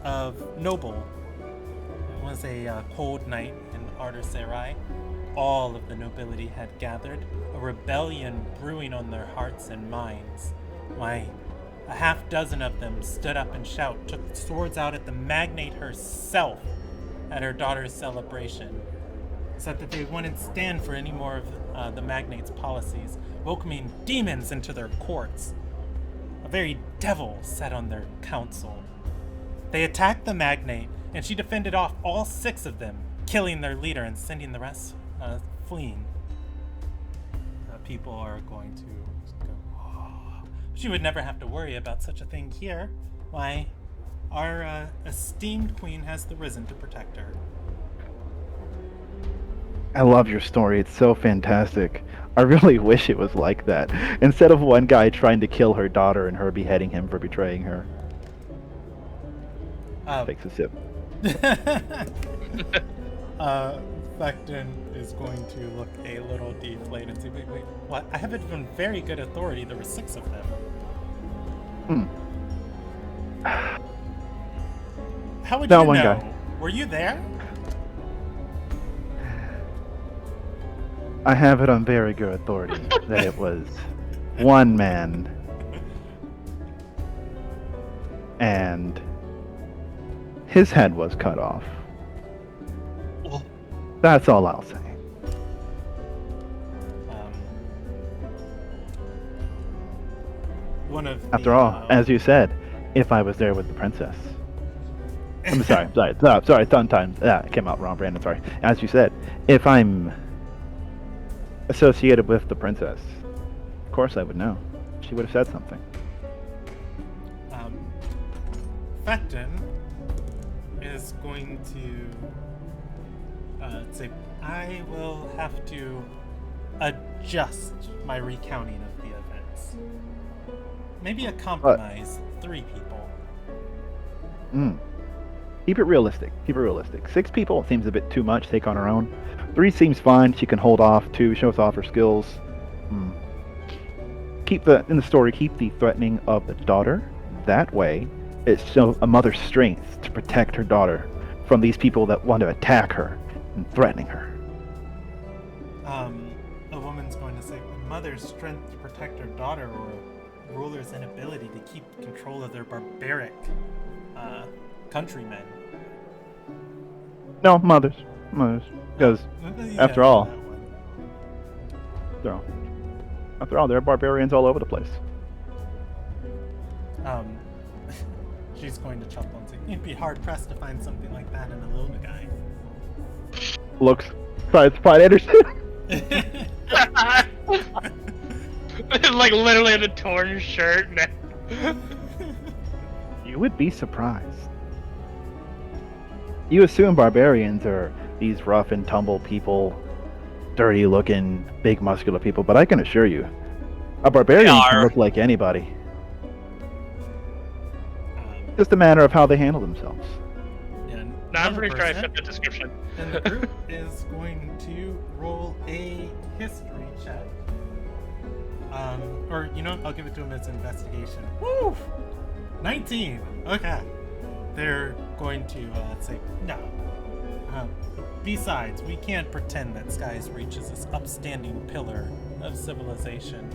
of Noble. It was a cold night in Arderserai. All of the nobility had gathered, a rebellion brewing on their hearts and minds. Why, a half dozen of them stood up and shouted, took swords out at the magnate herself at her daughter's celebration. Said that they wouldn't stand for any more of the magnate's policies, welcoming demons into their courts. A very devil sat on their council. They attacked the magnate, and she defended off all 6 of them, killing their leader and sending the rest fleeing. People are going to go, oh. She would never have to worry about such a thing here. Why, our esteemed queen has the risen to protect her. I love your story. It's so fantastic. I really wish it was like that. Instead of one guy trying to kill her daughter and her beheading him for betraying her. Takes a sip. Fecton is going to look a little deflated and say, wait, what? I have it on very good authority. There were 6 of them. How would No, you one know? guy. Were you there? I have it on very good authority that it was one man. And his head was cut off. That's all I'll say. One of After all, as you said, if I was there with the princess. I'm sorry, sometimes it came out wrong, Brandon, sorry. As you said, if I'm associated with the princess, of course I would know. She would have said something. Fecton is going to say, I will have to adjust my recounting of the events. Maybe a compromise. 3 people. Keep it realistic. 6 people seems a bit too much to take on her own. 3 seems fine. She can hold off. 2 shows off her skills. Keep the threatening of the daughter. That way, it shows a mother's strength to protect her daughter from these people that want to attack her and threatening her. A woman's going to say, a mother's strength to protect her daughter, or a ruler's inability to keep control of their barbaric countrymen. No, mothers. Because after all, After all, there are barbarians all over the place. She's going to chuckle and say, "You'd be hard pressed to find something like that in a Luna guy." Looks, tries to find Anderson. Like literally in a torn shirt. You would be surprised. You assume barbarians are these rough and tumble people, dirty-looking, big, muscular people, but I can assure you, a barbarian can look like anybody. Just a matter of how they handle themselves. And No, I'm pretty sure I 100%, fit the description. And the group is going to roll a history check. Or, you know what? I'll give it to him as investigation. Woo! 19! Okay. They're going to say, no. Besides, we can't pretend that Skies Reach is this upstanding pillar of civilization.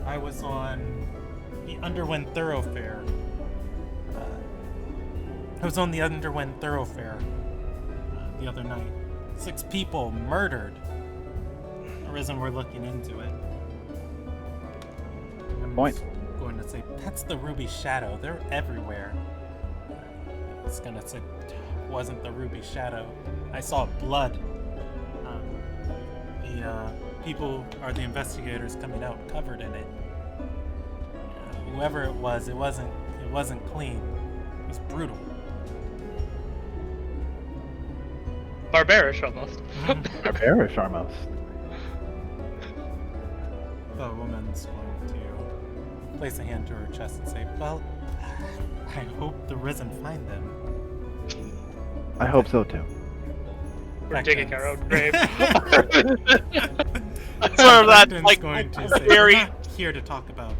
I was on the Underwind Thoroughfare. The other night. 6 people murdered. The reason we're looking into it. I'm Point. going to say, that's the Ruby Shadow. They're everywhere. It's gonna say, wasn't the Ruby Shadow. I saw blood. The people are the investigators coming out covered in it. Whoever it wasn't clean. It was brutal. Barbarish almost. Barbarish, almost. The woman's going to place a hand to her chest and say, well, I hope the Risen find them. I hope so too. We're digging our own grave. Sort of that, Becton's like, going to say, very- we're not here to talk about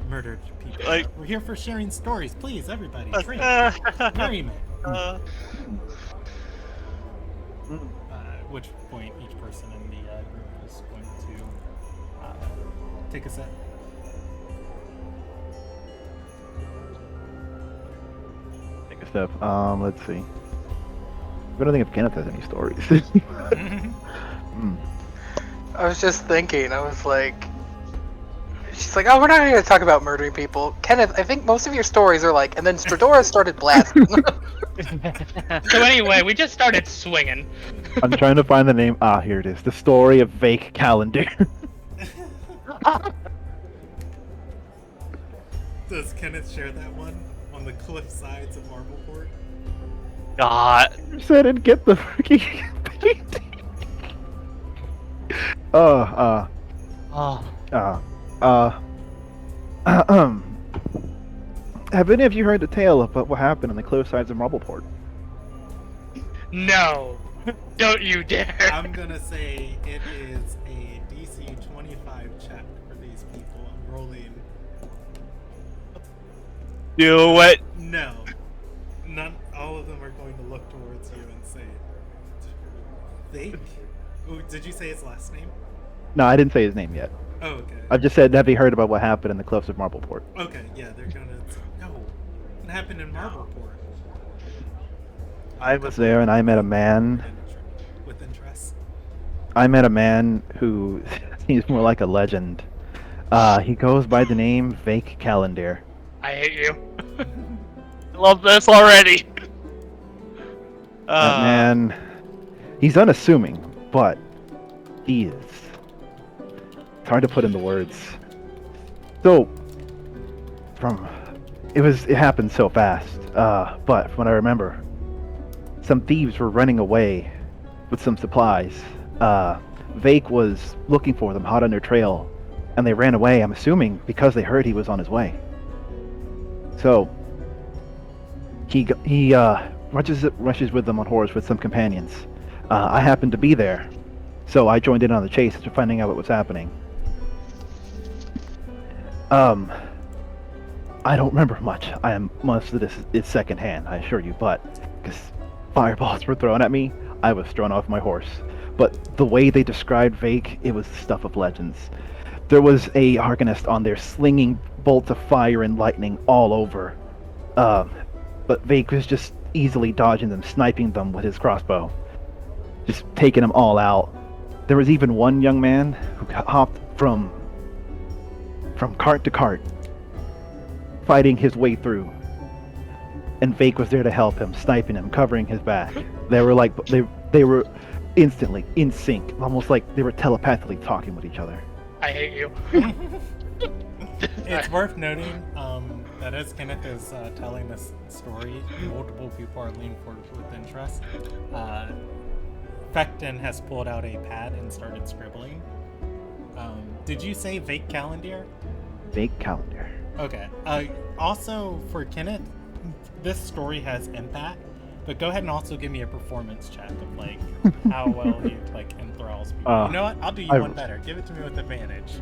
murdered people. Like- We're here for sharing stories. Please, everybody, drink. Merriment. At which point each person in the group is going to take a sip. Take a step. Let's see. I don't think if Kenneth has any stories. I was just thinking, I was like, she's like, oh, we're not here to talk about murdering people. Kenneth, I think most of your stories are like, and then Stradora started blasting. So anyway, we just started swinging. I'm trying to find the name. Ah, here it is. The story of Vake Calendar. Does Kenneth share that one on the cliff sides of Marbleport? God. Said and get the freaking painting. Have any of you heard the tale about what happened on the cliff sides of Marbleport? No, don't you dare. I'm gonna say it is a DC 25 check for these people. I'm rolling. Do it. No. None. All of them are going to look towards you and say, "Fake." Ooh, did you say his last name? No, I didn't say his name yet. Oh, okay. I've just said, have you heard about what happened in the cliffs of Marbleport? Okay, yeah, they're gonna. No, what happened in Marbleport? I was there and I met a man. With interest. I met a man who seems more like a legend. He goes by the name Vake Calendar. I hate you. I love this already. That man, he's unassuming, but he is. It's hard to put into words. So, it happened so fast. But from what I remember, some thieves were running away with some supplies. Vake was looking for them, hot on their trail, and they ran away. I'm assuming because they heard he was on his way. So he rushes with them on horse with some companions. I happened to be there, so I joined in on the chase after finding out what was happening. I don't remember much. Most of this is secondhand, I assure you, but because fireballs were thrown at me, I was thrown off my horse. But the way they described Vake, it was the stuff of legends. There was a Arcanist on there slinging bolts of fire and lightning all over. But Vake was just easily dodging them, sniping them with his crossbow. Just taking them all out. There was even one young man who hopped from cart to cart, fighting his way through. And Vake was there to help him, sniping him, covering his back. They were like they were instantly in sync, almost like they were telepathically talking with each other. I hate you. It's worth noting that as Kenneth is telling this story, multiple people are leaning forward with interest. Fecton has pulled out a pad and started scribbling. Did you say Vake Calendar? Vake Calendar. Okay. Also, for Kenneth, this story has impact, but go ahead and also give me a performance check of like how well he like enthralls people. You know what? I'll do you one better. Give it to me with advantage.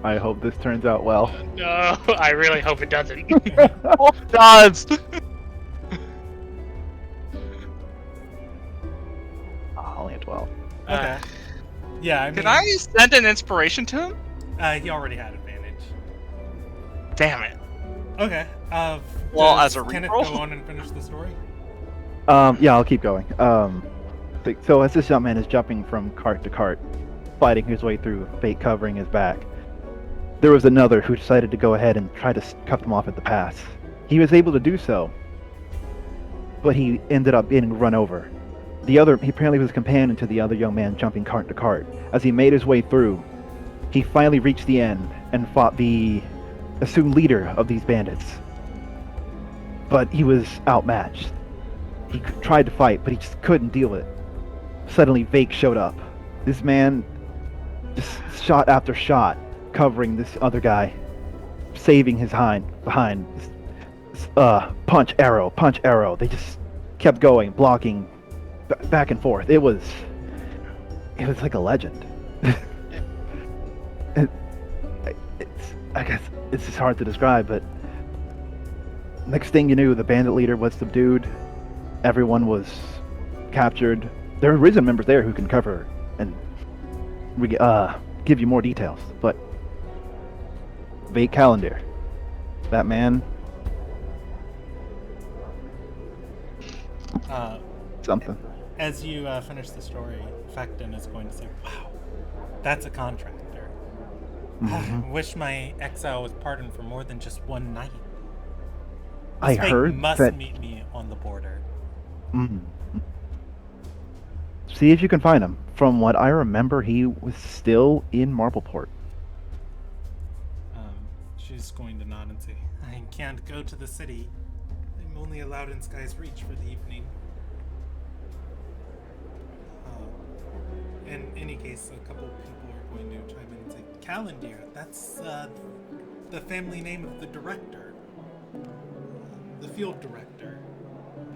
I hope this turns out well. No, I really hope it doesn't. Oh, gods! Only a 12. Okay. Yeah, I mean, Can I send an inspiration to him? he already had advantage. Damn it. Okay. Well, does as a Kenneth reroll? go on and finish the story? Yeah, I'll keep going. So as this young man is jumping from cart to cart, fighting his way through, Fate covering his back, there was another who decided to go ahead and try to cut him off at the pass. He was able to do so, but he ended up getting run over. He apparently was a companion to the other young man jumping cart to cart. As he made his way through, he finally reached the end and fought the assumed leader of these bandits. But he was outmatched. He tried to fight, but he just couldn't deal with it. Suddenly, Vake showed up. This man just shot after shot, covering this other guy, saving his behind. Punch, arrow. They just kept going, blocking back and forth. It was like a legend. I guess it's just hard to describe, but next thing you knew, the bandit leader was subdued. Everyone was captured. There are Risen members there who can cover and give you more details, but Vake Calendar, that man, something. As you finish the story, Fecton is going to say, "Wow, that's a contractor. Wish my exile was pardoned for more than just one night. I This heard must that. meet me on the border." See if you can find him. From what I remember, he was still in Marbleport. She's going to nod and say, "I can't go to the city. I'm only allowed in Sky's Reach for the evening." In any case, a couple of people are going to chime in and say, "Calendar, that's the family name of the director. The field director."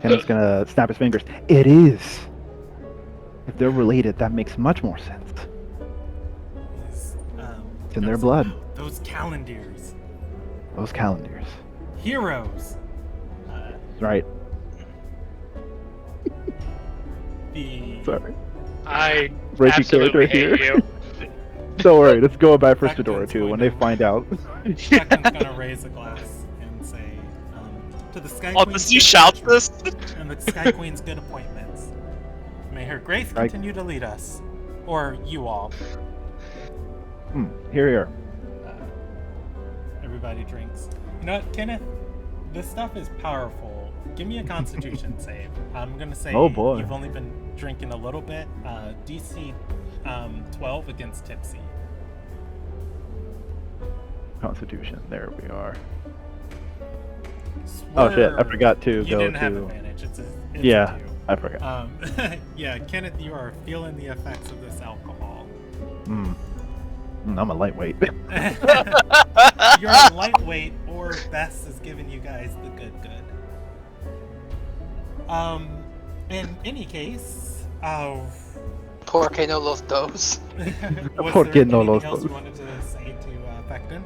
Kenneth's gonna snap his fingers. It is. If they're related, that makes much more sense. Is, It's in their blood. Those calendars. Those calendars. Heroes. Right. The Sorry. I Breaking absolutely character hate here. you. Don't worry, let's go back for Fecton's Fedora too going when they to- find out. Fecton's gonna raise a glass and say, "To the Sky Oh, Queen's does he good shout fortune this? and the Sky Queen's good appointments. May her grace Right. continue to lead us, or you all." Here. Everybody drinks. You know what, Kenneth? This stuff is powerful. Give me a Constitution save. I'm gonna say Oh, boy. you've only been drinking a little bit. DC 12 against tipsy. Constitution. There we are. Oh shit! I forgot to You go didn't have to. advantage. It's a Yeah, two. I forgot. Yeah, Kenneth, you are feeling the effects of this alcohol. I'm a lightweight. You're a lightweight, or Bess is giving you guys the good. In any case, Por que no los dos? was Por there que no anything los else you dos? wanted to say to Fecton?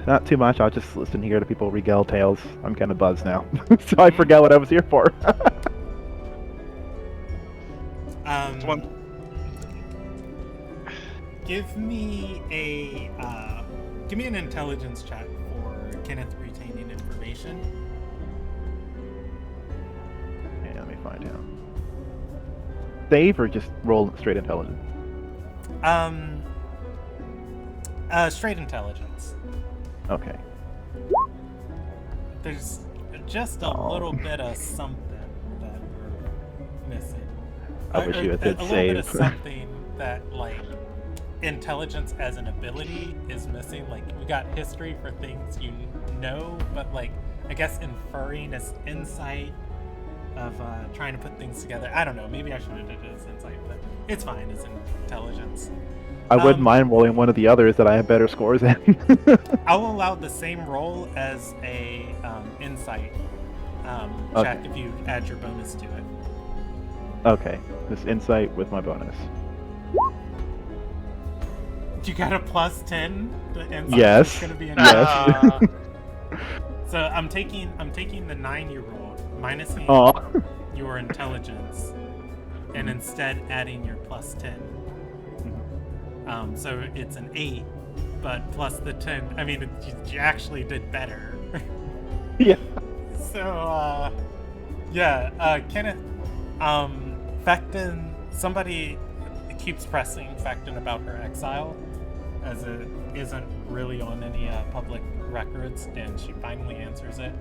Not too much. I'll just listen here to people regale tales. I'm kind of buzzed now, so I forgot what I was here for. One. Give me an intelligence check for Kenneth retaining information. Yeah, let me find him. save or just roll straight intelligence? Straight intelligence. Okay. There's just a little bit of something that we're missing. I wish you had said a little bit of save. something that, like, intelligence as an ability is missing. Like, we got history for things you know, but, like, I guess inferring is insight of trying to put things together. I don't know. Maybe I should have did it as insight, but it's fine as intelligence. I wouldn't mind rolling one of the others that I have better scores in. I'll allow the same roll as a insight check if you add your bonus to it. Okay, this insight with my bonus. You got a plus 10. The insight Yes. is gonna be Yes. So I'm taking the 9 you rolled, minusing Aw. your intelligence, and instead adding your plus 10. So it's an 8, but plus the 10. I mean, you actually did better. Yeah. So, Kenneth, Fecton, somebody keeps pressing Fecton about her exile, as it isn't really on any public records, and she finally answers it.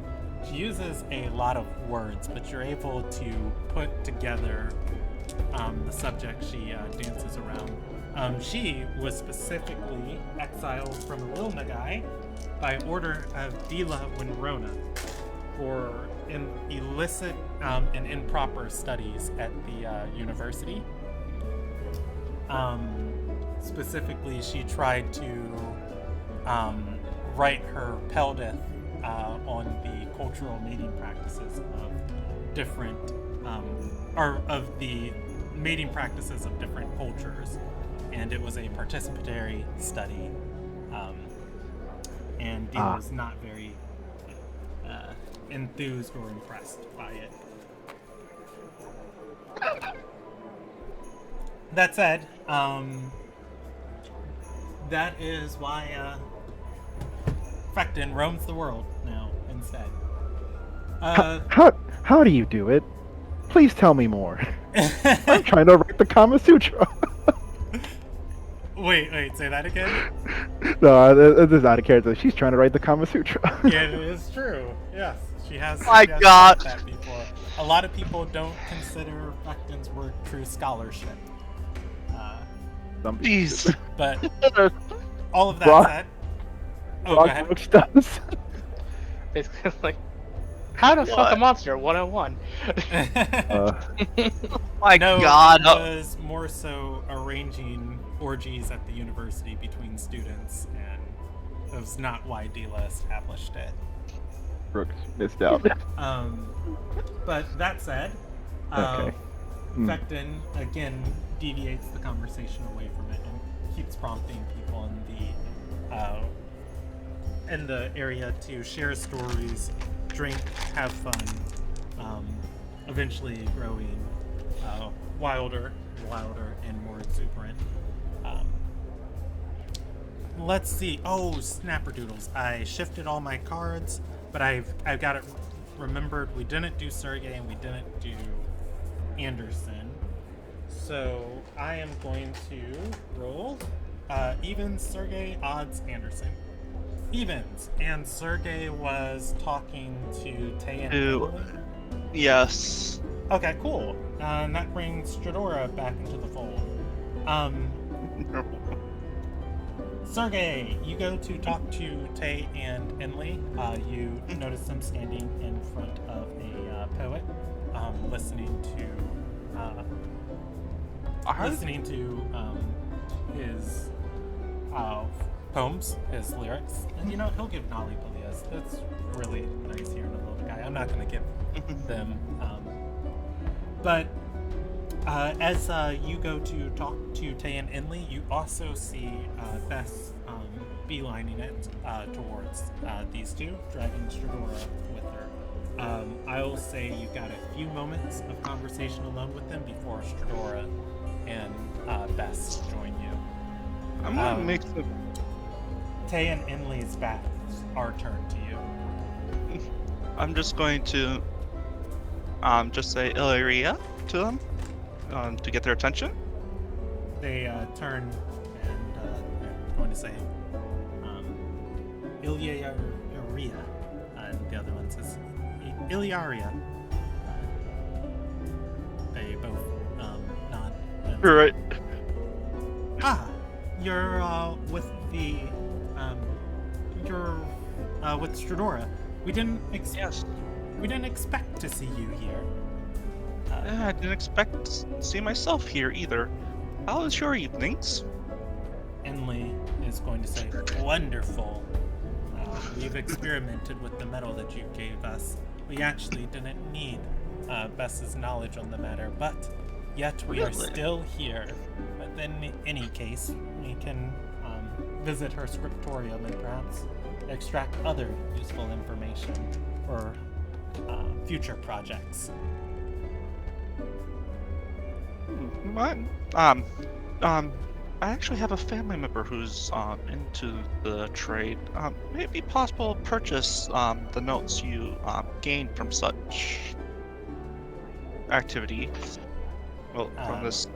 She uses a lot of words, but you're able to put together the subject she dances around. She was specifically exiled from Ililnagai by order of Dila Winrona for illicit and improper studies at the university. Specifically, she tried to write her Peldith on the cultural mating practices of different, or of the mating practices of different cultures, and it was a participatory study, and Dila was not very enthused or impressed by it. That said, that is why Fecton roams the world now instead. How do you do it? Please tell me more. I'm trying to write the Kama Sutra. Wait, say that again? No, this is out of character. She's trying to write the Kama Sutra. Yeah, it is true. Yes, she has. My she has God. said that before. A lot of people don't consider Fecton's work true scholarship. Jeez. But all of that Brock- said, go ahead. Brooks does. Basically, it's like, how to fuck a monster 101. My No, God. it was more so arranging orgies at the university between students, and that was not why Dila established it. Brooks missed out. But that said, Okay. Fecton again deviates the conversation away from it and keeps prompting people in the area to share stories, drink, have fun, eventually growing wilder and more exuberant. Let's see. Oh, snapperdoodles! I shifted all my cards, but I've got it remembered. We didn't do Sergey and we didn't do Anderson, so I am going to roll evens Sergey, odds Anderson. Evens, and Sergey was talking to Tay and Emily. Yes. Okay, cool. And that brings Stradora back into the fold. Sergey, you go to talk to Tay and Enli. You notice them standing in front of a poet, listening to his poems, his lyrics. And you know, he'll give Nali Palias. That's really nice hearing a little guy. I'm not going to give them. But as you go to talk to Tay and Enli, you also see Bess beelining it towards these two, dragging Stradora with her. I'll say you've got a few moments of conversation alone with them before Stradora and Bess join you. I'm gonna make the. Tay and Enli's backs are turned to you. I'm just going to just say Illyria to them. to get their attention? They turn and they're going to say, Ilyaria, and the other one says, Ilyaria. They both nod. And Right. You're with the you're with Stradora. We didn't expect to see you here. I didn't expect to see myself here either. How was your evenings? Enley is going to say, wonderful. We've experimented with the metal that you gave us. We actually didn't need Bess's knowledge on the matter, but yet we are still here. But in any case, we can visit her scriptorium and perhaps extract other useful information for future projects. I actually have a family member who's into the trade. May it be possible to purchase the notes you gained from such activity? Well, from this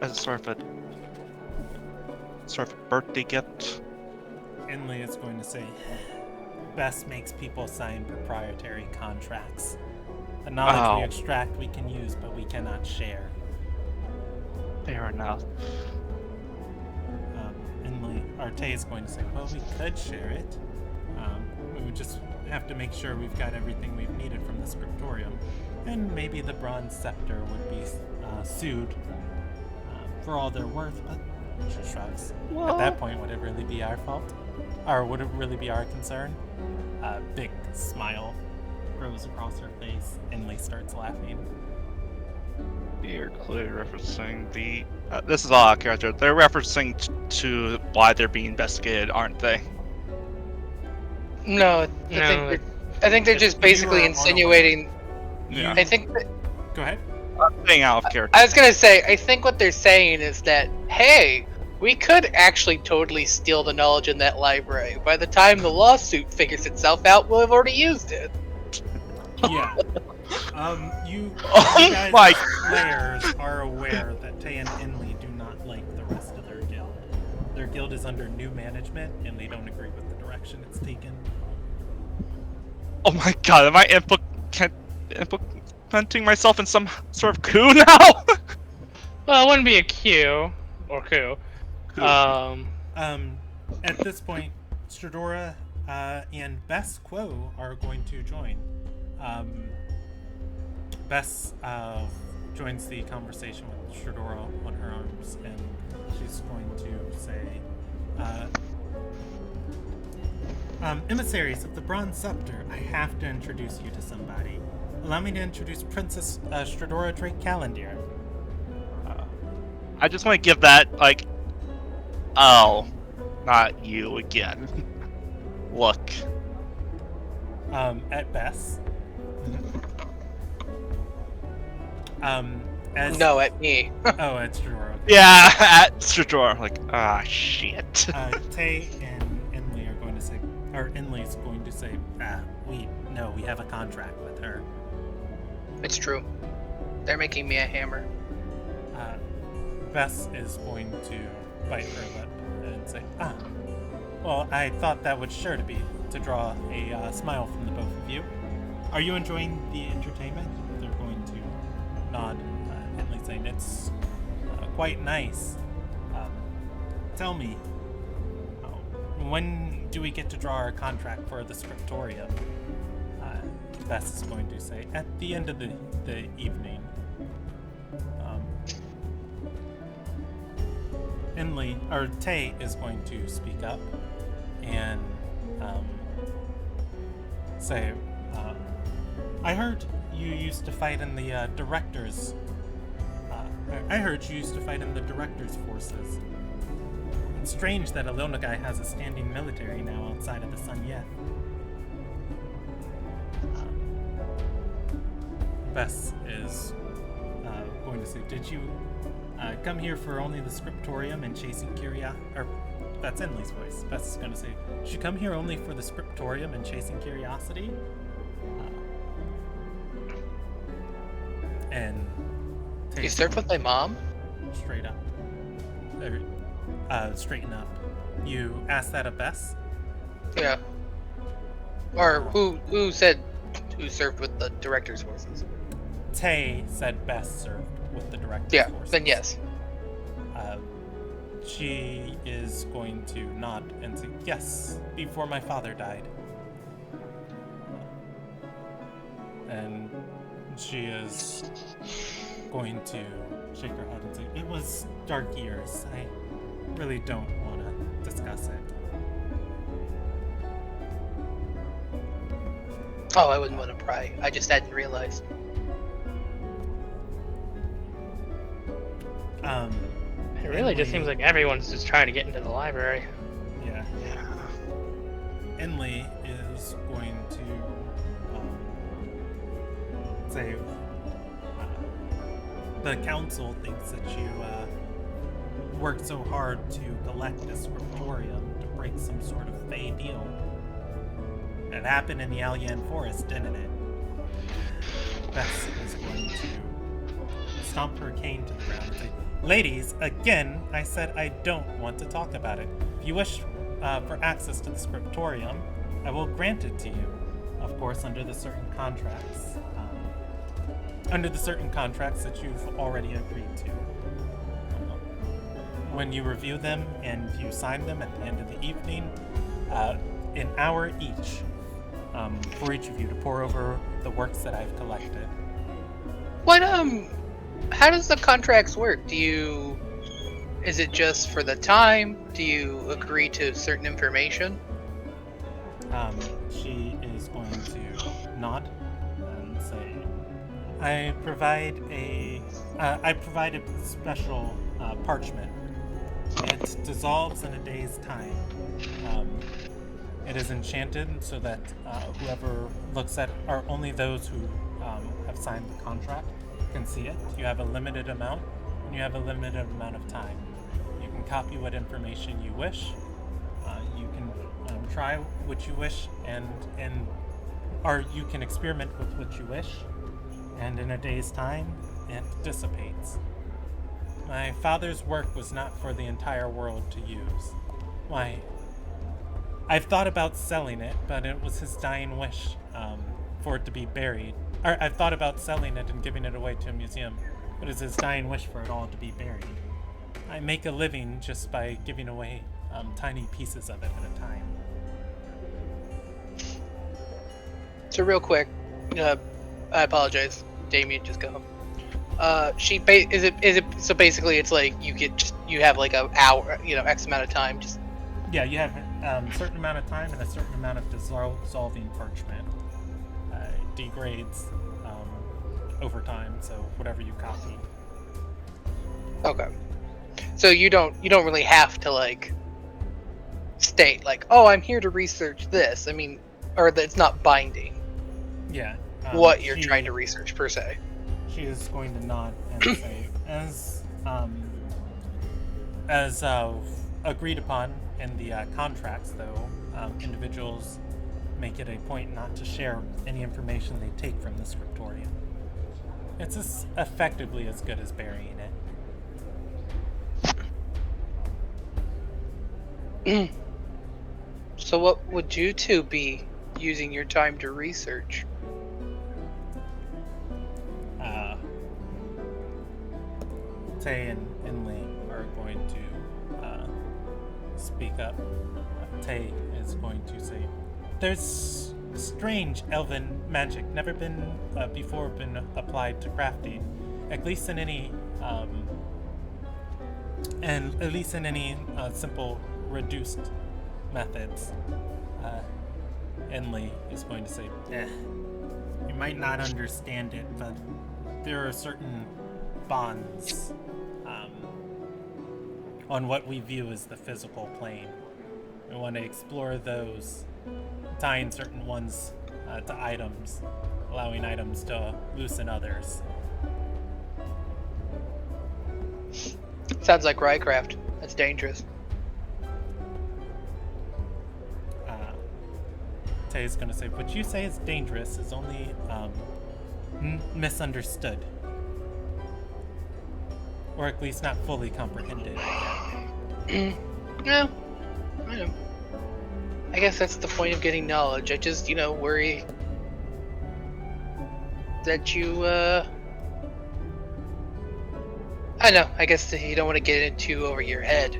as sort of a birthday gift. Enley is going to say, Bess makes people sign proprietary contracts. The knowledge we extract we can use, but we cannot share. Fair enough. Enley, Arte is going to say, well, we could share it. We would just have to make sure we've got everything we've needed from the scriptorium. And maybe the Bronze Scepter would be sued for all they're worth, but she shrugs. At that point, would it really be our fault? Or would it really be our concern? A big smile grows across her face. Enley starts laughing. You're clearly referencing the... this is all out of character. They're referencing to why they're being investigated, aren't they? No, I think they're just basically insinuating. Yeah. I think. Go ahead. I'm staying out of character. I was gonna say, I think what they're saying is that, hey, we could actually totally steal the knowledge in that library. By the time the lawsuit figures itself out, we'll have already used it. Yeah. You Oh guys my- players are aware that Tay and Enley do not like the rest of their guild. Their guild is under new management, and they don't agree with the direction it's taken. Oh my god, am I implementing myself in some sort of coup now? Well, it wouldn't be a Q or coup. At this point, Stradora and Bess Quo are going to join. Bess joins the conversation with Stradora on her arms, and she's going to say, emissaries of the Bronze Scepter, I have to introduce you to somebody. Allow me to introduce Princess Stradora Drake Calendir. I just want to give that, like... Oh. Not you again. Look. At Bess. No, at me. Oh, at Stradora. Okay. Yeah, at Stradora. Like, shit. Tay and Enley are going to say, or Enley's going to say, we have a contract with her. It's true. They're making me a hammer. Bess is going to bite her lip and say, well, I thought that would sure to draw a smile from the both of you. Are you enjoying the entertainment? They're going to nod, Enley saying, it's quite nice. Tell me, when do we get to draw our contract for the scriptorium? Bess is going to say, at the end of the evening. Enley, or Tay, is going to speak up and say, I heard you used to fight in the director's. I heard you used to fight in the director's forces. It's strange that Ilonagai has a standing military now outside of the Sun Yet. Bess is going to say, did you come here for only the scriptorium and chasing curiosity? Or that's Enley's voice. Bess is going to say, did you come here only for the scriptorium and chasing curiosity? And You Tay's served with my going mom? to straight up. Straighten up. You asked that of Bess? Yeah. Or who said who served with the director's forces? Tay said Bess served with the director's Yeah, forces. then yes. She is going to nod and say, yes, before my father died. And she is going to shake her head and say, it was dark years. I really don't want to discuss it. Oh, I wouldn't want to pry. I just hadn't realized. It really just seems like everyone's just trying to get into the library. Yeah. Enley is going to say, the council thinks that you worked so hard to collect a scriptorium to break some sort of fey deal. It happened in the Alyan Forest, didn't it? Bess is going to stomp her cane to the ground and say, ladies, again, I said I don't want to talk about it. If you wish for access to the scriptorium, I will grant it to you. Of course, under the certain contracts. Under the certain contracts that you've already agreed to. When you review them and you sign them at the end of the evening, an hour each for each of you to pour over the works that I've collected. What how does the contracts work? Is it just for the time? Do you agree to certain information? She is going to nod and say, I provide a special parchment. It dissolves in a day's time. It is enchanted so that whoever looks at, or only those who have signed the contract can see it. You have a limited amount, and you have a limited amount of time. You can copy what information you wish. You can try what you wish, or you can experiment with what you wish, and in a day's time, it dissipates. My father's work was not for the entire world to use. Why? I've thought about selling it, but it was his dying wish for it to be buried. Or I've thought about selling it and giving it away to a museum, but it's his dying wish for it all to be buried. I make a living just by giving away tiny pieces of it at a time. So real quick, I apologize, Damien, just go. Is it so basically it's like you have like an hour, X amount of time, just. Yeah, you have a certain amount of time and a certain amount of dissolving parchment. It degrades over time, so whatever you copy. Okay. So you don't really have to like state like, oh, I'm here to research this. I mean, or that it's not binding. Yeah. What you're trying to research per se. She is going to nod and say, as agreed upon in the contracts, though, individuals make it a point not to share any information they take from the scriptorium. It's effectively as good as burying it. So what would you two be using your time to research? Tay and Inley are going to speak up. Tay is going to say, there's strange elven magic never been before been applied to crafting, at least in any simple reduced methods. Enley is going to say, you might not understand it, but there are certain bonds on what we view as the physical plane. We want to explore those, tying certain ones to items, allowing items to loosen others. Sounds like Rycraft. That's dangerous. Tay's gonna say, what you say is dangerous is only misunderstood. or at least not fully comprehended yet. No, I know. I guess that's the point of getting knowledge. I just, worry that you, I know, I guess that you don't want to get it too over your head.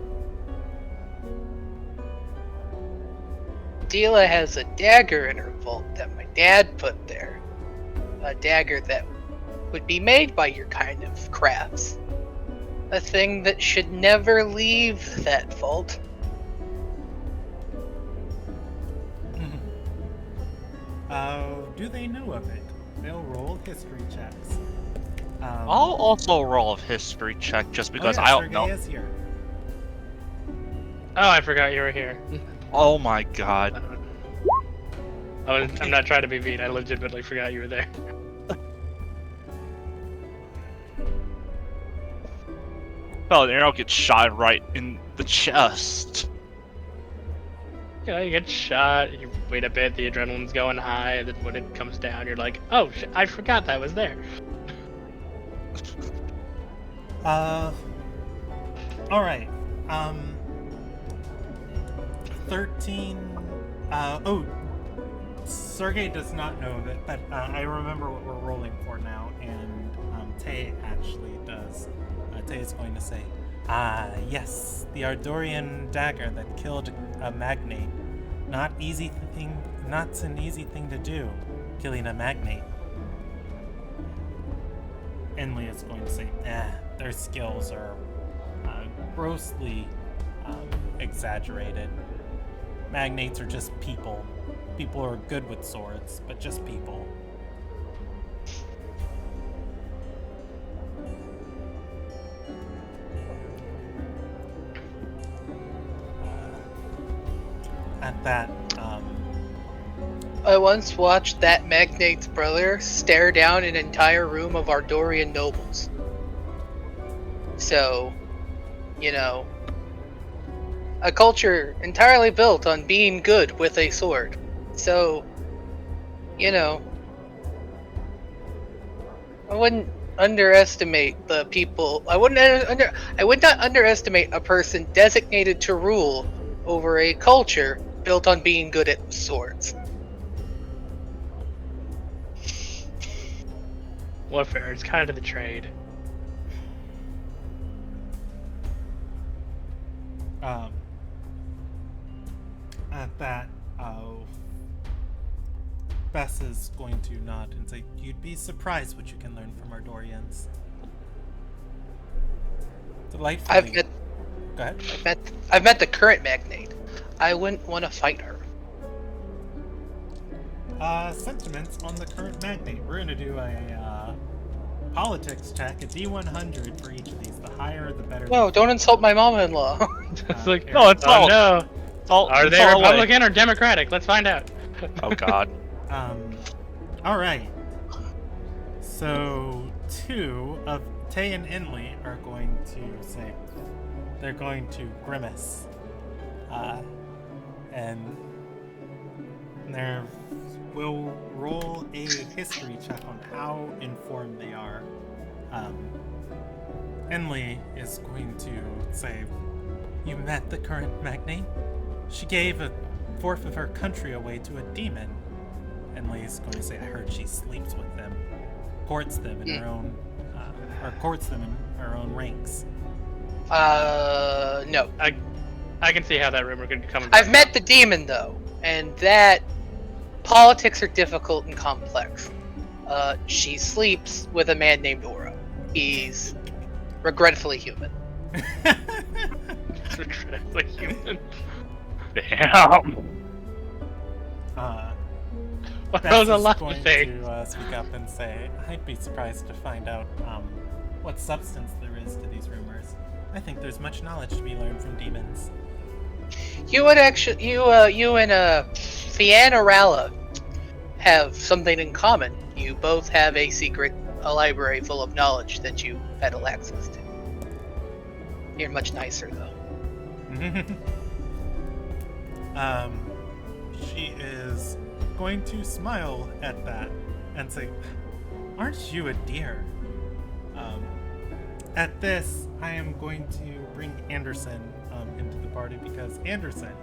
Dila has a dagger in her vault that my dad put there. A dagger that would be made by your kind of crafts. A thing that should never leave that vault. Do they know of it? They'll roll history checks. I'll also roll a history check just because oh yeah, I don't Sergey know. is here. Oh, I forgot you were here. Oh my god. I'm not trying to be mean. I legitimately forgot you were there. Oh, the arrow gets shot right in the chest. You get shot, you wait a bit, the adrenaline's going high, and then when it comes down, you're like, oh, I forgot that was there. Alright. 13. Sergey does not know of it, but I remember what we're rolling for now, and Tay actually does. Tay is going to say, yes, the Ardorian dagger that killed a magnate. Not an easy thing to do, killing a magnate. Enlil is going to say, their skills are grossly exaggerated. Magnates are just people. People are good with swords, but just people. At that, I once watched that magnate's brother stare down an entire room of Ardorian nobles. So, a culture entirely built on being good with a sword. So, I wouldn't underestimate the people. I would not underestimate a person designated to rule over a culture built on being good at swords. Warfare is kind of the trade. At that, Bess is going to nod and say, you'd be surprised what you can learn from Ardorians. Delightfully. Go ahead. I've met the current magnate. I wouldn't want to fight her. Sentiments on the current magnate. We're gonna do a politics check, a D100 for each of these. The higher, the better. No, don't insult my mama-in-law. It's like, No, it's all. no. Are it's they all away. Republican or Democratic? Let's find out. Oh god. Alright. So, two of Tay and Enlil are going to say, they're going to grimace. And they will roll a history check on how informed they are. Enlil is going to say, you met the current magnate? She gave a fourth of her country away to a demon. Enlil is going to say, I heard she sleeps with them, courts them in her own, courts them in her own ranks. No. I can see how that rumor could come. I've met the demon, though, and that politics are difficult and complex. She sleeps with a man named Aura. He's regretfully human. Regretfully human. Damn. That was a lot going to say. to speak up and say, I'd be surprised to find out what substance there is to these rumors. I think there's much knowledge to be learned from demons. You would actually, you and Fianna Ralla have something in common. You both have a library full of knowledge that you had access to. You're much nicer, though. She is going to smile at that and say, aren't you a dear? At this, I am going to bring Anderson into the party because Anderson.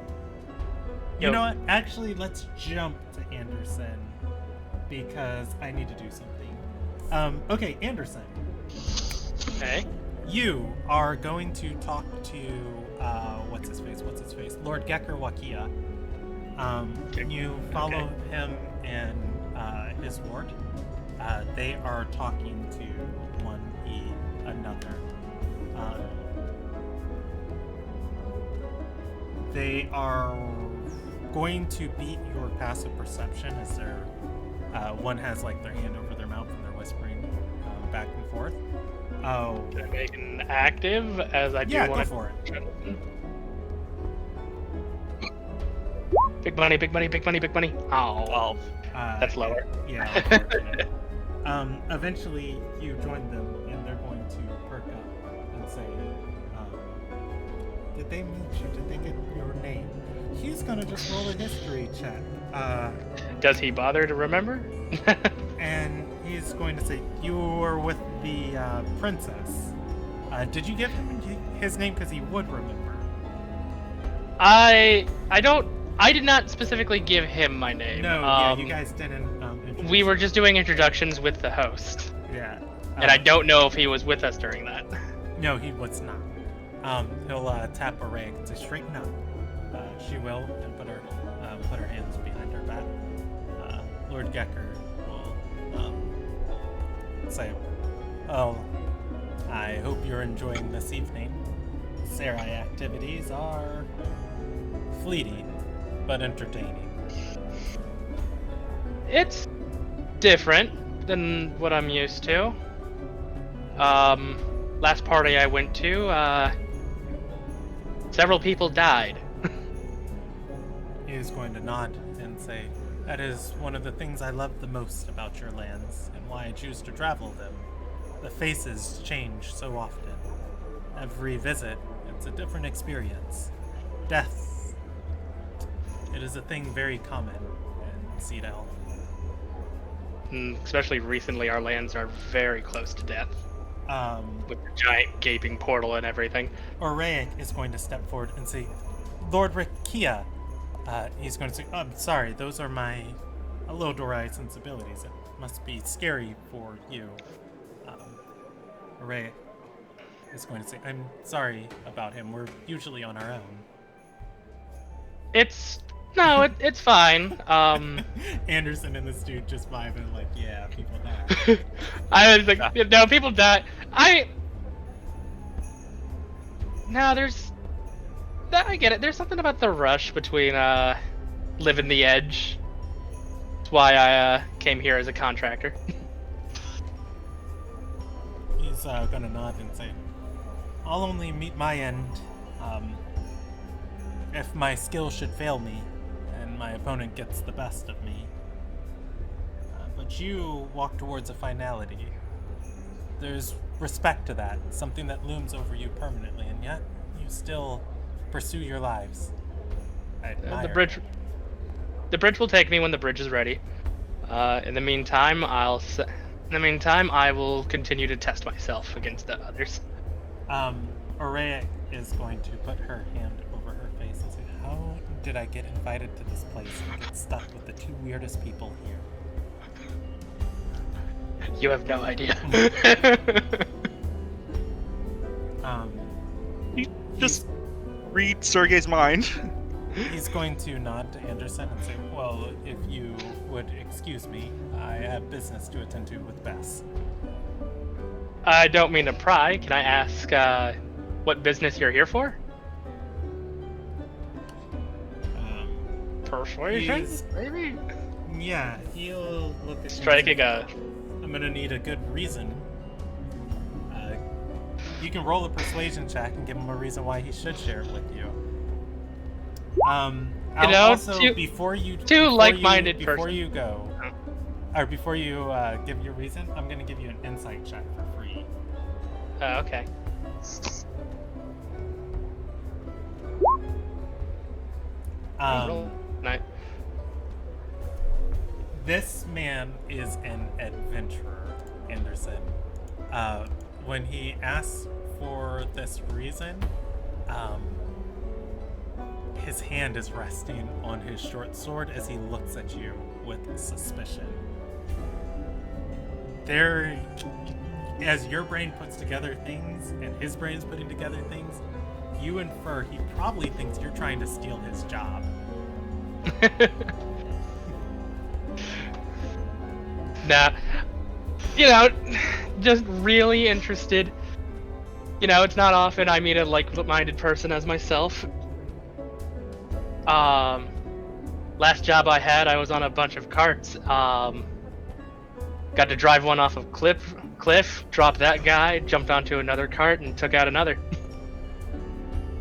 You Yo. know what? Actually, let's jump to Anderson because I need to do something. Okay, Anderson. Okay. You are going to talk to what's his face? Lord Gekker Wakia. You follow him and his ward. They are talking to another. They are going to beat your passive perception as they're one has like their hand over their mouth and they're whispering back and forth. Oh, Can I make an active as I do yeah, want go for it. Big money, big money, big money, big money. Oh, that's lower. Yeah. Unfortunate. Eventually, you join them, and they're going to perk up and say, "Did they meet you? Did they get your name?" He's gonna just roll a history check. Does he bother to remember? And he's going to say, "You were with the princess. Did you give him his name because he would remember?" I did not specifically give him my name. No, yeah, you guys didn't. We were just doing introductions with the host. Yeah. And I don't know if he was with us during that. No, he was not. He'll tap a rag to straighten up. She will, and put her hands behind her back. Lord Gekker will say, "Oh, I hope you're enjoying this evening. Sarai activities are fleeting, but entertaining." It's different than what I'm used to. Last party I went to, several people died. He is going to nod and say, "That is one of the things I love the most about your lands, and why I choose to travel them. The faces change so often. Every visit, it's a different experience. Death, it is a thing very common in Cedel." Especially recently, our lands are very close to death. With the giant gaping portal and everything. Oraic is going to step forward and say, "Lord Rikia." He's going to say, "I'm sorry, those are my Allodorai sensibilities. It must be scary for you." Oraic is going to say, "I'm sorry about him. We're usually on our own." It's fine. Anderson and this dude just vibing like, yeah, people die. I was like, no, people die. I get it. There's something about the rush between living the edge. That's why I came here as a contractor. He's gonna nod and say, "I'll only meet my end if my skill should fail me and my opponent gets the best of me. But you walk towards a finality. There's respect to that, something that looms over you permanently, and yet you still pursue your lives. I admire that." The bridge will take me when the bridge is ready. In the meantime, I will continue to test myself against the others. Oraic is going to put her hand over her face and say, "How did I get invited to this place and get stuck with the two weirdest people here?" You have no idea. Just read Sergei's mind. He's going to nod to Anderson and say, "Well, if you would excuse me, I have business to attend to with Bess." I don't mean to pry. Can I ask what business you're here for? Persuasion, he's- maybe? Yeah, he'll look at Striking you a... and say, "I'm gonna need a good reason." You can roll a persuasion check and give him a reason why he should share it with you. Before you go, or before you give your reason, I'm gonna give you an insight check for free. Oh, okay. This man is an adventurer, Anderson. when he asks for this reason, his hand is resting on his short sword as he looks at you with suspicion. There, as your brain puts together things and his brain is putting together things, you infer he probably thinks you're trying to steal his job. Nah. You know, just really interested. You know, it's not often I meet a like-minded person as myself. Last job I had, I was on a bunch of carts. Got to drive one off of cliff, dropped that guy, jumped onto another cart, and took out another.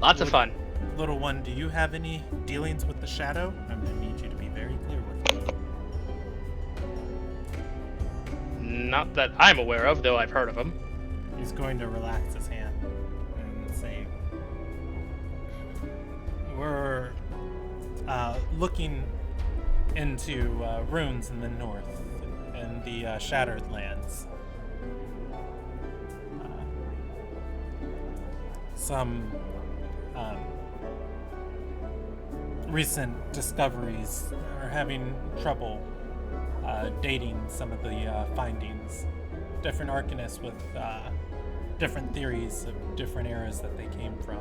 Lots of fun. Little one, do you have any dealings with the Shadow? I'm going to need you to be very clear with me. Not that I'm aware of, though I've heard of him. He's going to relax his hand and say, we're looking into ruins in the north, in the Shattered Lands. Some recent discoveries are having trouble dating some of the findings. Different arcanists with different theories of different eras that they came from.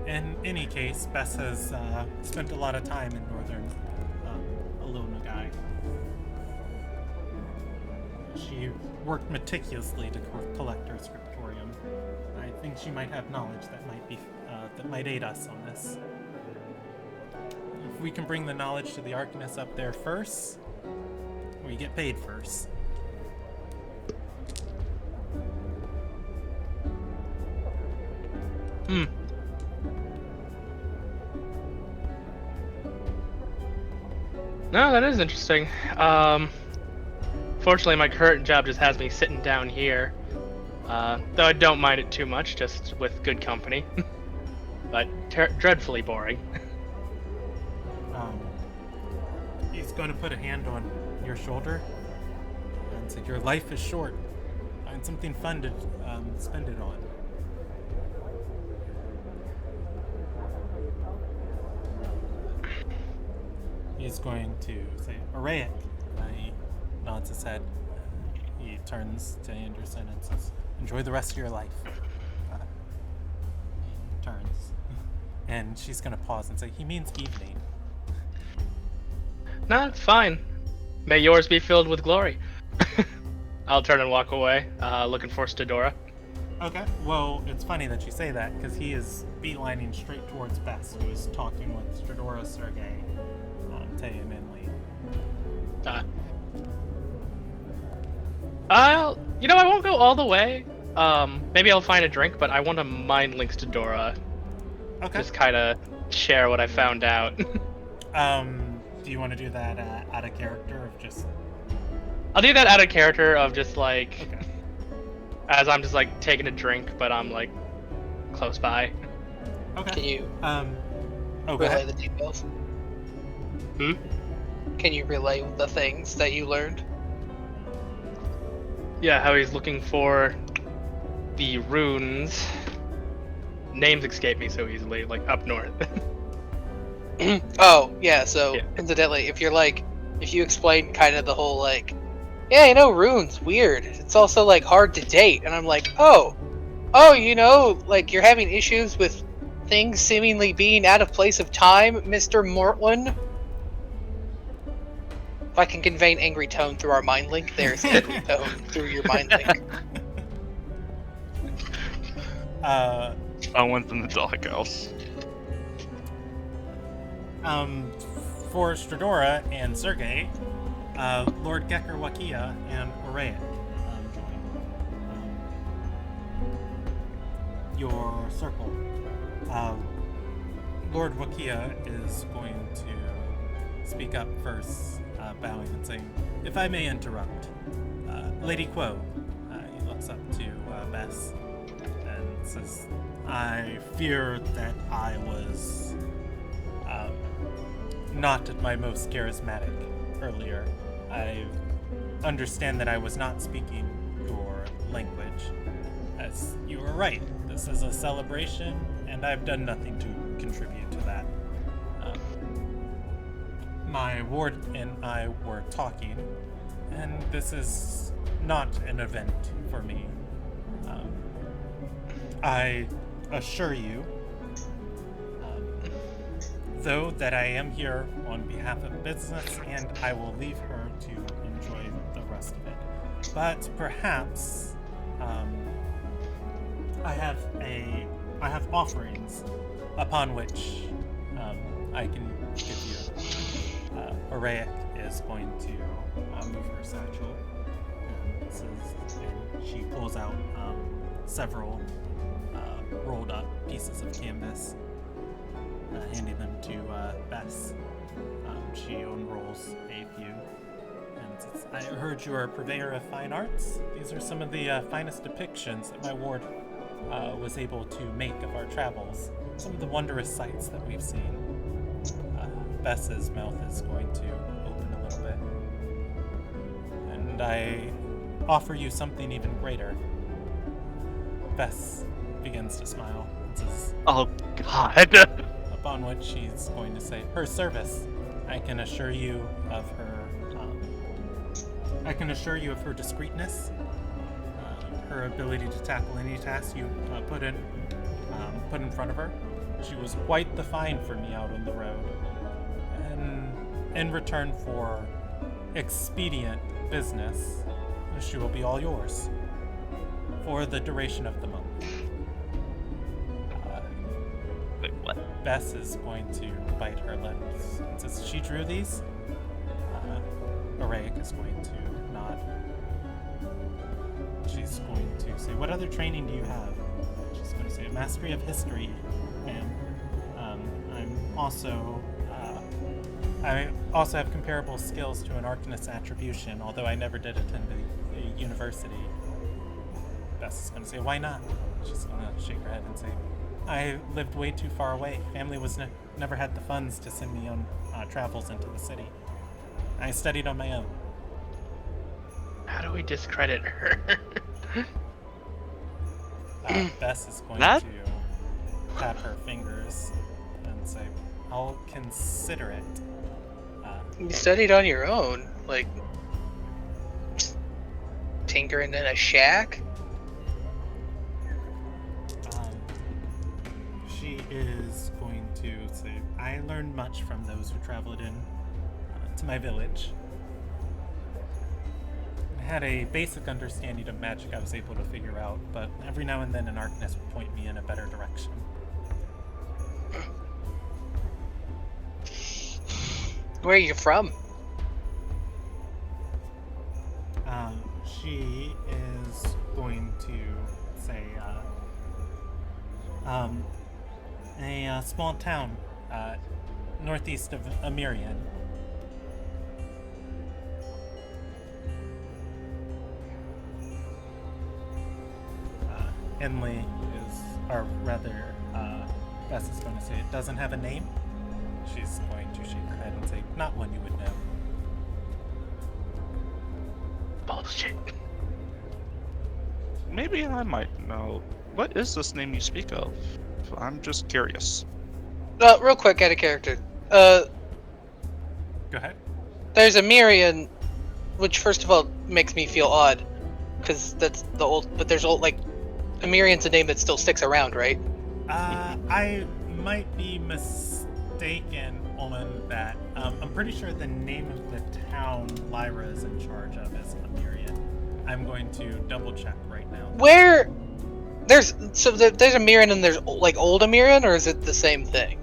In any case, Bess has spent a lot of time in northern Illuminagai. She worked meticulously to collect her scriptorium. I think she might have knowledge that might aid us on this. If we can bring the knowledge to the Arcanists up there first, we get paid first. No, that is interesting. Fortunately, my current job just has me sitting down here. Though I don't mind it too much, just with good company. But dreadfully boring. He's going to put a hand on your shoulder and say, your life is short. Find something fun to spend it on. He's going to say, Arraic. He nods his head. He turns to Anderson and says, enjoy the rest of your life. He turns. And she's going to pause and say, he means evening. Nah, it's fine. May yours be filled with glory. I'll turn and walk away, looking for Stadora. Okay, well, it's funny that you say that, because he is beelining straight towards Bess, who is talking with Stadora, Sergei, Tay, and Minley. I won't go all the way. Maybe I'll find a drink, but I want to mind link Stadora. Okay. Just kind of share what I found out. Do you want to do that out of character, or just... I'll do that out of character of just like... Okay. As I'm just like taking a drink, but I'm like close by. Okay. Can you go relay ahead. the details? Hmm? Can you relay the things that you learned? Yeah, how he's looking for the runes. Names escape me so easily, like up north. Oh, yeah, so Yeah. incidentally, if you explain kind of the whole runes, weird. It's also hard to date, and I'm like, oh, you're having issues with things seemingly being out of place of time, Mr. Mortland. If I can convey an angry tone through our mind link, there's angry tone through your mind link. I went from the doghouse. For Stradora and Sergei, Lord Gekker Wakia and Arraic join your circle. Lord Wakia is going to speak up first, bowing and saying, if I may interrupt, Lady Quo, he looks up to Bess and says, I fear that I was not at my most charismatic earlier. I've understand that I was not speaking your language. As you were right, this is a celebration, and I've done nothing to contribute to that. My ward and I were talking, and this is not an event for me. I assure you, though, that I am here on behalf of business, and I will leave her to enjoy the rest of it. But perhaps I have offerings upon which I can give you. Araic is going to move her satchel. And she pulls out several rolled up pieces of canvas, handing them to Bess. She unrolls a few and says, I heard you are a purveyor of fine arts. These are some of the finest depictions that my ward was able to make of our travels. Some of the wondrous sights that we've seen. Bess's mouth is going to open a little bit. And I offer you something even greater. Bess begins to smile and says, Oh, God. upon which she's going to say, her service. I can assure you of her discreetness, her ability to tackle any task you put in front of her. She was quite the find for me out on the road. And in return for expedient business, she will be all yours for the duration of the month. Wait, what? Bess is going to bite her lips and says, she drew these? Araic is going to nod. She's going to say, what other training do you have? She's going to say, mastery of history, ma'am. I also have comparable skills to an Arcanist attribution, although I never did attend a university. Bess is going to say, why not? She's going to shake her head and say, I lived way too far away. Family was never had the funds to send me on travels into the city. I studied on my own. How do we discredit her? Bess is going That? to tap her fingers and say, I'll consider it. You studied on your own, like tinkering in a shack. She is going to say, I learned much from those who traveled in to my village. I had a basic understanding of magic I was able to figure out, but every now and then an Arcanist would point me in a better direction. Where are you from? She is going to say, a small town northeast of Amirian. Henley is, or rather, Bess is going to say it doesn't have a name. She's going to shake her head and say, not one you would know. Bullshit. Maybe I might know. What is this name you speak of? I'm just curious. Real quick, out of character. Go ahead. There's a Mirian, which first of all makes me feel odd, because that's the old. But there's old like, Amirian's a name that still sticks around, right? I might be mistaken on that. I'm pretty sure the name of the town Lyra is in charge of is Amirian. I'm going to double check right now. Where? There's a Mirian and there's like old Amirian, or is it the same thing?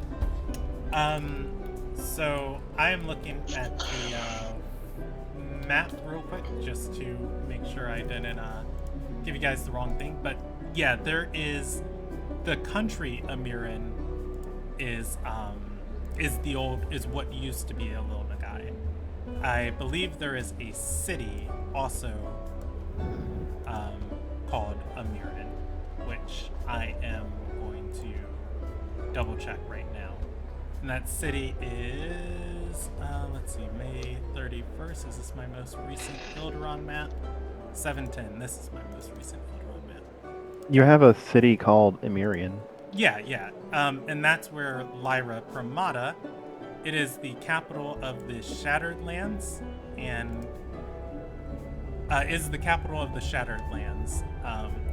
So I am looking at the map real quick just to make sure I didn't give you guys the wrong thing. But yeah, there is the country Amirian is what used to be a Lil Nagai. I believe there is a city also called Amirian, which I am going to double check right now. And that city is is, let's see, May 31st. Is this my most recent Ilderon map? 710. This is my most recent Ilderon map. You have a city called Emirian. Yeah. And that's where Lyra Pramata. It is the capital of the Shattered Lands, and is the capital of the Shattered Lands.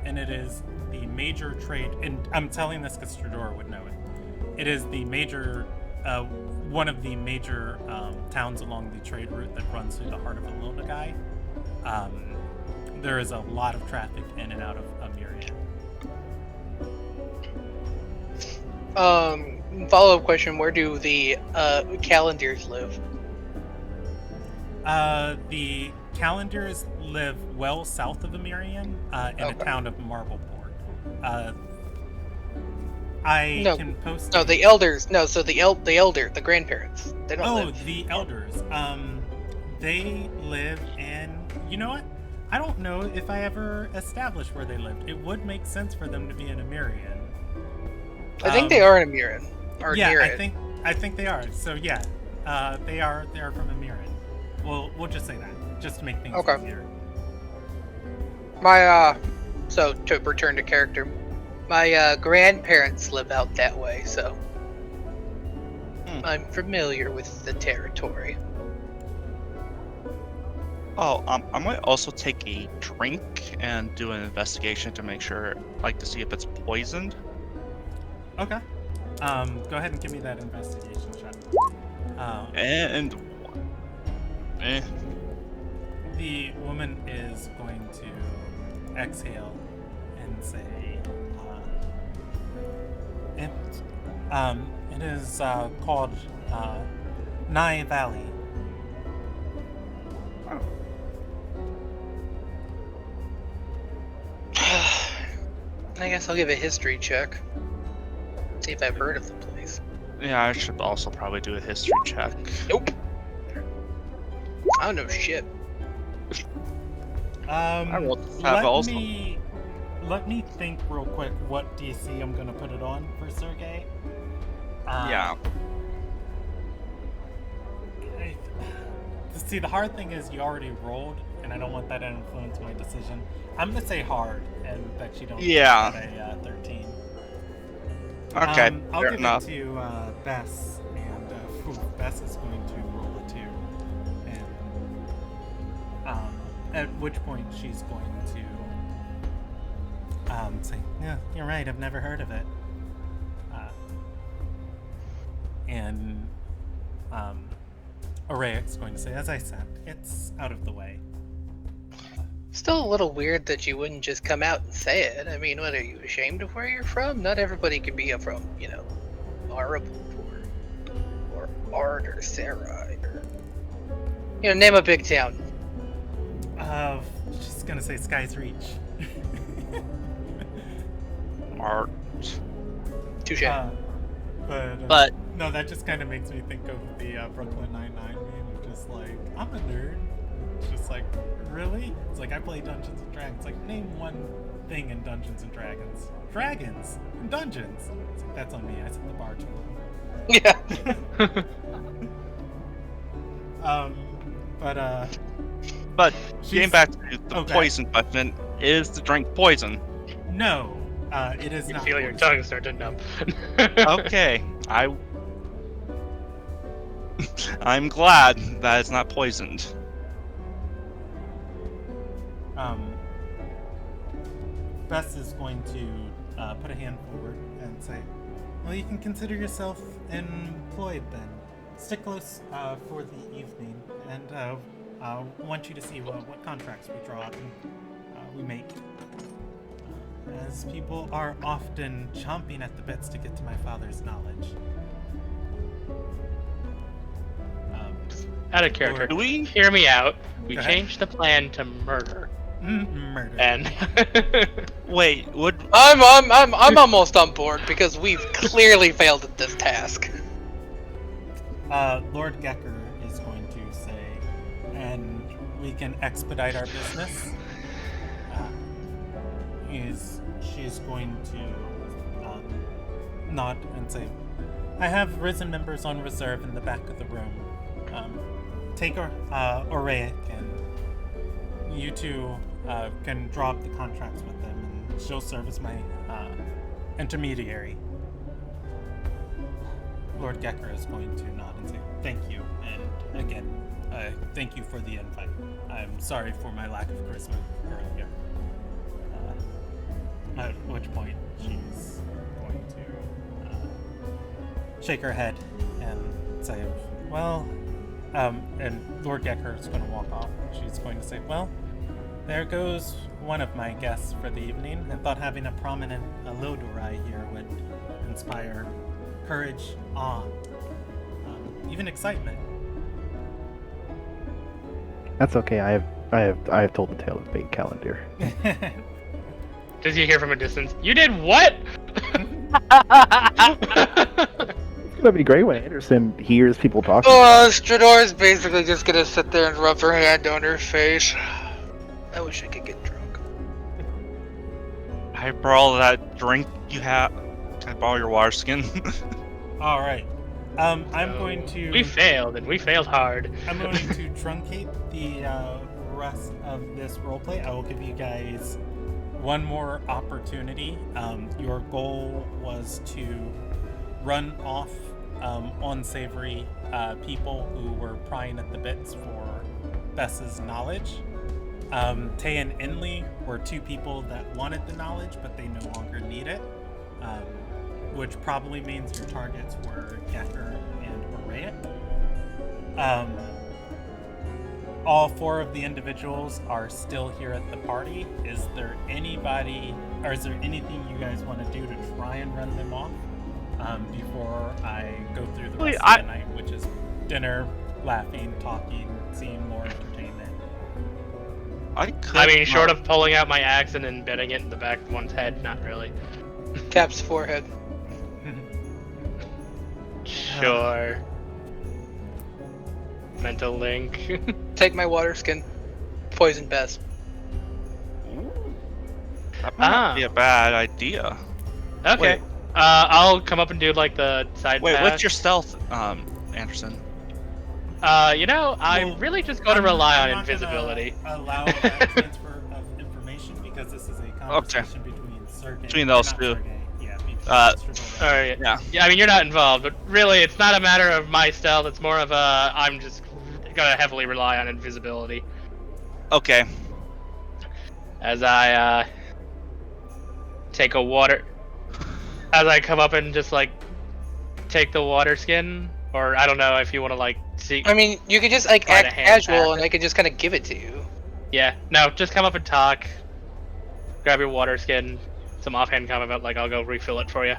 And it is the major trade. And I'm telling this because Stradora would know it. It is the major, one of the major towns along the trade route that runs through the heart of Ilildagai. There is a lot of traffic in and out of Emirian. Follow-up question: where do the calendars live? The Calendars live well south of Emirian, in a town of Marbleport. I can post. No, the elders. No, so the grandparents. They don't live. The elders. They live in. You know what? I don't know if I ever established where they lived. It would make sense for them to be in Emirian. I think they are in Emirian. Or yeah, near I it. think they are. So yeah, they are from Emirian. We'll just say that, just to make things easier. My so to return to character, my grandparents live out that way, so I'm familiar with the territory. Oh, I might also take a drink and do an investigation to make sure, like, to see if it's poisoned. Okay. Go ahead and give me that investigation check. The woman is going to exhale and say, it is called Nye Valley. I guess I'll give a history check. See if I've heard of the place. Yeah, I should also probably do a history check. Nope. I don't know shit. Let me think real quick what DC I'm gonna put it on for Sergey. Yeah. See, the hard thing is you already rolled, and I don't want that to influence my decision. I'm gonna say hard, and that you don't get a 13. Okay, I'll fair give enough. it to Bess, and Bess is going to roll a 2, and at which point she's going to say, "Yeah, you're right. I've never heard of it." And Araic's going to say, "As I said, it's out of the way." Still a little weird that you wouldn't just come out and say it. I mean, what, are you ashamed of where you're from? Not everybody can be from, Marbleport or Ard or Sarai or, name a big town. She's gonna say Sky's Reach. Art. Touche. But no, that just kind of makes me think of the Brooklyn Nine-Nine meme, just like, I'm a nerd. It's just like, really? It's like, I play Dungeons and Dragons. Like, name one thing in Dungeons and Dragons. Dragons and Dungeons. It's like, that's on me. I set the bar too low. Yeah. But getting back to the poison question, is the drink poison? No, it is You not. feel your poison. tongue start to numb. Okay, I'm glad that it's not poisoned. Bess is going to put a hand forward and say, "Well, you can consider yourself employed then. Stick close for the evening, and I want you to see what contracts we draw up and we make. As people are often chomping at the bits to get to my father's knowledge." Out of character. Do we? Hear me out. We Go ahead. changed the plan to murder. Murder. And Wait, would I'm almost on board because we've clearly failed at this task. Lord Gecker is going to say, and we can expedite our business. She's going to nod and say, "I have risen members on reserve in the back of the room. take Oraic, and you two can draw up the contracts with them, and she'll serve as my intermediary. Lord Gecker is going to nod and say thank you, and again, thank you for the invite. I'm sorry for my lack of charisma earlier. At which point she's going to shake her head and say, well, and Lord Gecker is going to walk off. She's going to say, well, there goes one of my guests for the evening. I thought having a prominent Elodorai here would inspire courage, awe, even excitement. That's okay. I have told the tale of Bait Calendar. Does he hear from a distance? You did what? It's gonna be great when Anderson hears people talking. Oh, Strador's basically just gonna sit there and rub her hand on her face. I wish I could get drunk. I borrow that drink you have. Can I borrow your water skin? All right. I'm going to. We failed, and we failed hard. I'm going to truncate the rest of this roleplay. I will give you guys one more opportunity. Your goal was to run off unsavory people who were prying at the bits for Bess's knowledge. Tay and Inley were two people that wanted the knowledge, but they no longer need it. Which probably means your targets were Gecker and Oraic. All four of the individuals are still here at the party. Is there anybody, or is there anything you guys want to do to try and run them off before I go through the rest of the night, which is dinner, laughing, talking, seeing more entertainment? I mean, short of pulling out my axe and embedding it in the back of one's head, not really. Cap's forehead. Sure. Mental link. Take my water skin. Poison Bess. That might not be a bad idea. Okay. Wait. I'll come up and do like the side Wait, pass. what's your stealth, Anderson? I really just got to rely on I'm not invisibility. gonna allow that transfer of information because this is a conversation between Sergey. Between those not two. Sergey, yeah, Alright. Yeah. Yeah, I mean, you're not involved, but really, it's not a matter of my stealth. It's more of I'm just gonna heavily rely on invisibility. Okay. As I take a water, as I come up and just like take the water skin, or I don't know if you want to like see. I mean, you could just like Try to act hand casual, pack and it. I could just kind of give it to you. Yeah, no, just come up and talk. Grab your water skin. Some offhand comment about like I'll go refill it for you.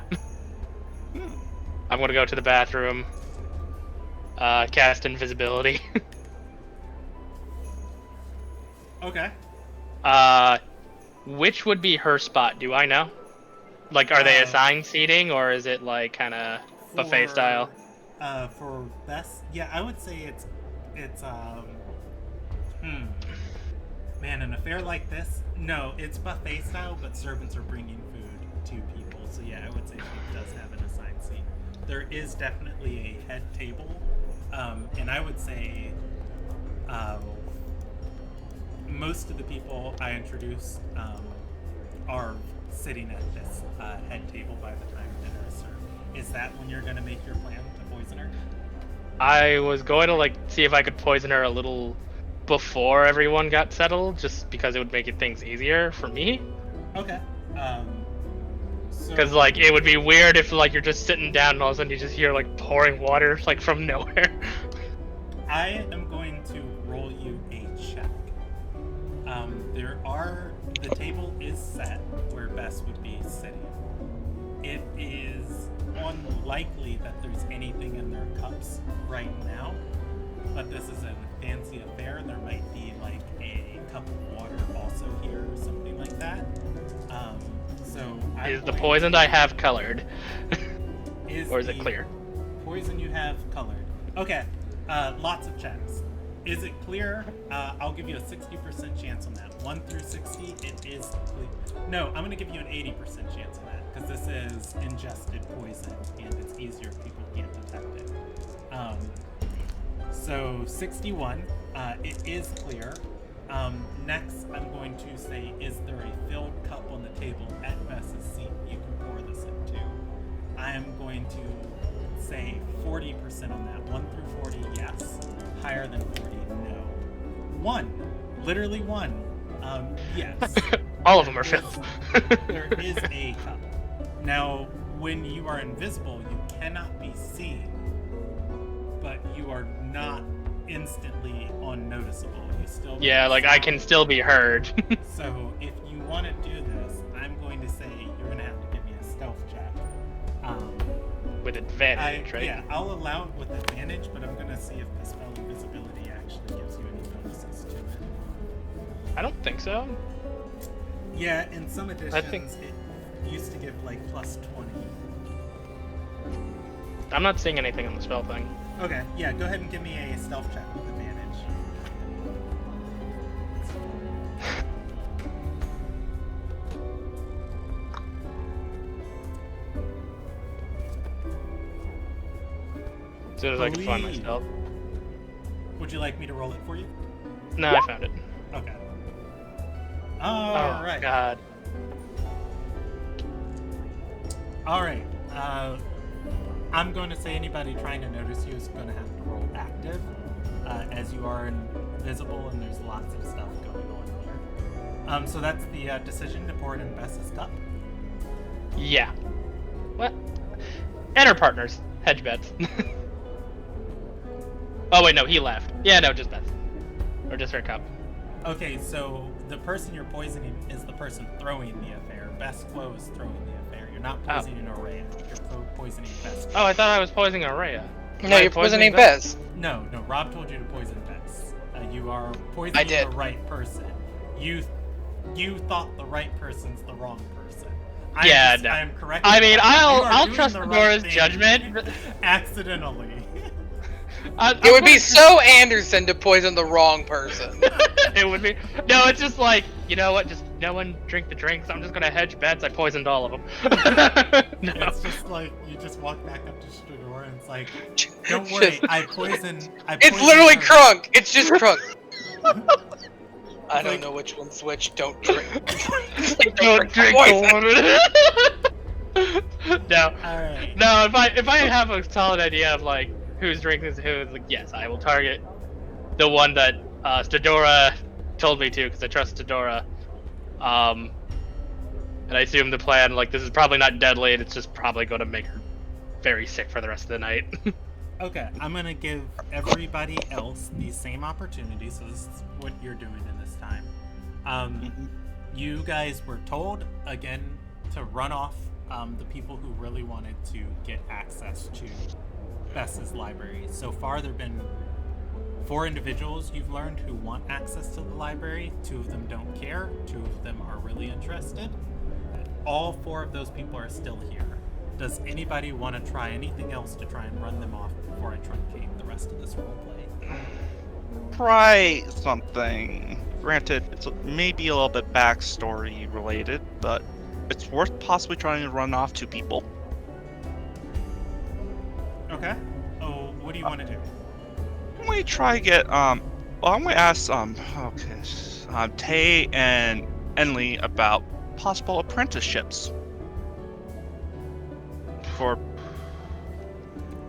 I'm gonna go to the bathroom. Cast invisibility. Okay. Which would be her spot? Do I know? Like, are they assigned seating, or is it like kind of buffet style? For Bess, yeah, I would say it's man, an affair like this, no, it's buffet style, but servants are bringing food to people. So yeah, I would say she does have an assigned seat. There is definitely a head table, and I would say most of the people I introduced are sitting at this head table by the time dinner is served. Is that when you're going to make your plan to poison her? I was going to like see if I could poison her a little before everyone got settled, just because it would make things easier for me. Okay. Because like it would be weird if like you're just sitting down and all of a sudden you just hear like pouring water like from nowhere. I am going to roll you a check. The table is set where Bess would be sitting. It is unlikely that there's anything in their cups right now, but this is a fancy affair. There might be like a cup of water also here or something like that. Is the poison I have colored? Or is it the clear? Poison you have colored. Okay, lots of checks. Is it clear? I'll give you a 60% chance on that. 1 through 60, it is clear. No, I'm going to give you an 80% chance on that, because this is ingested poison, and it's easier if people can't detect it. So 61, it is clear. Next, I'm going to say, is there a filled cup on the table at Bess's seat you can pour this into? I am going to say 40% on that. 1 through 40, yes. Higher than 40, no. 1, literally 1. Yes. All of them are filled. There is a cup. Now, when you are invisible, you cannot be seen, but you are not instantly unnoticeable. You still Yeah, like I can still be heard. So if you want to do this, I'm going to say you're going to have to give me a stealth check. With advantage, right? Yeah, I'll allow it with advantage, but I'm going to see if the spell invisibility actually gives you any bonuses to it. I don't think so. Yeah, in some editions, think- it used to give like plus 20. I'm not seeing anything on the spell thing. Okay, yeah, go ahead and give me a stealth check with advantage. As soon as I can find my Believe. stealth. Would you like me to roll it for you? No, I found it. Okay. Oh, Alright. God. Alright. I'm going to say anybody trying to notice you is going to have to roll active, as you are invisible and there's lots of stuff going on here. So that's the decision to pour it in Bess's cup. Yeah. What? And our partners. Hedge bets. Oh, wait, no, he left. Yeah, no, just bets. Or just her cup. Okay, so the person you're poisoning is the person throwing the affair. Best Flow is throwing the affair. You're not poisoning Araya. You're poisoning Best. Oh, I thought I was poisoning Araya. No, you're poisoning Bez. No, Rob told you to poison Bess. You are poisoning did. the right person. You thought the right person's the wrong person. Yeah, no. I am correct. I mean, You are I'll doing trust the right Fedora's thing judgment. accidentally. It would be so Anderson to poison the wrong person. It would be. No, it's just like, you know what? Just no one drink the drinks. I'm just gonna hedge bets. I poisoned all of them. No. It's just like you just walk back up to Shador and it's like, don't worry, I poisoned. It's literally her. Crunk. It's just Crunk. I Like- don't know which one's which. Don't drink. Don't drink poison. the water. No. Alright. No, if I have a solid idea of like who's drinking who, it's like yes, I will target the one that Stadora told me to because I trust Stadora. And I assume the plan, like, this is probably not deadly, and it's just probably going to make her very sick for the rest of the night. Okay, I'm gonna give everybody else the same opportunity, so this is what you're doing in this time. You guys were told, again, to run off the people who really wanted to get access to Bess's library. So far, there have been 4 individuals you've learned who want access to the library. 2 of them don't care. 2 of them are really interested. All 4 of those people are still here. Does anybody want to try anything else to try and run them off before I truncate the rest of this roleplay? Try something. Granted, it's maybe a little bit backstory related, but it's worth possibly trying to run off 2 people. Okay. Oh, what do you want to do? I'm gonna try to get well, I'm gonna ask Tay and Enli about possible apprenticeships for.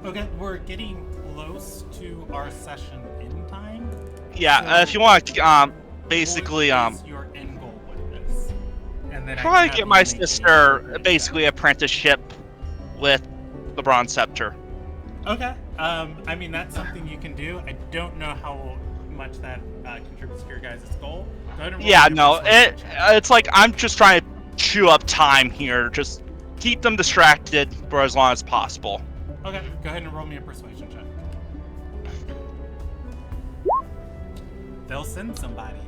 Okay, we're getting close to our session in time. Yeah, So, if you want to basically what is your end goal with this? And then I try can to have get you my make sister a- basically apprenticeship with the Bronze Scepter. Okay. I mean, that's something you can do. I don't know how much that contributes to your guys' goal. Go ahead and roll Yeah, your no, persuasion check. it's like I'm just trying to chew up time here, just keep them distracted for as long as possible. Okay, go ahead and roll me a persuasion check. They'll send somebody.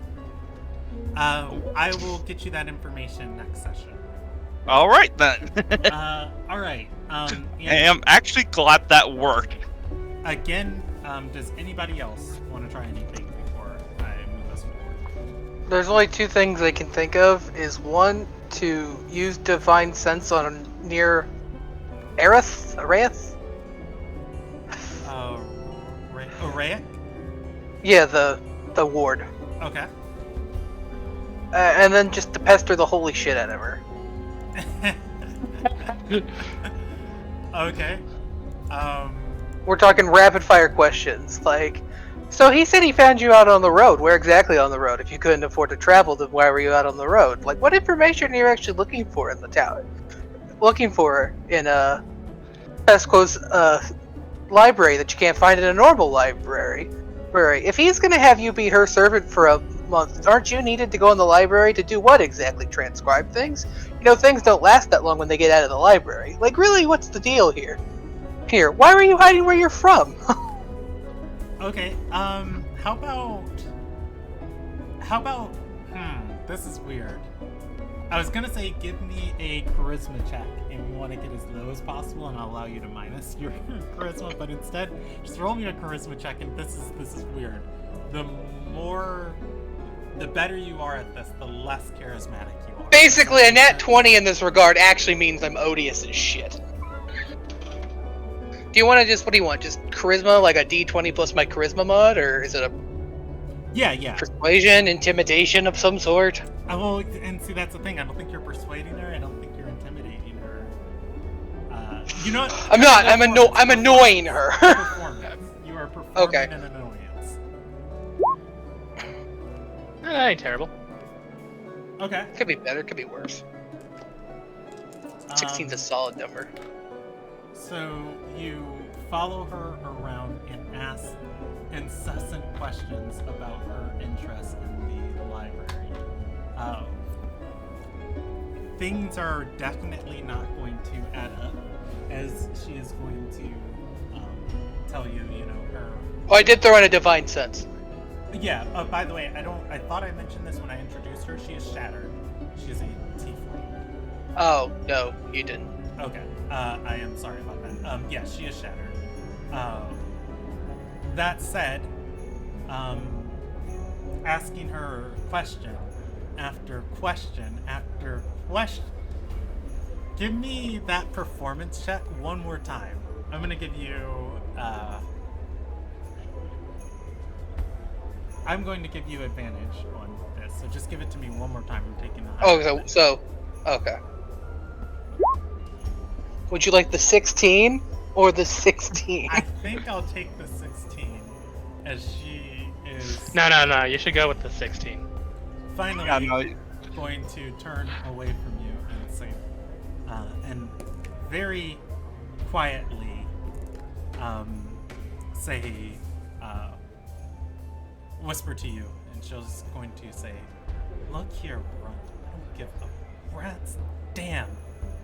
I will get you that information next session. All right then. All right. I And am actually glad that worked. again, does anybody else want to try anything before I move us forward? There's only 2 things I can think of. Is one to use divine sense on near Arath. Right. Uraic? Yeah, the ward. Okay. And then just to pester the holy shit out of her. Okay. We're talking rapid fire questions, like, so he said he found you out on the road. Where exactly on the road? If you couldn't afford to travel, then why were you out on the road? Like, what information are you actually looking for in the town? Looking for in Pesco's library that you can't find in a normal library. If he's gonna have you be her servant for a month, aren't you needed to go in the library to do what exactly? Transcribe things? You know, things don't last that long when they get out of the library. Like, really, what's the deal here? Here, why were you hiding where you're from? Okay, how about, this is weird. I was gonna say give me a charisma check, and we want to get as low as possible, and I'll allow you to minus your charisma, but instead, just roll me a charisma check, and this is weird. The better you are at this, the less charismatic you are. Basically, a nat 20 in this regard actually means I'm odious as shit. Do you want to what do you want? Just charisma, like a d20 plus my charisma mod, or is it a Yeah. persuasion, intimidation of some sort? Well, and see, that's the thing. I don't think you're persuading her. I don't think you're intimidating her. You know what? I'm not. I'm annoying her. Performance. You are performing Okay. an annoyance. That ain't terrible. Okay. Could be better. Could be worse. 16's a solid number. So you follow her around and ask incessant questions about her interest in the library. Things are definitely not going to add up, as she is going to tell you, her. Oh, I did throw in a divine sense. Yeah. By the way, I thought I mentioned this when I introduced her. She is shattered. She is a tiefling. Oh no, you didn't. Okay. I am sorry about that. Yeah, she is shattered. That said, asking her question after question after question. Give me that performance check one more time. I'm gonna give you, I'm going to give you advantage on this, so just give it to me one more time. I'm taking the high. Okay. Would you like the 16 or the 16? I think I'll take the 16, as she is No. You should go with the 16. finally going to turn away from you and say, and very quietly whisper to you, and she's going to say, "Look here, Runt, I don't give a rat's damn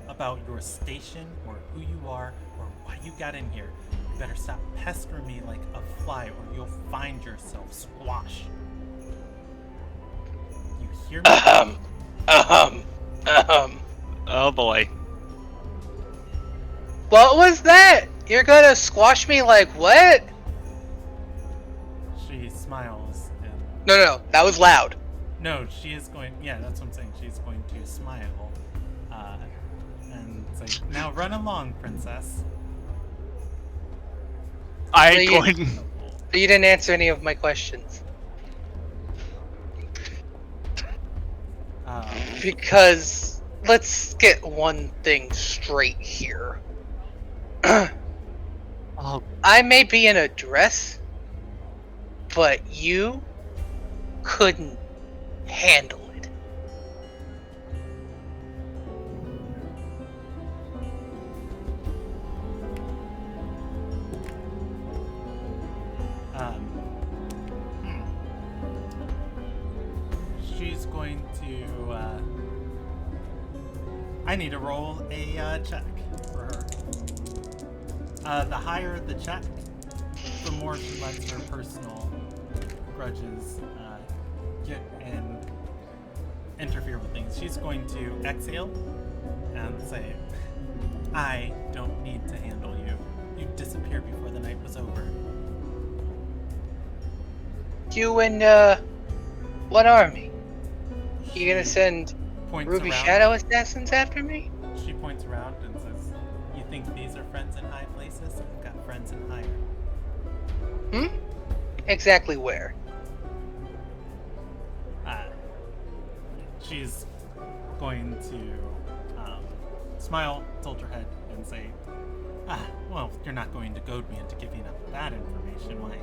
about your station or who you are or why you got in here. You better stop pestering me like a fly or you'll find yourself squashed. You hear me?" Oh boy. What was that? You're gonna squash me like what? She smiles and No, that was loud. no, she is going. Yeah, that's what I'm saying. She's going to smile and say, "Now run along, princess." I So going. You didn't answer any of my questions. Because let's get one thing straight here. Oh, I may be in a dress, but you couldn't handle it. She's going to. I need to roll a check for her. The higher the check, the more she lets her personal grudges get and interfere with things. She's going to exhale and say, "I don't need to handle you. You disappeared before the night was over." You and what army? You gonna send Points Ruby around. Shadow assassins after me? She points around and says, "You think these are friends in high places? I've got friends in higher." Exactly where? She's going to smile, tilt her head, and say, well, you're not going to goad me into giving up that information. Why,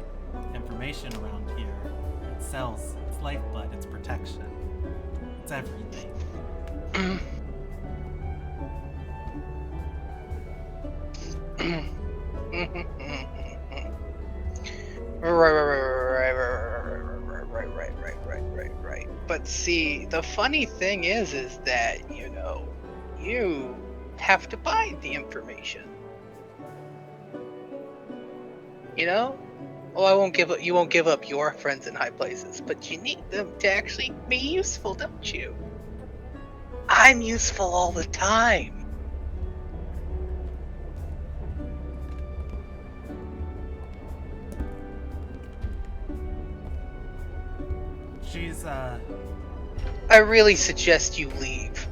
information around here, it sells, it's lifeblood, it's protection, it's everything. Right. But see, the funny thing is that, you have to buy the information. Well, you won't give up your friends in high places, but you need them to actually be useful, don't you? I'm useful all the time. She's, I really suggest you leave.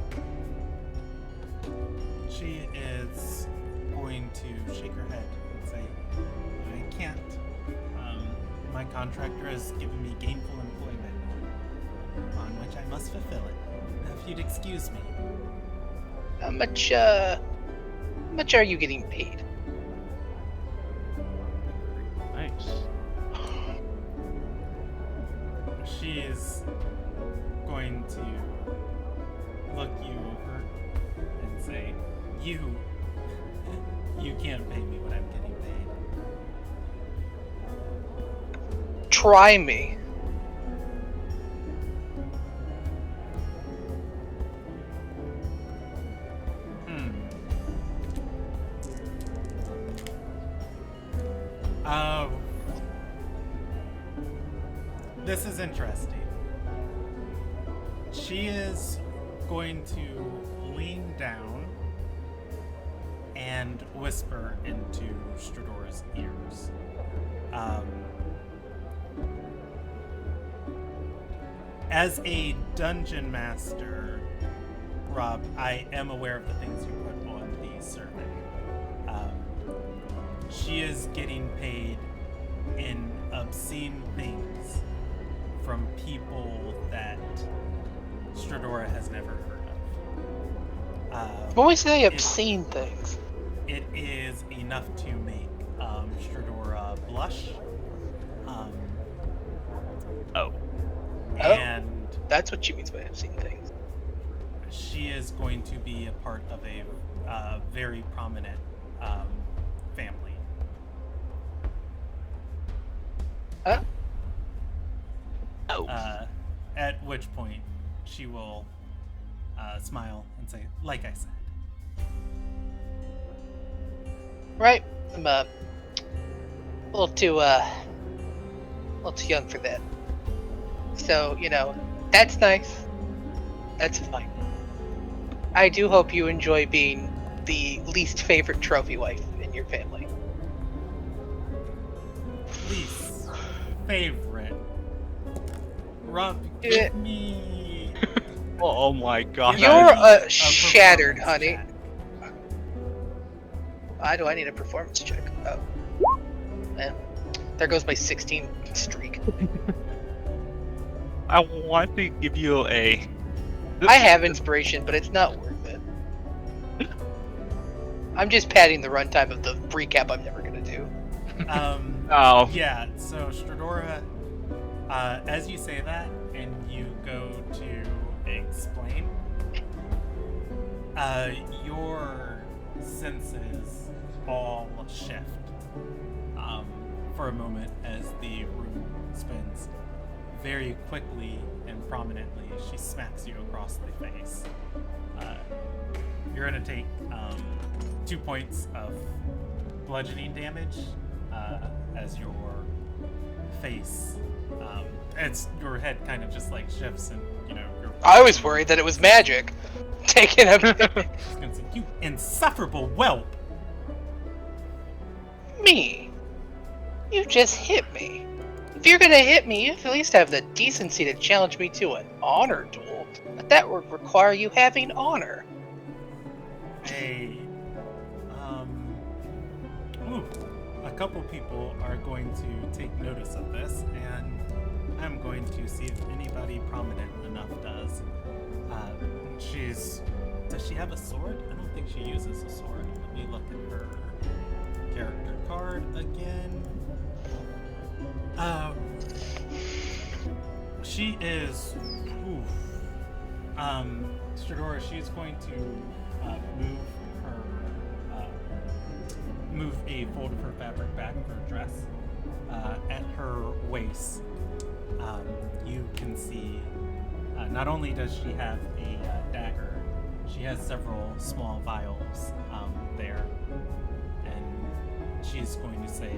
She is going to shake her head and say, I can't. My contractor has given me gainful employment, on which I must fulfill it. If you'd excuse me. How much are you getting paid? Nice. She is going to look you over and say, you can't pay me what I'm getting paid. Try me. This is interesting. She is going to lean down and whisper into Stradora's ears. As a dungeon master, Rob, I am aware of the things you put on the survey. She is getting paid in obscene things from people that Stradora has never heard of. When we say obscene things, it is enough to make Stradora blush. And that's what she means by obscene things. She is going to be a part of a very prominent family. At which point, she will smile and say, like I said. Right. I'm a little too young for that. So, that's nice. That's fine. I do hope you enjoy being the least favorite trophy wife in your family. Least favorite. Rob, give me... Oh my god. You're shattered, honey. Check. Why do I need a performance check? Oh. Man. There goes my 16 streak. I want to give you a... I have inspiration, but it's not worth it. I'm just padding the runtime of the recap I'm never gonna do. Oh. Yeah, so Stradora, as you say that and you go to explain, your senses all shift for a moment as the room spins. Very quickly and prominently, she smacks you across the face. You're going to take 2 points of bludgeoning damage as your face, your head kind of just like shifts and, I was worried that it was magic. Taking everything. You insufferable whelp! Me? You just hit me. If you're gonna hit me, you at least have the decency to challenge me to an honor duel. But that would require you having honor. A couple people are going to take notice of this, and I'm going to see if anybody prominent enough does. Does she have a sword? I don't think she uses a sword. Let me look at her character card again. She is. Oof. Stradora, she's going to move a fold of her fabric back of her dress. At her waist, you can see not only does she have a dagger, she has several small vials there, and she's going to say,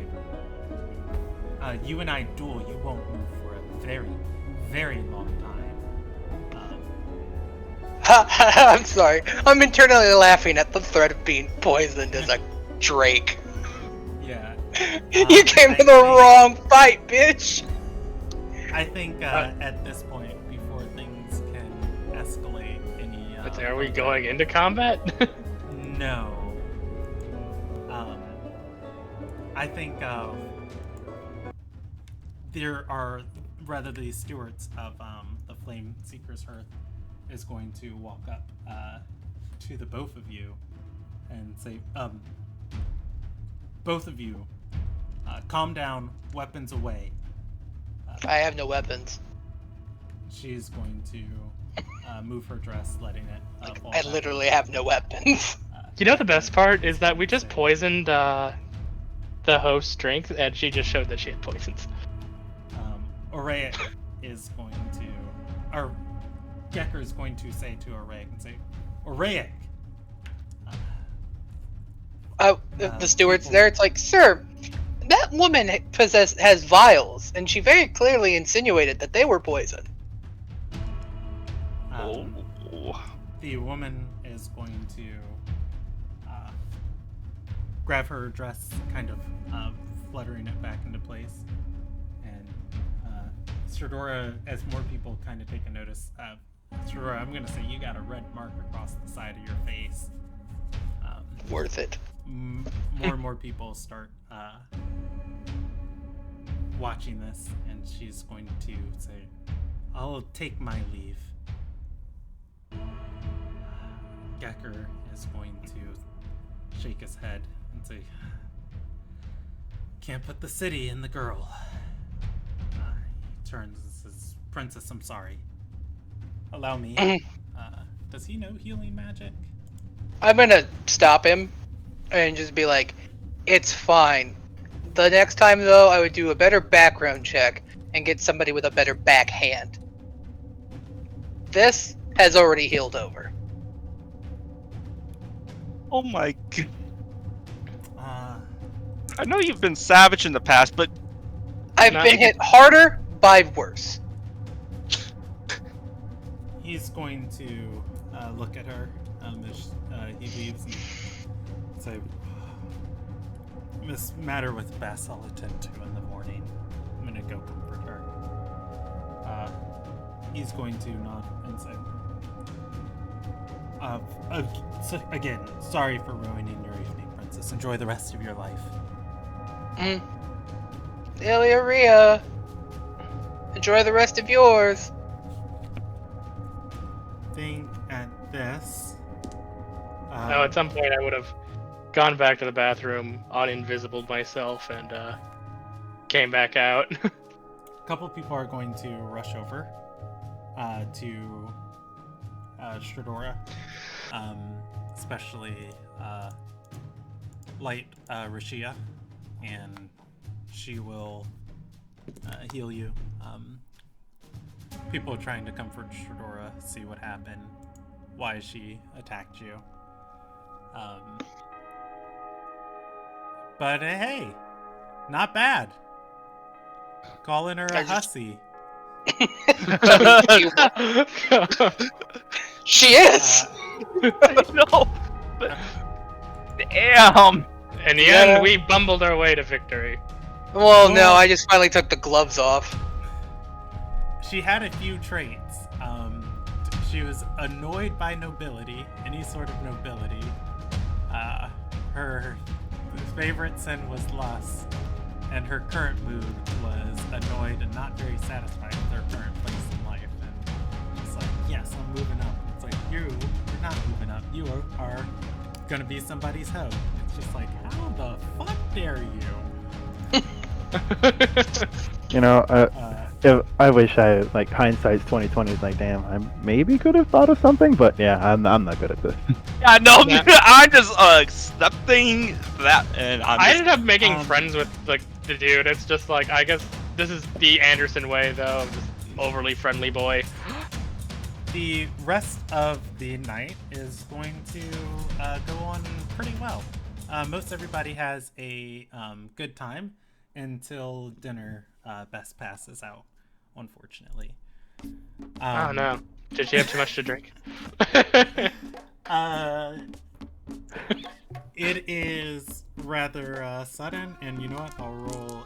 you and I duel, you won't move for a very, very long time. I'm sorry. I'm internally laughing at the threat of being poisoned as a Drake. Yeah. You came to the wrong fight, bitch! I think at this point, before things can escalate any... But are we going into combat? No. I think there are, rather the stewards of the Flame Seeker's Hearth is going to walk up to the both of you and say, both of you, calm down, weapons away. I have no weapons. She's going to move her dress, letting it fall I back. literally have no weapons. You know the best part is that we just poisoned the host's strength, and she just showed that she had poisons. Oraic is going to, or Gecker is going to say to Oraic and say, Oraic! The steward's there, it's like, sir, that woman has vials, and she very clearly insinuated that they were poison. The woman is going to grab her dress, kind of fluttering it back into place, and Stradora, as more people kind of take a notice, Stradora, I'm going to say you got a red mark across the side of your face. Worth it. More and more people start watching this, and she's going to say, I'll take my leave. Gecker is going to shake his head and say, can't put the city in the girl. He turns and says, Princess, I'm sorry. Allow me. Does he know healing magic? I'm gonna stop him and just be like, it's fine. The next time, though, I would do a better background check and get somebody with a better backhand. This has already healed over. Oh my god. I know you've been savage in the past, but... I've been hit harder by worse. He's going to look at her as he leaves and say, this matter with Bess I'll attend to in the morning. I'm going to go comfort her. He's going to nod and say, so again, sorry for ruining your evening, Princess. Enjoy the rest of your life. Illyria, enjoy the rest of yours. Think at this. No, at some point I would have gone back to the bathroom, uninvisibled myself, and came back out. A couple people are going to rush over to Stradora, especially Light Rashia, and she will heal you. People are trying to comfort Stradora, see what happened, why she attacked you. But hey, not bad. Calling her a hussy. She is! I know, but... Damn! In the end, we bumbled our way to victory. Well, no, I just finally took the gloves off. She had a few traits. She was annoyed by nobility, any sort of nobility. Her favorite sin was lust, and her current mood was annoyed and not very satisfied with her current place in life. And it's like, yes, I'm moving up. It's like, you're not moving up. You are gonna be somebody's hoe. It's just like, how the fuck dare you? You know, I wish I like hindsight's 2020 is like, damn, I maybe could have thought of something, but yeah, I'm not good at this. Yeah, no, Yeah. I'm just accepting that, and I ended up making friends with like the dude. It's just like, I guess this is the Anderson way, though. Just overly friendly boy. The rest of the night is going to go on pretty well. Most everybody has a good time until dinner best passes out, unfortunately. Oh no. Did she have too much to drink? It is rather sudden, and you know what? I'll roll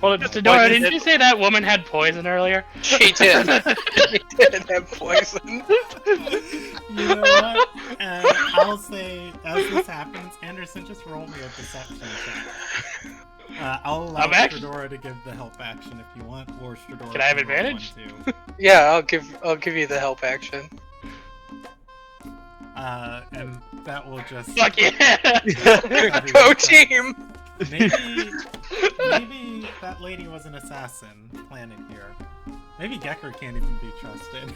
Well, Nora, didn't you say that woman had poison earlier? She did. She did have poison. You know what? I'll say, as this happens, Anderson, just roll me a deception check. I'll allow Stradora to give the help action if you want, or Stradora. Can I have roll advantage? one, too. Yeah, I'll give you the help action. And that will just. Fuck yeah! Go team! Maybe that lady was an assassin planted here. Maybe Gecker can't even be trusted.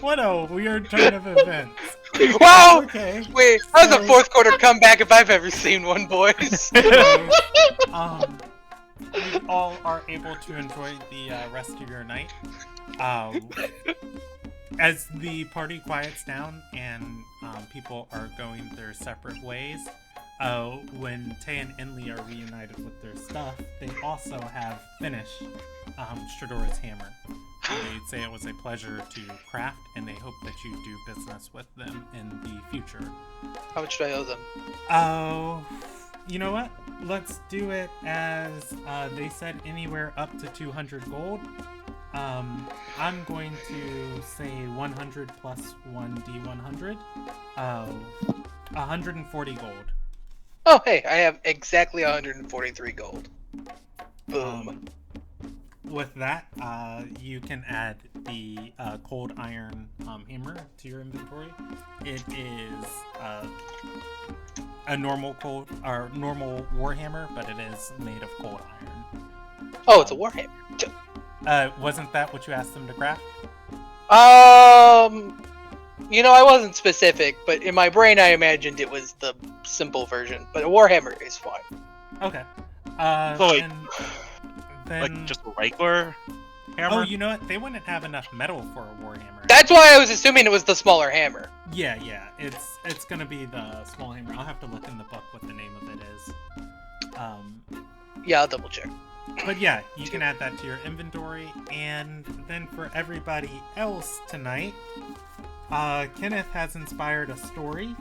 What a weird turn of events. Wow! Okay. Wait, that was a fourth quarter comeback if I've ever seen one, boys. So, you all are able to enjoy the rest of your night. As the party quiets down and people are going their separate ways, when Tay and Inley are reunited with their stuff, they also have finished Stradora's hammer. They say it was a pleasure to craft, and they hope that you do business with them in the future. How much do I owe them? Oh, you know what? Let's do it as they said, anywhere up to 200 gold. I'm going to say 100 plus 1d100. 140 gold. Oh, hey, I have exactly 143 gold. Boom. With that, you can add the cold iron hammer to your inventory. It is a normal normal warhammer, but it is made of cold iron. Oh, it's a warhammer. Wasn't that what you asked them to craft? You know, I wasn't specific, but in my brain I imagined it was the simple version. But a warhammer is fine. Okay. So wait, then... like just a regular hammer? Oh, you know what? They wouldn't have enough metal for a warhammer. That's why I was assuming it was the smaller hammer. Yeah. It's gonna be the small hammer. I'll have to look in the book what the name of it is. Yeah, I'll double check. But yeah, you can add that to your inventory. And then for everybody else tonight, Kenneth has inspired a story.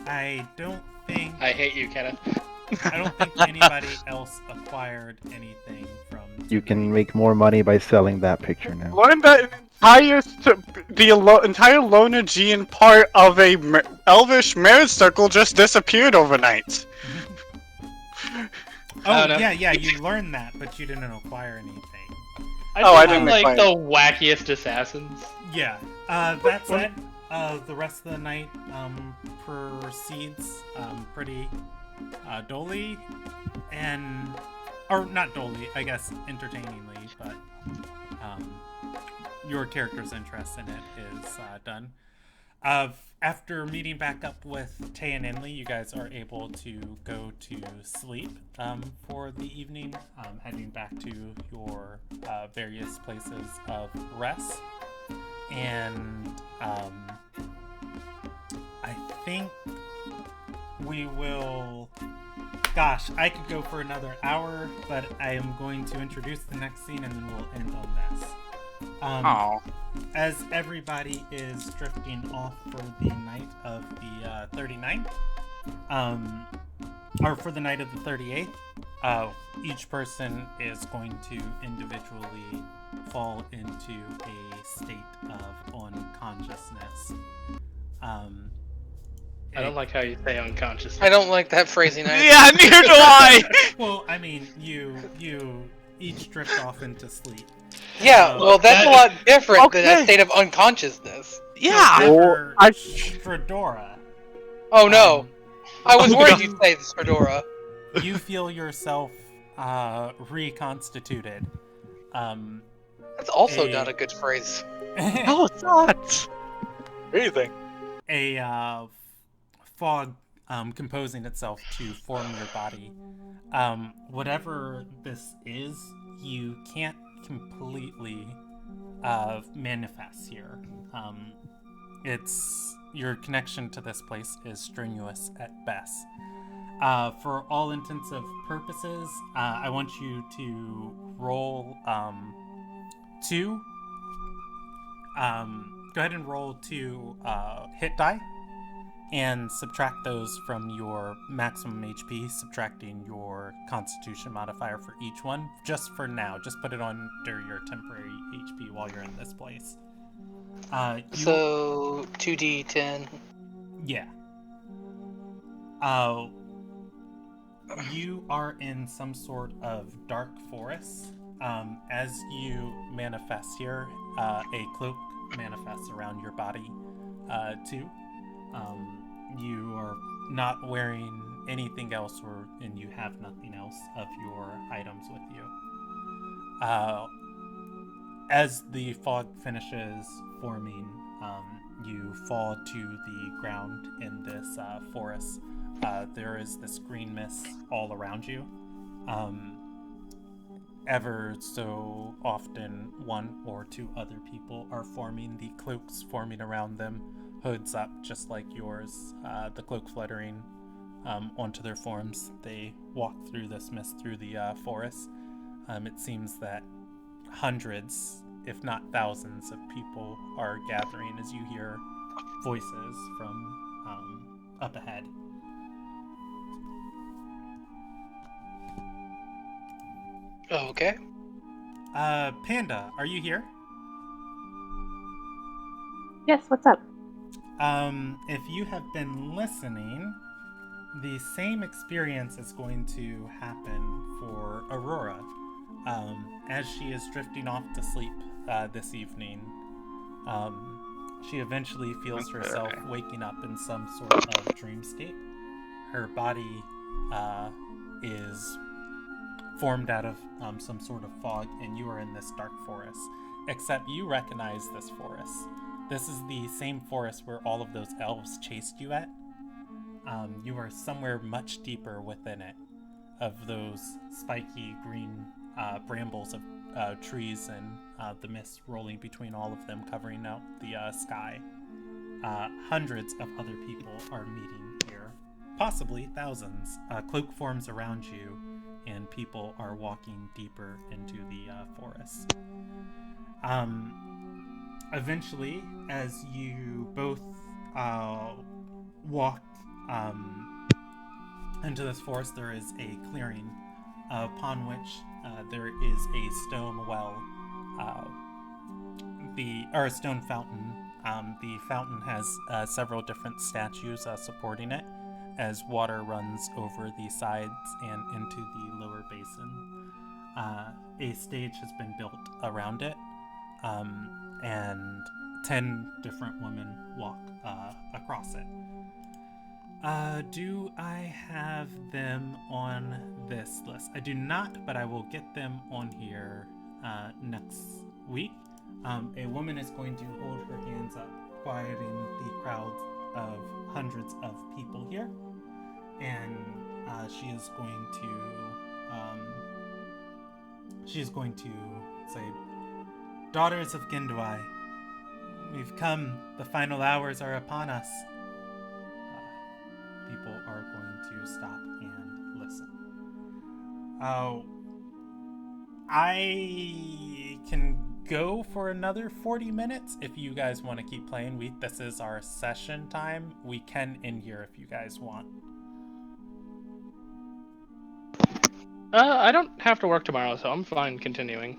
I don't think... I hate you, Kenneth. I don't think anybody else acquired anything from... You can make more money by selling that picture now. Learn that the entire Lonergian part of a elvish marriage circle just disappeared overnight. Oh, yeah, you learned that, but you didn't acquire anything. I didn't like acquire. the wackiest assassins. Yeah. That said, the rest of the night proceeds pretty dully, or not dully, I guess, entertainingly, but your character's interest in it is done. After meeting back up with Tay and Inley, you guys are able to go to sleep for the evening, heading back to your various places of rest. And I think we will... Gosh, I could go for another hour, but I am going to introduce the next scene and then we'll end on this. As everybody is drifting off for the night of the 39th, or for the night of the 38th, each person is going to individually fall into a state of unconsciousness. unconsciousness. I don't like how you say unconscious. I don't like that phrasing either. Yeah, neither do I. Well, I mean, you each drift off into sleep. Yeah, well, that's a lot different than Okay. a state of unconsciousness. Yeah. However, Well, Fedora. Oh no, I was Oh, worried God. you'd say this, Fedora. You feel yourself reconstituted. That's also A- not a good phrase. No, it's not. Anything. a fog composing itself to form your body. Whatever this is, you can't completely manifest here. It's your connection to this place is strenuous at best. For all intents and purposes, I want you to roll two. Go ahead and roll two hit die and subtract those from your maximum HP, subtracting your Constitution modifier for each one. Just for now, just put it under your temporary HP while you're in this place. So 2d10. Yeah. You are in some sort of dark forest. As you manifest here, a cloak manifests around your body, too. You are not wearing anything else, and you have nothing else of your items with you. As the fog finishes forming, you fall to the ground in this forest. There is this green mist all around you. Ever so often, one or two other people are forming, the cloaks forming around them, hoods up just like yours, the cloak fluttering onto their forms. They walk through this mist through the forest. It seems that hundreds, if not thousands, of people are gathering as you hear voices from up ahead. Okay. Panda, are you here? Yes, what's up? If you have been listening, the same experience is going to happen for Aurora. As she is drifting off to sleep this evening, she eventually feels herself waking up in some sort of dreamscape. Her body is formed out of some sort of fog, and you are in this dark forest. Except you recognize this forest. This is the same forest where all of those elves chased you at. You are somewhere much deeper within it, of those spiky green brambles of trees and the mist rolling between all of them, covering out the sky. Hundreds of other people are meeting here, possibly thousands. Cloak forms around you, and people are walking deeper into the forest. Eventually, as you both walk into this forest, there is a clearing upon which there is a stone well, or a stone fountain. The fountain has several different statues supporting it, as water runs over the sides and into the lower basin. A stage has been built around it, and 10 different women walk across it. Do I have them on this list? I do not, but I will get them on here next week. A woman is going to hold her hands up, quieting the crowds of hundreds of people here, and she is going to say, "Daughters of Gindwai, we've come. The final hours are upon us." People are going to stop and listen. I can go for another 40 minutes if you guys want to keep playing. This is our session time. We can end here if you guys want. I don't have to work tomorrow, so I'm fine continuing.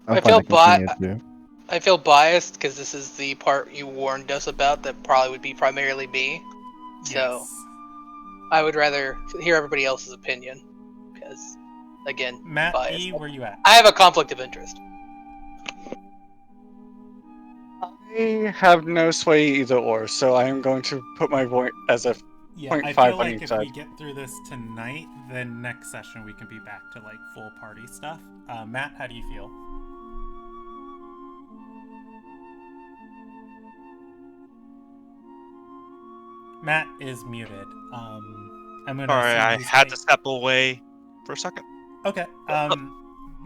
I'm I fine feel to continue too. I feel biased because this is the part you warned us about that probably would be primarily me. So Yes. I would rather hear everybody else's opinion because, again, Matt biased. E, where you at? I have a conflict of interest. I have no sway either or, so I am going to put my vote as a Yeah, I 0.5 feel on like each if side. we get through this tonight, then next session we can be back to like full party stuff. Matt, how do you feel? Matt is muted. I'm gonna Sorry, assume I he's had to step away for a second. Okay.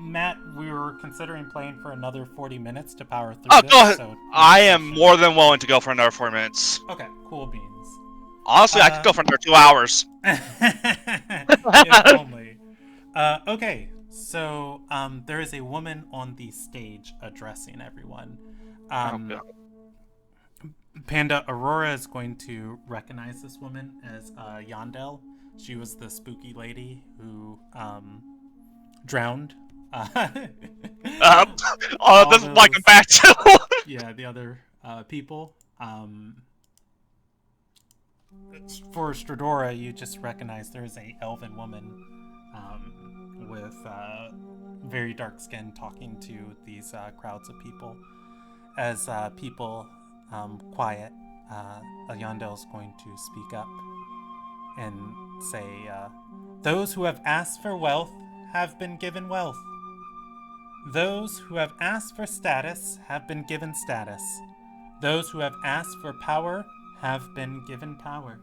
Matt, we were considering playing for another 40 minutes to power through Oh, this. go ahead. So I next am session- more than willing to go for another 4 minutes. Okay, cool beans. Honestly, I could go for another 2 hours. If only. Okay, so there is a woman on the stage addressing everyone. God. Panda Aurora is going to recognize this woman as Yandel. She was the spooky lady who drowned. This is like I'm back to. Yeah, the other people. For Stradora, you just recognize there is a elven woman with very dark skin talking to these crowds of people. As people quiet, Ayandel's going to speak up and say, "Those who have asked for wealth have been given wealth. Those who have asked for status have been given status. Those who have asked for power have been given power.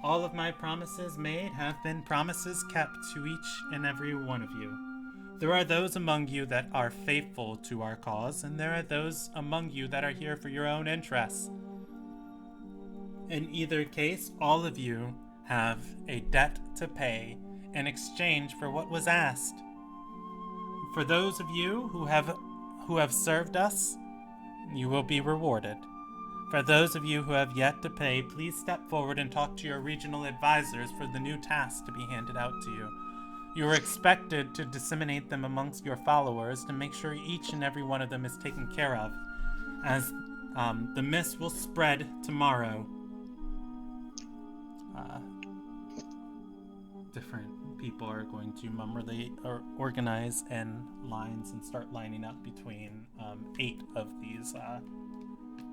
All of my promises made have been promises kept to each and every one of you. There are those among you that are faithful to our cause, and there are those among you that are here for your own interests. In either case, all of you have a debt to pay in exchange for what was asked. For those of you who have served us, you will be rewarded. For those of you who have yet to pay, please step forward and talk to your regional advisors for the new tasks to be handed out to you. You are expected to disseminate them amongst your followers to make sure each and every one of them is taken care of, as the mist will spread tomorrow." Different people are going to mummerly or organize in lines and start lining up between 8 of these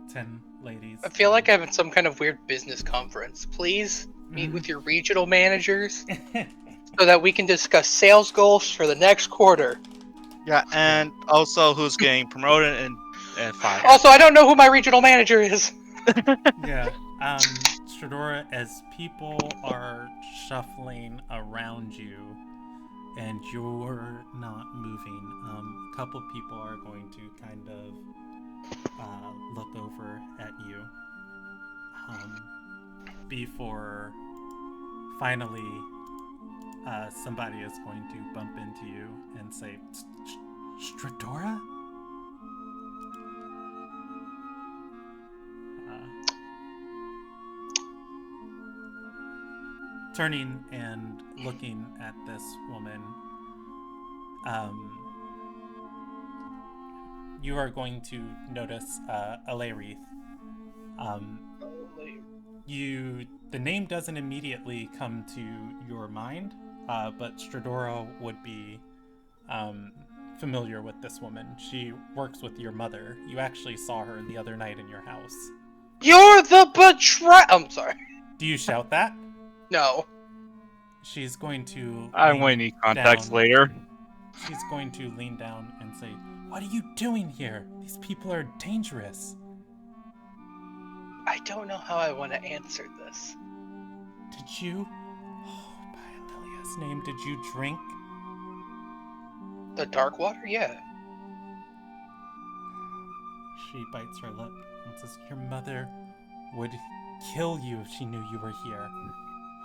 10 ladies. I feel like I'm in some kind of weird business conference. Please meet with your regional managers so that we can discuss sales goals for the next quarter. Yeah, and also who's getting promoted and fired. Also, I don't know who my regional manager is. Yeah. Stradora, as people are shuffling around you and you're not moving, a couple people are going to kind of look over at you before finally somebody is going to bump into you and say, "Stradora?" Turning and looking at this woman, you are going to notice Alarith. The name doesn't immediately come to your mind, but Stradora would be familiar with this woman. She works with your mother. You actually saw her the other night in your house. You're the betrayer. I'm sorry. Do you shout that? No. She's going to. I'm going to need context later. She's going to lean down and say, "What are you doing here? These people are dangerous." I don't know how I want to answer this. Did you? Oh, by Lilia's name, did you drink? The dark water? Yeah. She bites her lip and says, "Your mother would kill you if she knew you were here.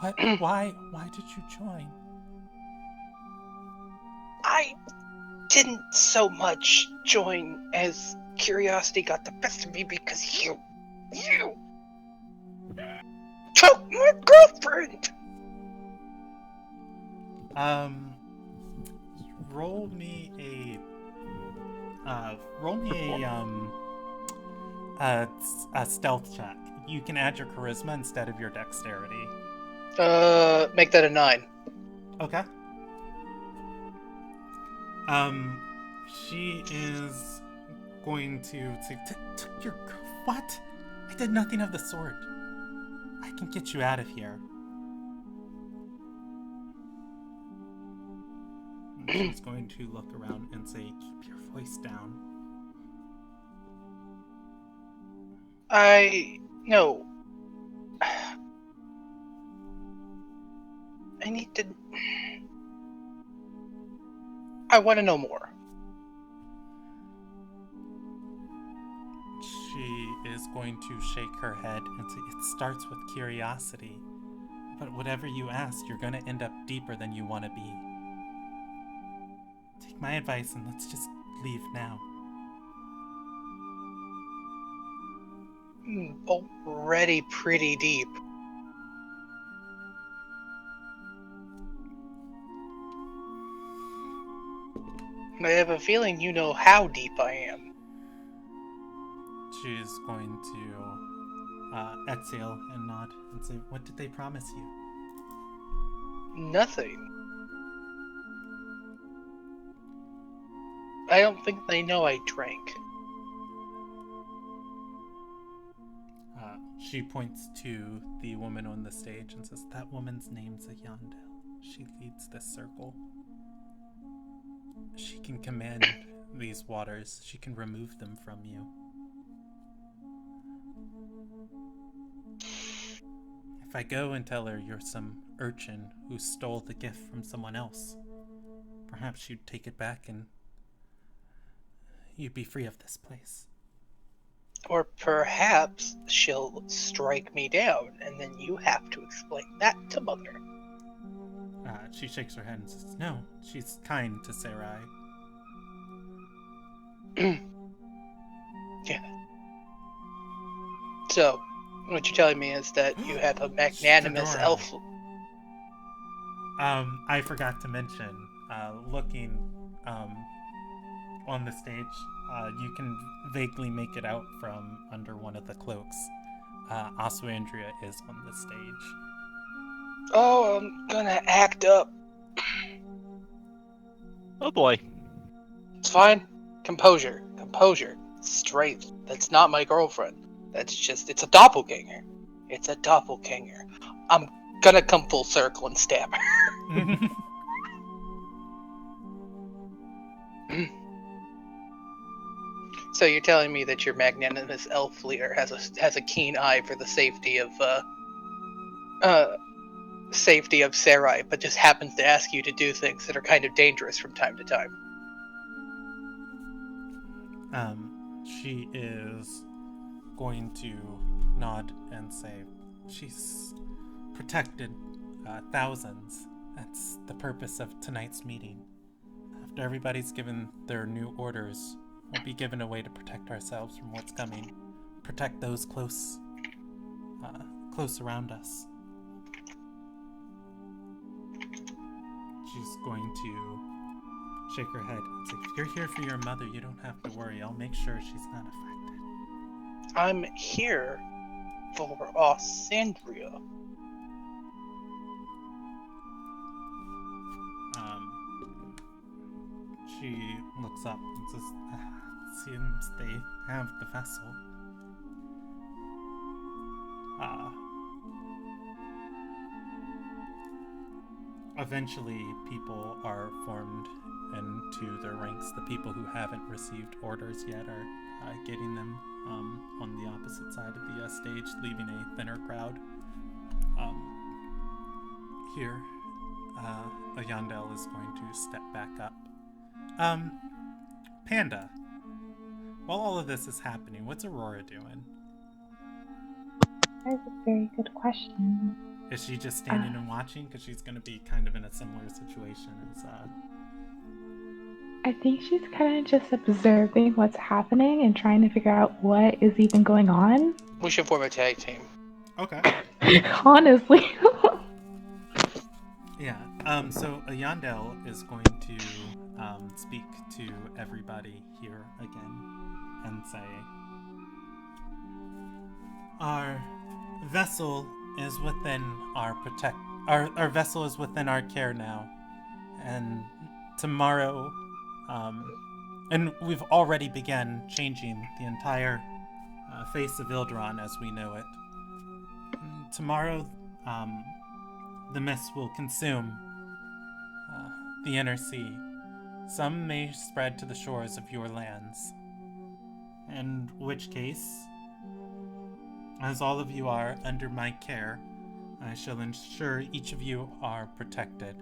What? Why did you join?" I didn't so much join as curiosity got the best of me because you took my girlfriend. Roll me Roll me a stealth check. You can add your charisma instead of your dexterity. Make that a 9. Okay. She is going to say, "Took your what? I did nothing of the sort. I can get you out of here." And she's going to look around and say, "Keep your voice down." No. I need to... I want to know more. She is going to shake her head and say, "It starts with curiosity. But whatever you ask, you're going to end up deeper than you want to be. Take my advice and let's just leave now." Already pretty deep. I have a feeling you know how deep I am. She's going to exhale and nod and say, "What did they promise you?" Nothing. I don't think they know I drank. She points to the woman on the stage and says, "That woman's name's Ayandel. She leads this circle. She can command these waters. She can remove them from you. If I go and tell her you're some urchin who stole the gift from someone else, perhaps you'd take it back and you'd be free of this place." Or perhaps she'll strike me down, and then you have to explain that to Mother. She shakes her head and says, "No, she's kind to Sarai." Yeah. So, what you're telling me is that you have a magnanimous Fedora. elf. I forgot to mention, looking on the stage, you can vaguely make it out from under one of the cloaks. Oswandria is on the stage. Oh, I'm gonna act up. Oh boy. It's fine. Composure. Composure. Strength. That's not my girlfriend. That's just, it's a doppelganger. It's a doppelganger. I'm gonna come full circle and stab her. So you're telling me that your magnanimous elf leader has a keen eye for the safety of Sarai, but just happens to ask you to do things that are kind of dangerous from time to time. She is going to nod and say, "She's protected thousands. That's the purpose of tonight's meeting. After everybody's given their new orders, we'll be given a way to protect ourselves from what's coming. Protect those close around us." She's going to shake her head and say, "If you're here for your mother, you don't have to worry. I'll make sure she's not affected." I'm here for Osandria. She looks up and says, "Seems they have the vessel." Eventually, people are formed into their ranks. The people who haven't received orders yet are getting them on the opposite side of the stage, leaving a thinner crowd. Here, Ayandel is going to step back up. Panda, while all of this is happening, what's Aurora doing? That's a very good question. Is she just standing and watching? Because she's going to be kind of in a similar situation as... I think she's kind of just observing what's happening and trying to figure out what is even going on. We should form a tag team. Okay. Honestly. Yeah. So Ayandel is going to speak to everybody here again and say, our vessel is within our vessel is within our care now, and tomorrow, and we've already begun changing the entire face of Ilderon as we know it. And tomorrow, the mist will consume the inner sea. Some may spread to the shores of your lands, in which case, as all of you are under my care, I shall ensure each of you are protected.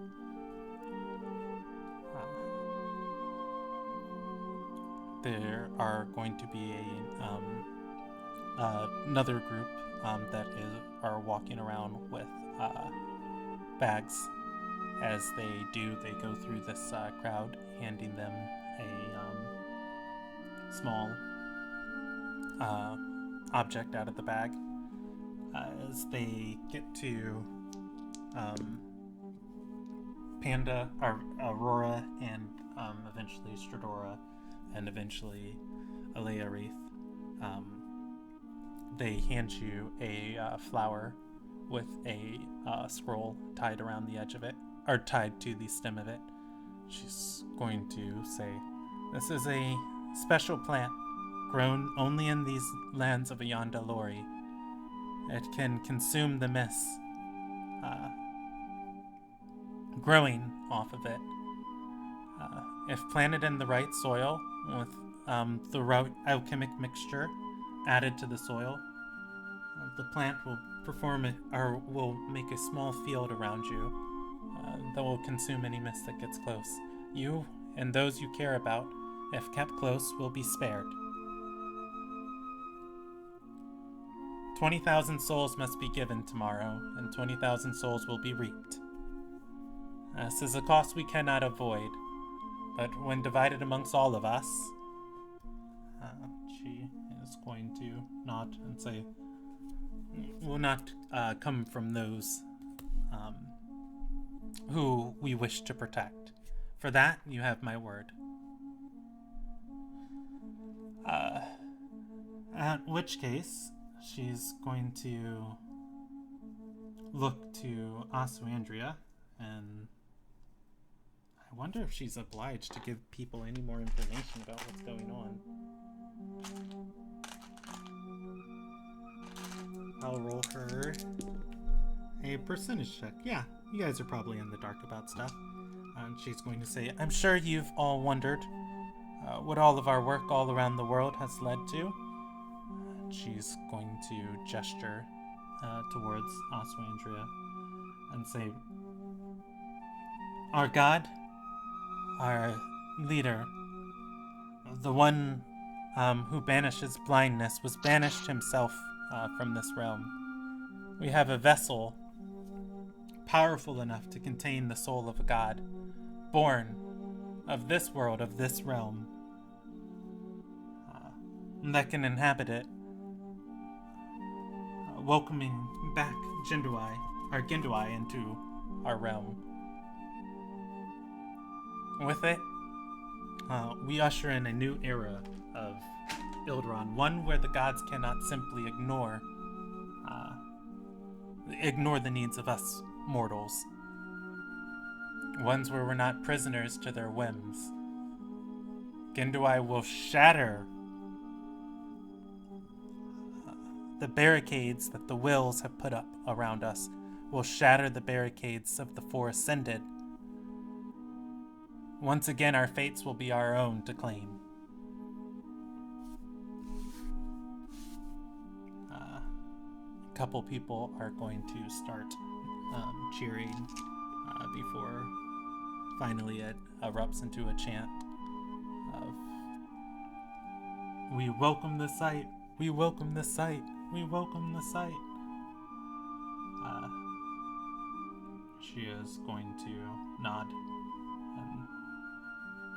There are going to be another group that are walking around with bags. As they do, they go through this crowd, handing them a small object out of the bag. As they get to Panda, Aurora, and eventually Stradora, and eventually Alea Wreath, they hand you a flower with a scroll tied around the edge of it, or tied to the stem of it. She's going to say, "This is a special plant grown only in these lands of Ayanda Lori. It can consume the mist growing off of it. If planted in the right soil with the right alchemic mixture added to the soil, the plant will will make a small field around you that will consume any mist that gets close. You and those you care about, if kept close, will be spared. 20,000 souls must be given tomorrow, and 20,000 souls will be reaped. This is a cost we cannot avoid, but when divided amongst all of us," she is going to nod and say, "will not come from those who we wish to protect. For that, you have my word." At which case, she's going to look to Oswandria, and I wonder if she's obliged to give people any more information about what's going on. I'll roll her a percentage check. Yeah, you guys are probably in the dark about stuff. And she's going to say, "I'm sure you've all wondered what all of our work all around the world has led to." She's going to gesture towards Oswandria and say, "Our god, our leader, the one who banishes blindness, was banished himself from this realm. We have a vessel powerful enough to contain the soul of a god, born of this world, of this realm, that can inhabit it, welcoming back Ginduai into our realm. With it, we usher in a new era of Ilderon, one where the gods cannot simply ignore the needs of us mortals. Ones where we're not prisoners to their whims. Ginduai will shatter the barricades that the wills have put up around us, will shatter the barricades of the Four Ascended. Once again, our fates will be our own to claim. A couple people are going to start cheering before finally it erupts into a chant of, "We welcome the sight, we welcome the sight, we welcome the sight." She is going to nod and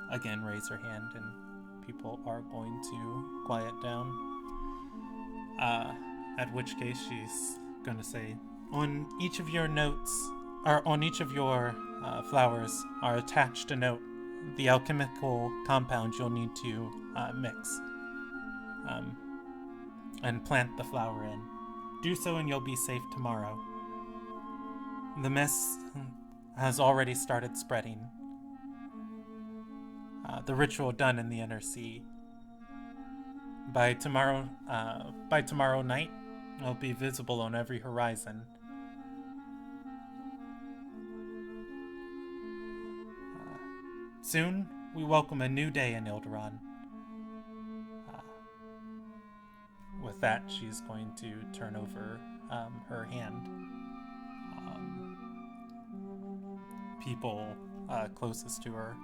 again raise her hand, and people are going to quiet down. At which case she's going to say, "On each of your notes, or on each of your flowers, are attached a note the alchemical compound you'll need to mix and plant the flower in. Do so and you'll be safe tomorrow. The mist has already started spreading. The ritual done in the inner sea. By tomorrow night, it'll be visible on every horizon. Soon, we welcome a new day in Ilderon. With that, she's going to turn over her hand. People closest to her,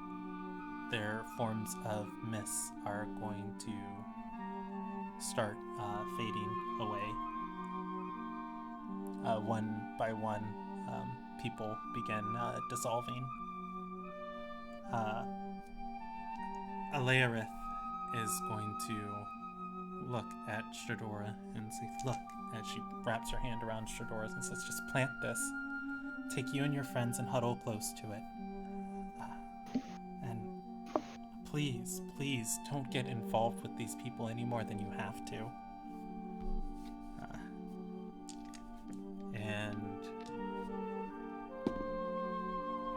their forms of mist are going to start fading away. One by one, people begin dissolving. Alearith is going to look at Stradora and say, look, as she wraps her hand around Stradora's and says, just plant this. Take you and your friends and huddle close to it. And please, please don't get involved with these people any more than you have to. And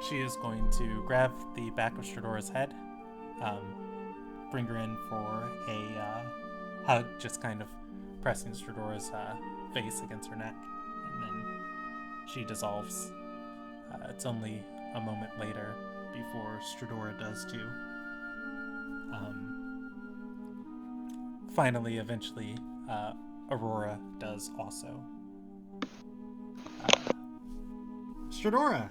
she is going to grab the back of Stradora's head, bring her in for a hug, just kind of pressing Stradora's face against her neck, and then she dissolves. It's only a moment later before Stradora does too. Finally, eventually, Aurora does also. Stradora!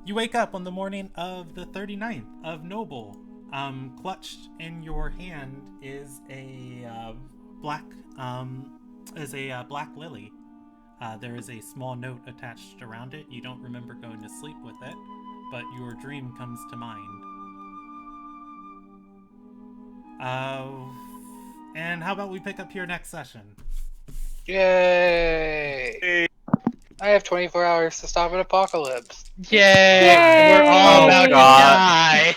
You wake up on the morning of the 39th of Noble. Clutched in your hand is a black lily. There is a small note attached around it. You don't remember going to sleep with it, but your dream comes to mind. And how about we pick up here next session? Yay! I have 24 hours to stop an apocalypse. Yay! We're all about to die.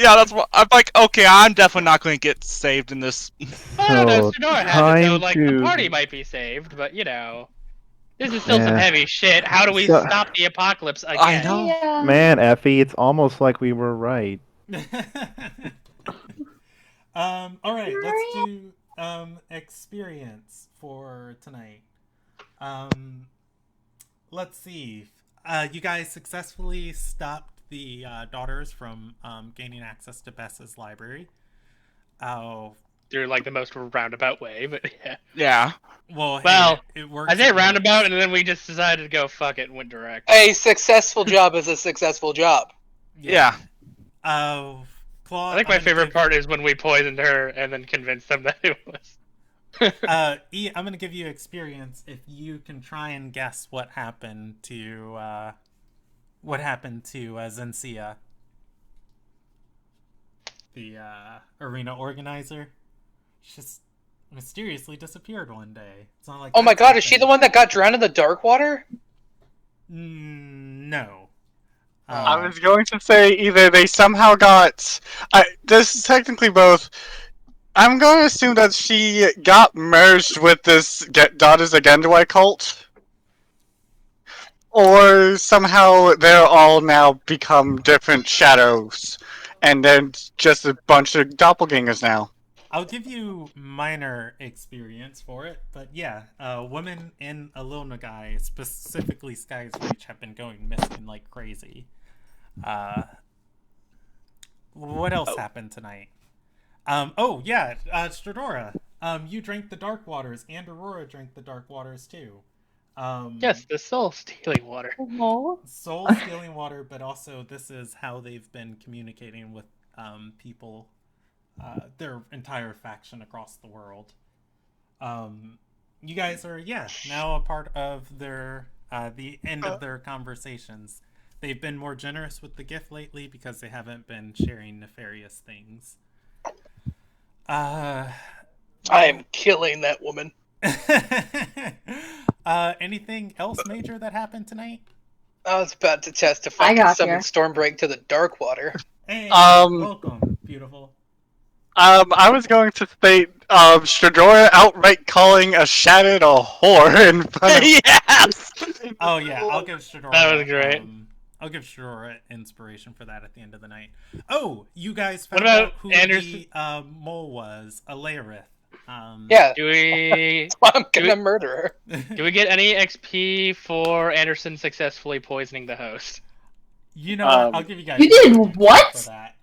Yeah, that's what I'm like. Okay, I'm definitely not going to get saved in this. I don't know, So, Sonora has it, though. time Like, to- the party might be saved, but, you know. This is still some heavy shit. How do we So- stop the apocalypse again? I know. Yeah. Man, Effie, it's almost like we were right. All right, let's do experience for tonight. Let's see. You guys successfully stopped the daughters from gaining access to Bess's library. Oh, Through, like, the most roundabout way, but yeah. Yeah. well, hey, Well, it works. I say roundabout, and then we just decided to go fuck it and went direct. A successful job is a successful job. Yeah. Claude, I think my favorite part is when we poisoned her and then convinced them that it was. E, I'm gonna give you experience if you can try and guess what happened to Zencia, the arena organizer. She just mysteriously disappeared one day. It's not like Oh my that's god, is she happened. the one that got drowned in the dark water? No. I was going to say either they somehow got. This is technically both. I'm going to assume that she got merged with this Daughters of Gendawai cult. Or somehow they're all now become different shadows. And then just a bunch of doppelgangers now. I'll give you minor experience for it, but yeah, women in Alil Nagai, specifically Sky's Reach, have been going missing like crazy. What else happened tonight? Stradora, you drank the dark waters, and Aurora drank the dark waters too. Yes, the soul stealing water. Hello? Soul stealing water, but also this is how they've been communicating with people, their entire faction across the world. You guys are now a part of their the end of their conversations. They've been more generous with the gift lately because they haven't been sharing nefarious things. I am killing that woman. Anything else major that happened tonight? I was about to test if I I could got summon here. Stormbreak to the dark water. Hey, Um, welcome, beautiful. I was going to state, Stradora outright calling a Shannon a whore in front of. Yes. Oh yeah, I'll give Shadora. That was great. I'll give Shadora inspiration for that at the end of the night. Oh, you guys What found about out who Anderson? the mole was, Alarith. Yeah, Do we that's why I'm gonna murder her. do we get any XP for Anderson successfully poisoning the host? You know what? I'll Um, give you guys. You did inspiration what? For that.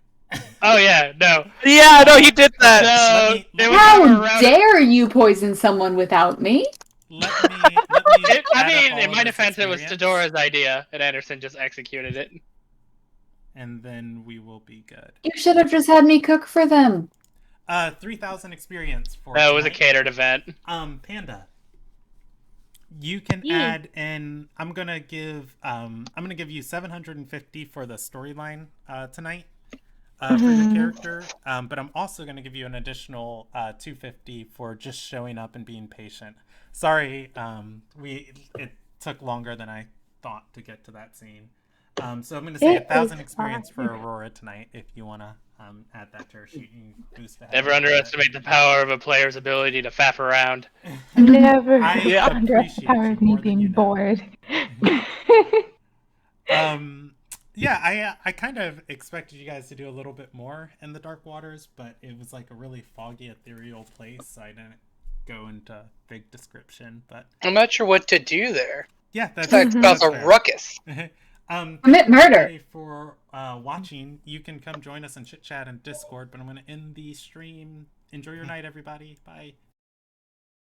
Oh yeah, no. Yeah, no, he did that. So let me- it was How around- dare you poison someone without me? Let me. I add up mean, all in of my this defense, it was experience, Tadora's idea, and Anderson just executed it. and then we will be good. You should have just had me cook for them. 3,000 experience for. That was a tonight. catered event. Panda. You can Yeah. add in. I'm gonna give you 750 for the storyline tonight for your character. But I'm also gonna give you an additional 250 for just showing up and being patient. Sorry, it took longer than I thought to get to that scene. So I'm gonna say It 1,000 is experience for fine. Aurora tonight if you wanna add that to her shooting boost. ahead. Never underestimate the power of a player's ability to faff around. Never I underestimate the power of appreciate you me more than being you know. bored. Yeah, I kind of expected you guys to do a little bit more in the Dark Waters, but it was like a really foggy, ethereal place, so I didn't go into big description. But I'm not sure what to do there. yeah, that's That caused a fair. ruckus. Thank Commit you, murder. everybody, for watching. You can come join us in chit chat and Discord, but I'm going to end the stream. Enjoy your night, everybody. Bye.